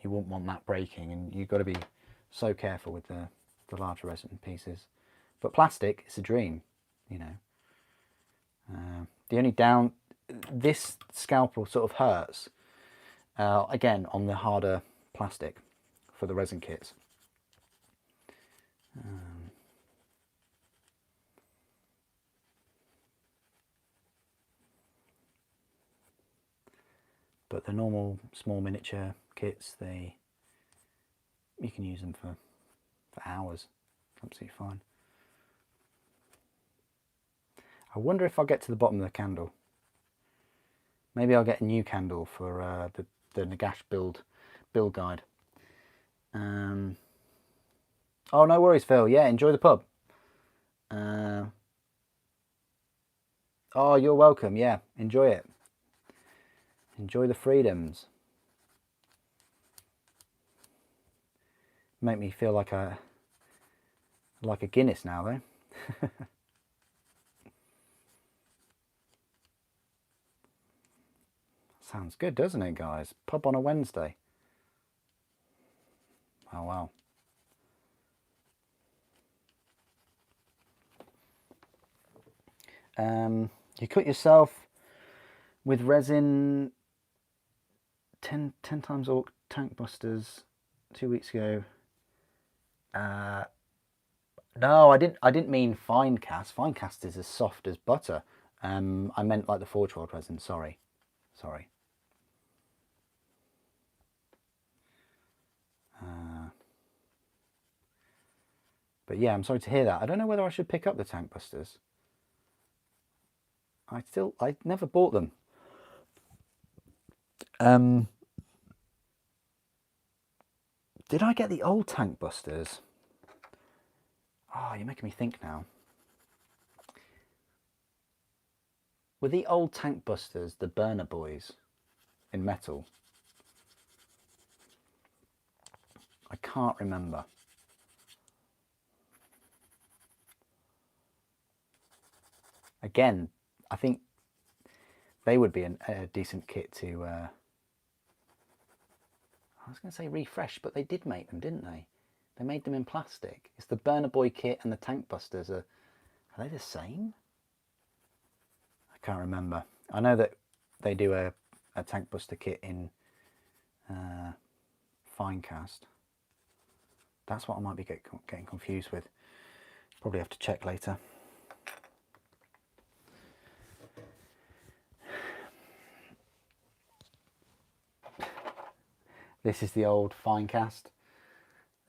you wouldn't want that breaking, and you've got to be so careful with the larger resin pieces. But plastic, it's a dream, you know. The only this scalpel sort of hurts, again, on the harder plastic for the resin kits. But the normal small miniature kits, they you can use them for hours. It's absolutely fine. I wonder if I'll get to the bottom of the candle. Maybe I'll get a new candle for the Nagash build guide. Oh, no worries, Phil. Yeah, enjoy the pub. Oh, you're welcome. Yeah, enjoy it. Enjoy the freedoms. Make me feel like a Guinness now, though. Sounds good, doesn't it, guys? Pub on a Wednesday. Oh, wow. You cut yourself with resin 10 times Orc tank busters 2 weeks ago. No, I didn't mean fine cast. Fine cast is as soft as butter. I meant like the Forge World resin. Sorry. But yeah, I'm sorry to hear that. I don't know whether I should pick up the tank busters. I never bought them. Did I get the old tank busters? Oh, you're making me think now. Were the old tank busters the burner boys in metal? I can't remember. Again, I think they would be a decent kit to... I was going to say refresh, but they did make them, didn't they? They made them in plastic. It's the burner boy kit and the tank busters. Are they the same? I can't remember. I know that they do a tank buster kit in fine cast. That's what I might be getting confused with. Probably have to check later. This is the old fine cast.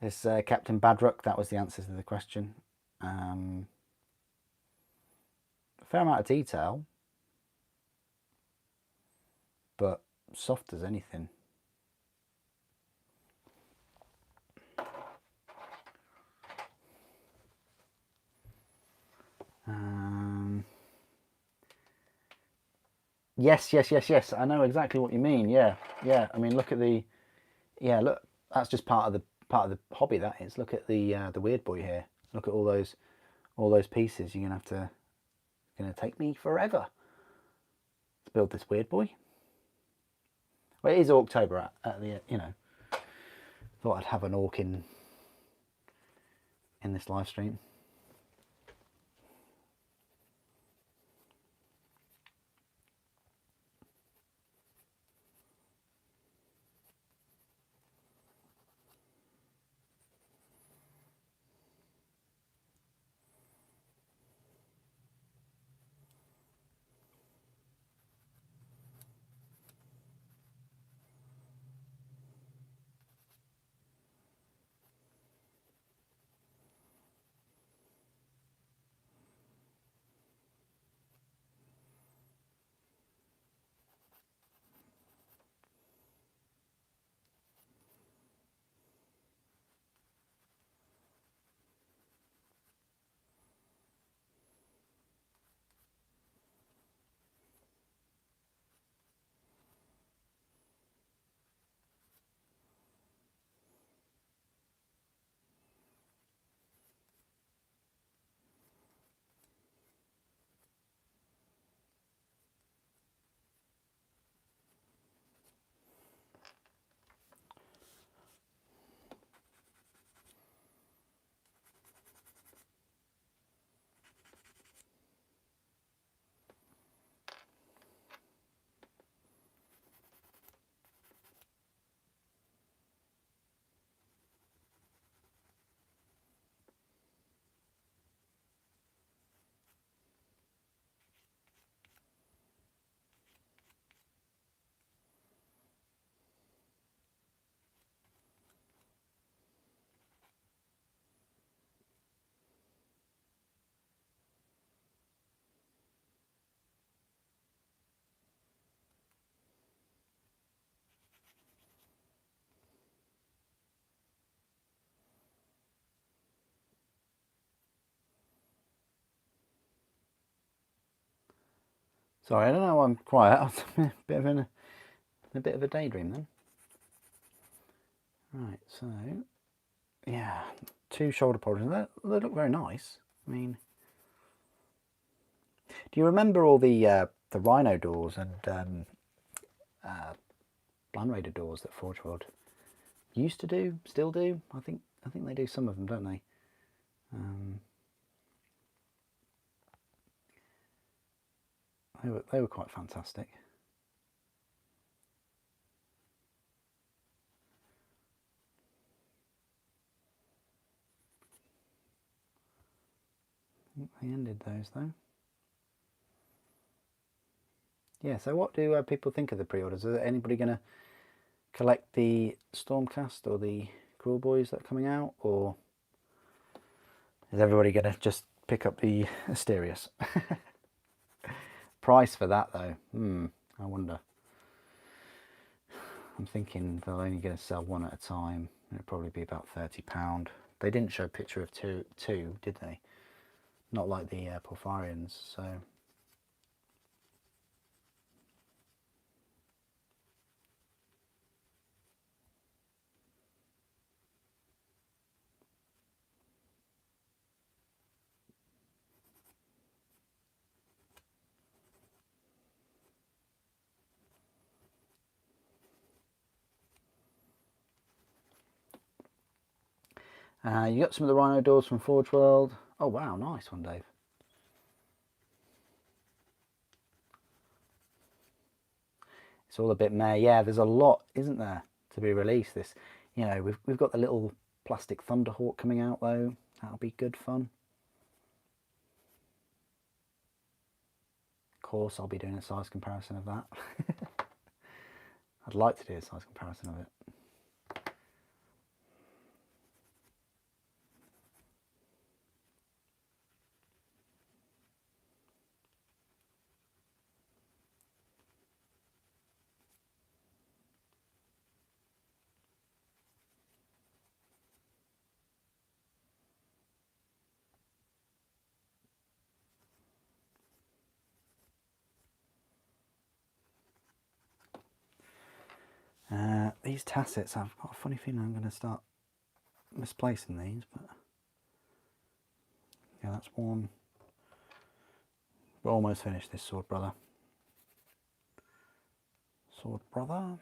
This Captain Badrock, that was the answer to the question. A fair amount of detail, but soft as anything. Yes. I know exactly what you mean. Yeah. I mean, look at the. Yeah, look. That's just part of the hobby. That is. Look at the weird boy here. Look at all those pieces. You're gonna take me forever to build this weird boy. Well, it is October at the thought I'd have an orc in this live stream. Sorry, I don't know why I'm quiet. I was a bit of a daydream then. Right, so yeah, 2 shoulder polish. They look very nice. I mean, do you remember all the Rhino doors and Blind Raider doors that Forge World used to do, still do? I think they do some of them, don't they? They were quite fantastic. They ended those though. Yeah, so what do people think of the pre-orders? Is anybody going to collect the Stormcast or the Cruel Boys that are coming out, or is everybody going to just pick up the Asterius? Price for that though, I wonder. I'm thinking they're only going to sell one at a time. It'll probably be about £30. They didn't show a picture of two, did they? Not like the Porphyrians, so... you got some of the Rhino doors from Forge World. Oh wow, nice one, Dave. It's all a bit meh. Yeah, there's a lot, isn't there, to be released. This, you know, we've got the little plastic Thunderhawk coming out though. That'll be good fun. Of course, I'll be doing a size comparison of that. I'd like to do a size comparison of it. These tassets, I've got a funny feeling I'm going to start misplacing these, but yeah, that's one. We're almost finished this Sword Brother. Sword Brother.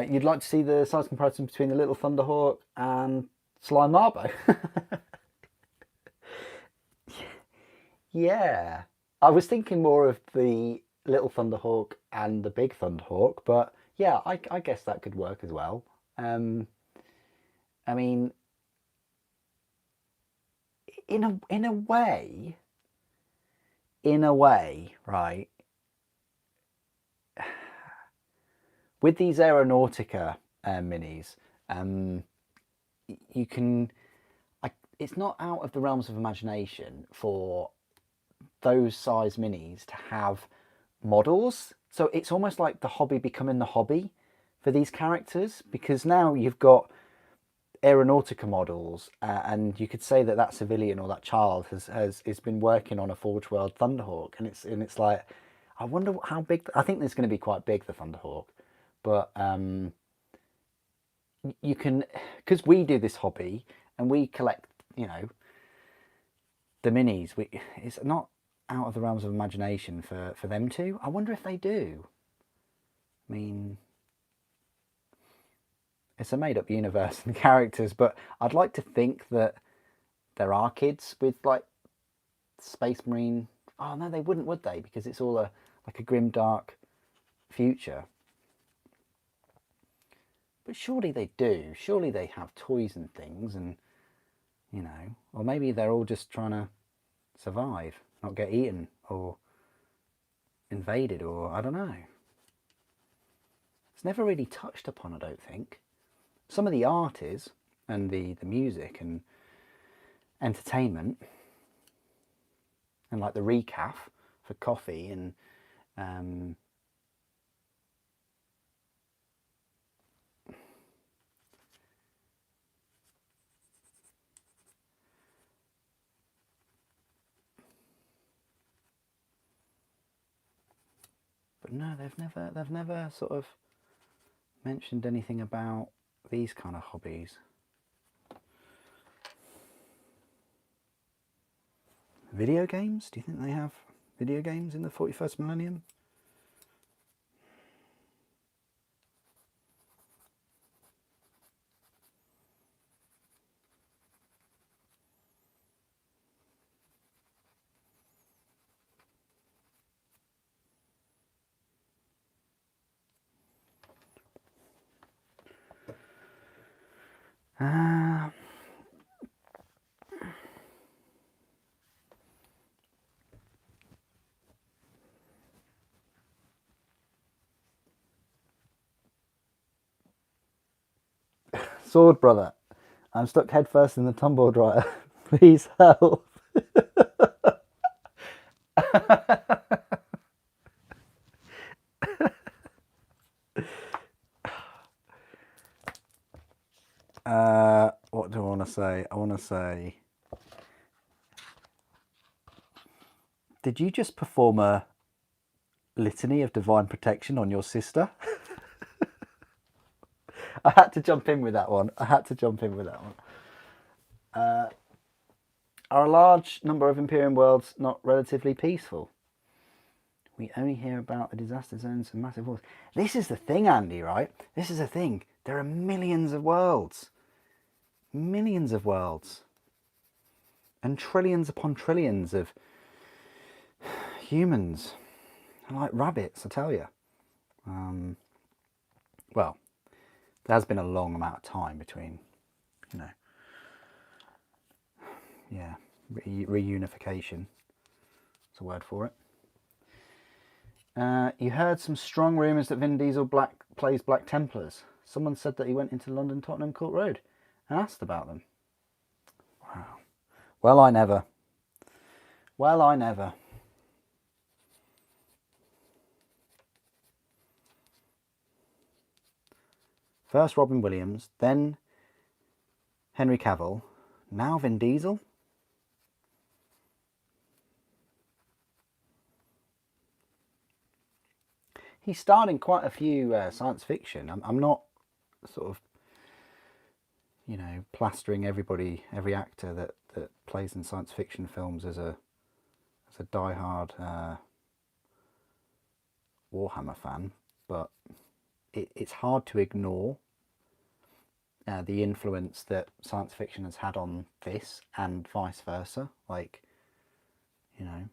You'd like to see the size comparison between the Little Thunderhawk and Slime Marbo? Yeah, I was thinking more of the Little Thunderhawk and the Big Thunderhawk, but yeah, I guess that could work as well. I mean, in a way, right? With these Aeronautica minis, you can. It's not out of the realms of imagination for those size minis to have models. So it's almost like the hobby becoming the hobby for these characters, because now you've got Aeronautica models, and you could say that that civilian or that child has been working on a Forge World Thunderhawk, and it's like, I wonder how big. I think it's going to be quite big, the Thunderhawk, but you can, because we do this hobby and we collect, you know, the minis. It's not out of the realms of imagination for them to. I wonder if they do. I mean, it's a made-up universe and characters, but I'd like to think that there are kids with like Space Marine. Oh no, they wouldn't, would they? Because it's all like a grim, dark future. But surely they do. Surely they have toys and things, and you know, or maybe they're all just trying to survive, not get eaten or invaded, or I don't know. It's never really touched upon, I don't think. Some of the art is, and the music and entertainment, and like the recaf for coffee and but no, they've never sort of mentioned anything about these kind of hobbies. Video games? Do you think they have video games in the 41st millennium? Sword brother, I'm stuck headfirst in the tumble dryer. Please help. What do I want to say? I want to say, did you just perform a litany of divine protection on your sister? I had to jump in with that one. Are a large number of Imperium worlds not relatively peaceful? We only hear about the disaster zones and massive wars. This is the thing, Andy, right? This is the thing. There are millions of worlds. Millions of worlds. And trillions upon trillions of humans. Like rabbits, I tell you. Well, there has been a long amount of time between, you know, yeah, reunification. That's a word for it. You heard some strong rumours that Vin Diesel plays Black Templars. Someone said that he went into London Tottenham Court Road and asked about them. Wow. Well, I never. First Robin Williams, then Henry Cavill, now Vin Diesel. He starred in quite a few science fiction. I'm not sort of, you know, plastering every actor that plays in science fiction films as a diehard Warhammer fan, but it's hard to ignore the influence that science fiction has had on this and vice versa. Like, you know.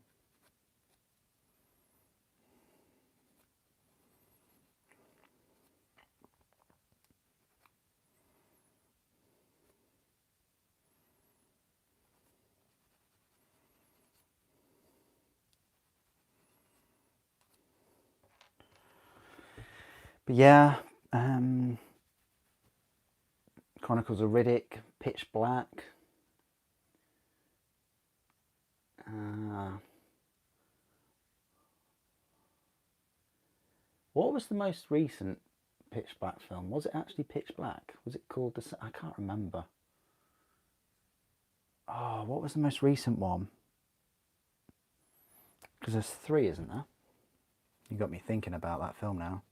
But yeah, Chronicles of Riddick, Pitch Black. What was the most recent Pitch Black film? Was it actually Pitch Black? Was it called I can't remember. Oh, what was the most recent one? Because there's 3, isn't there? You got me thinking about that film now.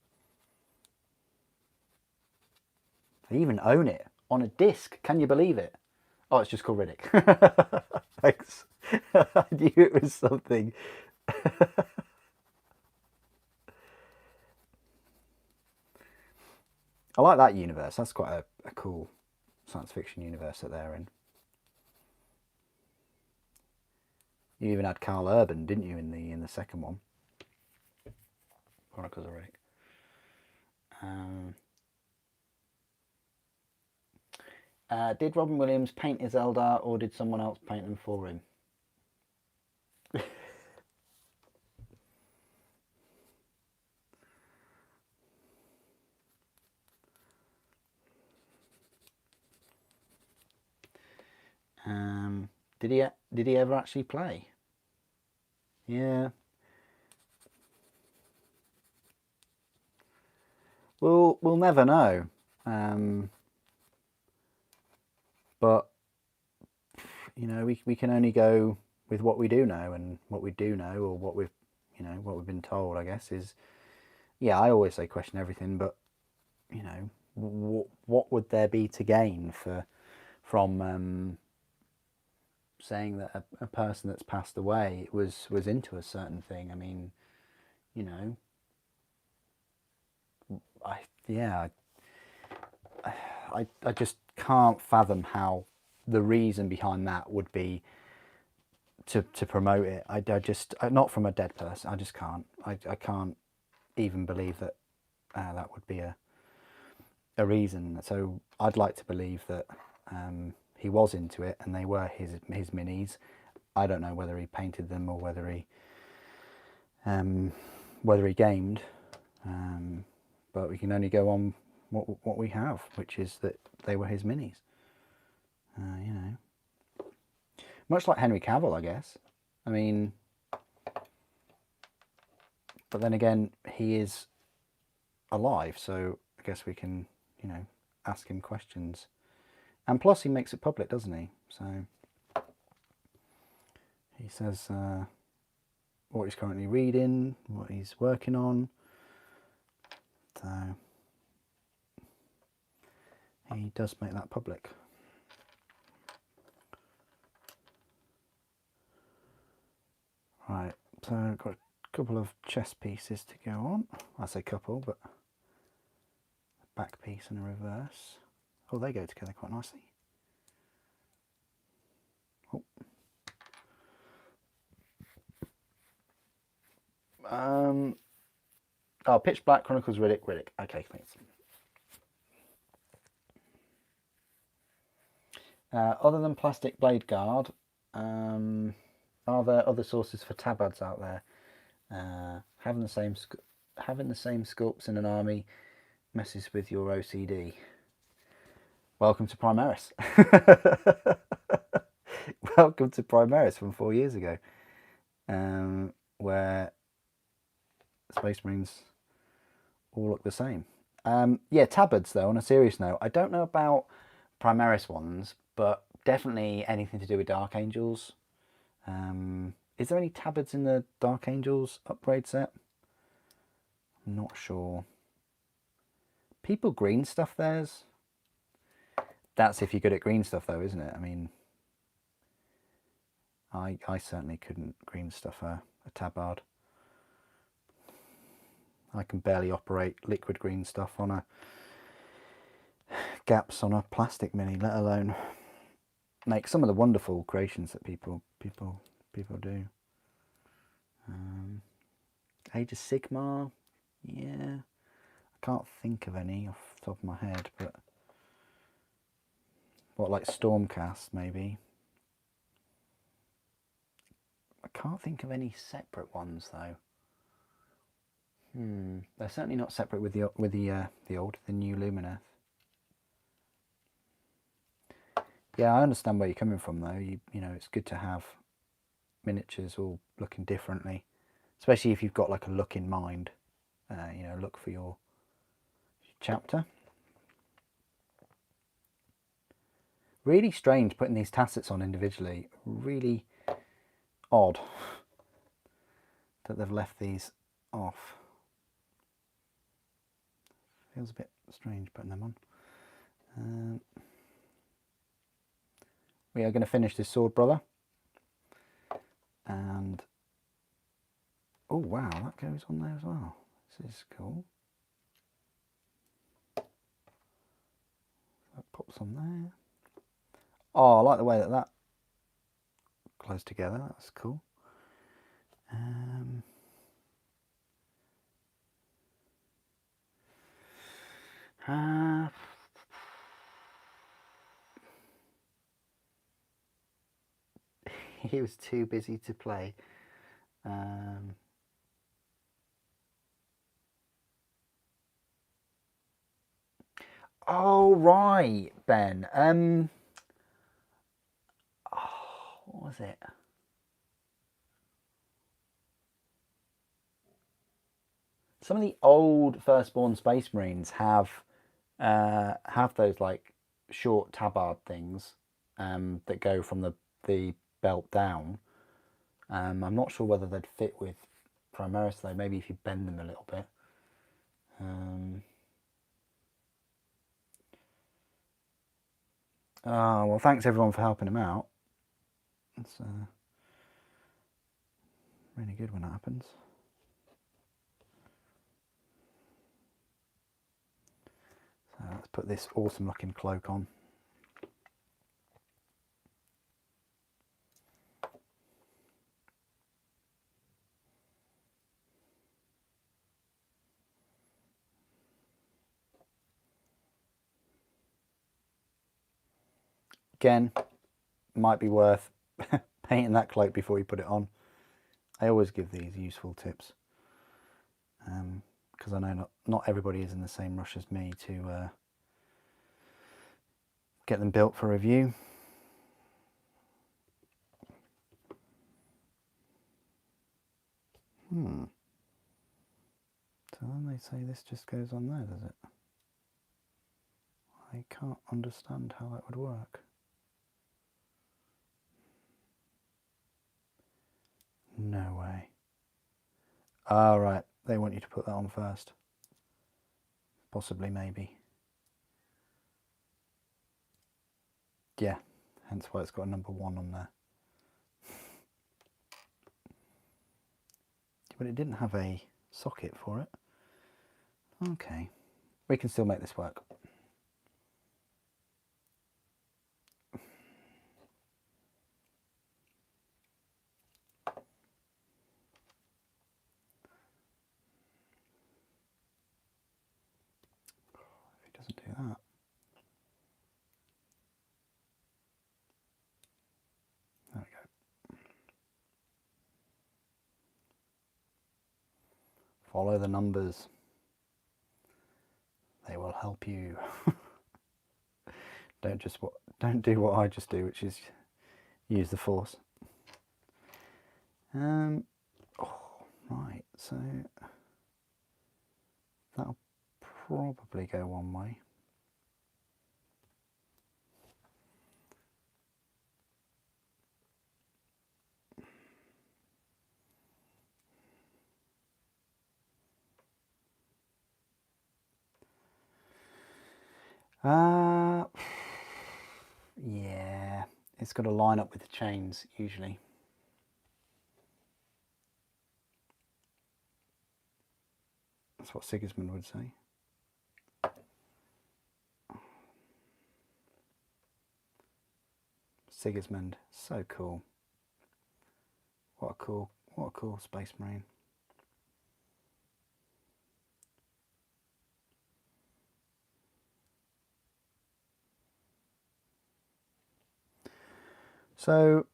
They even own it on a disc. Can you believe it? Oh, it's just called Riddick. Thanks. I knew it was something. I like that universe. That's quite a cool science fiction universe that they're in. You even had Carl Urban, didn't you, in the second one? Chronicles of Riddick. Did Robin Williams paint his Eldar, or did someone else paint them for him? Did he ever actually play? Yeah. We'll never know. But you know, we can only go with what we do know, and what we do know, or what we've been told, I guess, is, yeah, I always say question everything, but you know, what would there be to gain from saying that a person that's passed away was into a certain thing? I mean, you know, I just can't fathom how the reason behind that would be to promote it. I just, not from a dead person, I just can't. I can't even believe that that would be a reason. So I'd like to believe that he was into it and they were his minis. I don't know whether he painted them or whether he gamed, but we can only go on what we have, which is that they were his minis. You know, much like Henry Cavill, I guess. I mean, but then again, he is alive, so I guess we can, you know, ask him questions. And plus, he makes it public, doesn't he? So he says what he's currently reading, what he's working on. So he does make that public. Right, so I've got a couple of chess pieces to go on. I say couple, but a back piece and a reverse. Oh, they go together quite nicely. Oh, Pitch Black Chronicles Riddick. Okay, thanks. Other than Plastic Blade Guard, are there other sources for tabards out there? Having the same sculpts in an army messes with your OCD. Welcome to Primaris. Welcome to Primaris from 4 years ago, where Space Marines all look the same. Yeah, tabards though, on a serious note, I don't know about Primaris ones, but definitely anything to do with Dark Angels. Is there any tabards in the Dark Angels upgrade set? I'm not sure. People green stuff theirs. That's if you're good at green stuff though, isn't it? I mean, I certainly couldn't green stuff a tabard. I can barely operate liquid green stuff on a gaps on a plastic mini, let alone make some of the wonderful creations that people do. Age of Sigmar, yeah, I can't think of any off the top of my head, but what, like Stormcast maybe? I can't think of any separate ones though. They're certainly not separate with the new Lumineth. Yeah, I understand where you're coming from though. You know, it's good to have miniatures all looking differently, especially if you've got like a look in mind. You know, look for your chapter. Really strange putting these tassets on individually. Really odd that they've left these off. Feels a bit strange putting them on. We are going to finish this sword, brother. And oh wow, that goes on there as well. This is cool. That pops on there. Oh, I like the way that close together. That's cool. he was too busy to play. Oh right, Ben. What was it? Some of the old Firstborn Space Marines have those like short tabard things that go from the belt down. I'm not sure whether they'd fit with Primaris though. Maybe if you bend them a little bit. Oh well, thanks everyone for helping him out. It's really good when that happens. So let's put this awesome looking cloak on. Again, might be worth painting that cloak before you put it on. I always give these useful tips because I know not everybody is in the same rush as me to get them built for review. So then they say this just goes on there, does it? I can't understand how that would work. No way. Ah, right. They want you to put that on first. Possibly, maybe. Yeah, hence why it's got a number 1 on there. But it didn't have a socket for it. Okay. We can still make this work. If it doesn't do that. There we go. Follow the numbers. They will help you. Don't do what I just do, which is use the force. Oh, right, so that'll probably go one way. Yeah, it's got to line up with the chains usually. That's what Sigismund would say. Sigismund, so cool. What a cool Space Marine. So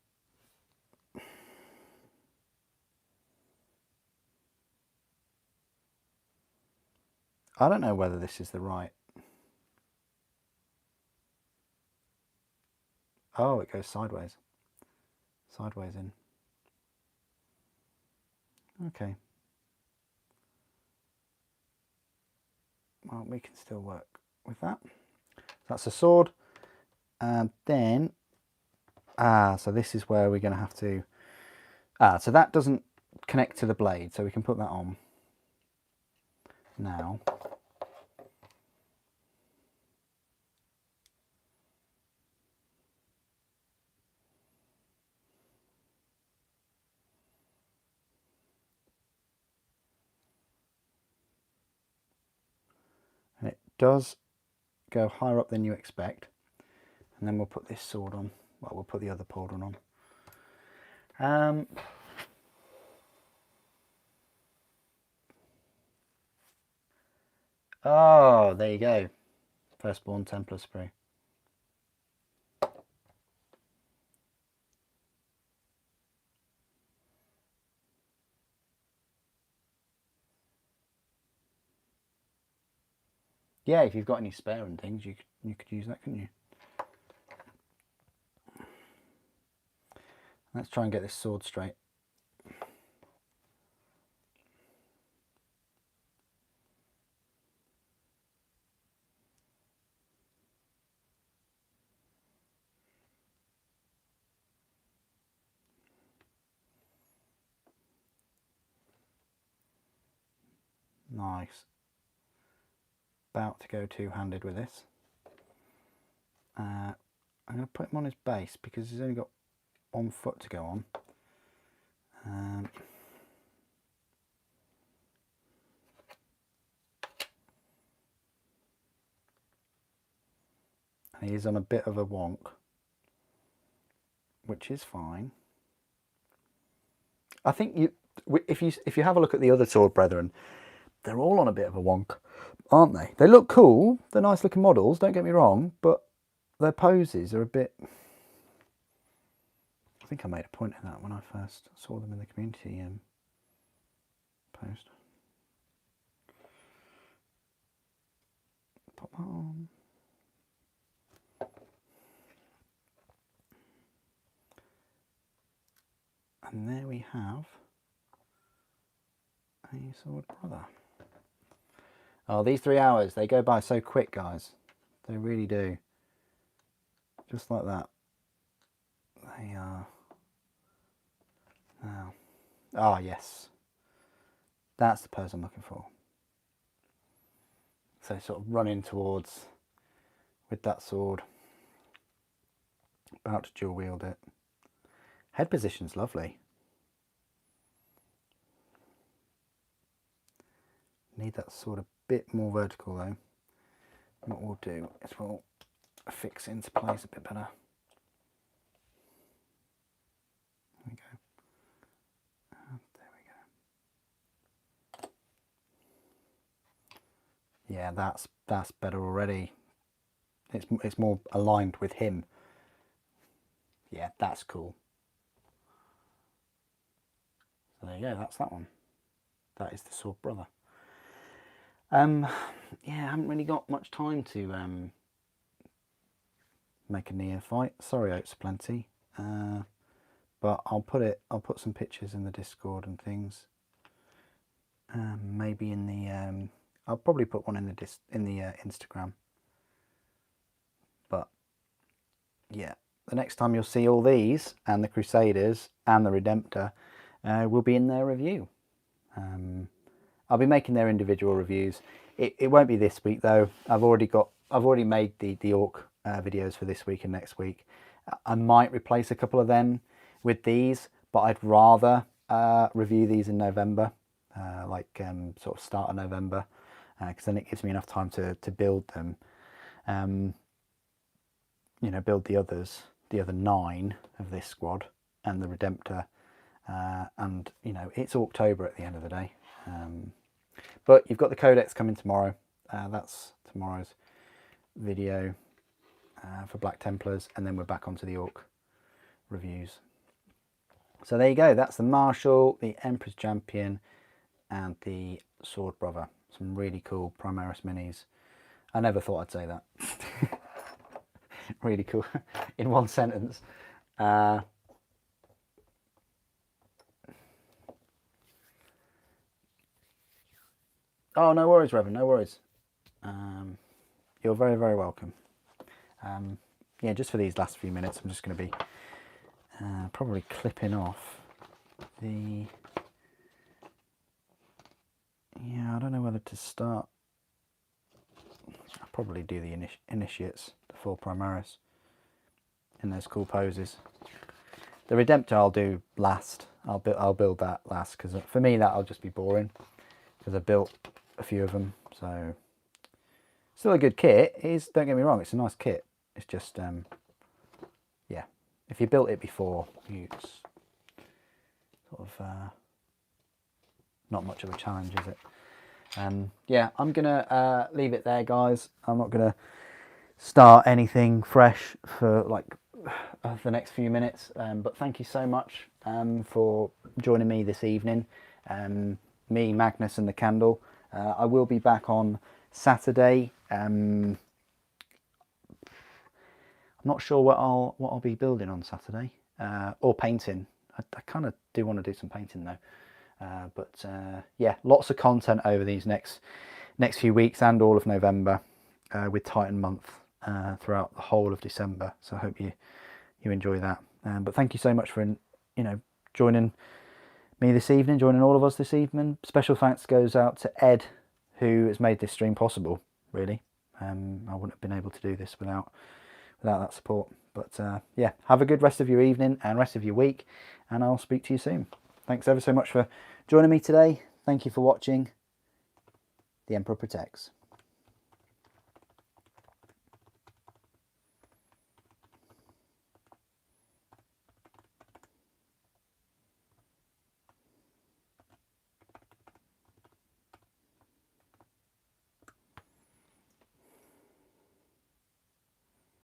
I don't know whether this is the right. Oh, it goes sideways. Sideways in. Okay. Well, we can still work with that. That's a sword. And then, so this is where we're going to have to, so that doesn't connect to the blade, so we can put that on now. And it does go higher up than you expect. And then we'll put this sword on. Well, we'll put the other pauldron on. Oh, there you go. Firstborn Templar sprue. Yeah, if you've got any spare and things, you could use that, couldn't you? Let's try and get this sword straight. Nice. About to go two-handed with this. I'm going to put him on his base because he's only got 1 foot to go on. And he's on a bit of a wonk, which is fine. I think if you have a look at the other sword brethren, they're all on a bit of a wonk, aren't they? They look cool, they're nice looking models, don't get me wrong, but their poses are a bit... I think I made a point of that when I first saw them in the community post. Pop that on. And there we have a sword brother. Oh, these 3 hours, they go by so quick, guys. They really do. Just like that. They are now. Ah, yes. That's the pose I'm looking for. So sort of running towards with that sword. About to dual wield it. Head position's lovely. Need that sword a bit more vertical though. What we'll do is we'll fix into place a bit better. There we go. There we go. Yeah, that's better already. It's more aligned with him. Yeah, that's cool. So there you go, that's that one. That is the sword brother. Yeah, I haven't really got much time to make a neophyte. Sorry, Oats Plenty. But I'll put some pictures in the Discord and things. Maybe in the I'll probably put one in the Instagram. But yeah, the next time you'll see all these and the Crusaders and the Redemptor will be in their review. I'll be making their individual reviews. It won't be this week though. I've already made the Orc videos for this week and next week. I might replace a couple of them with these, but I'd rather review these in November, sort of start of November, because then it gives me enough time to build them. You know, build the other 9 of this squad and the Redemptor, and you know, it's October at the end of the day. But you've got the Codex coming tomorrow. That's tomorrow's video for Black Templars, and then we're back onto the Orc reviews. So there you go. That's the Marshal, the Empress Champion, and the Sword Brother. Some really cool Primaris minis. I never thought I'd say that. Really cool in one sentence. Oh, no worries, Reverend, no worries. You're very, very welcome. Yeah, just for these last few minutes, I'm just going to be probably clipping off the... Yeah, I don't know whether to start. I'll probably do the initiates, the 4 Primaris, in those cool poses. The Redemptor I'll do last. I'll build that last, because for me that'll just be boring, because I built a few of them. So still a good kit. Don't get me wrong, it's a nice kit. It's just yeah, if you built it before, it's sort of not much of a challenge, is it? Yeah, I'm gonna leave it there, guys. I'm not gonna start anything fresh for like the next few minutes, but thank you so much for joining me this evening. Me, Magnus and the Candle. I will be back on Saturday I'm not sure what I'll be building on Saturday, or painting. I kind of do want to do some painting though. But yeah, lots of content over these next few weeks and all of November, with Titan month throughout the whole of December. So I hope you enjoy that. But thank you so much for joining me this evening, joining all of us this evening. Special thanks goes out to Ed, who has made this stream possible. Really, I wouldn't have been able to do this without that support. But yeah, have a good rest of your evening and rest of your week, and I'll speak to you soon. Thanks ever so much for joining me today. Thank you for watching. The Emperor protects.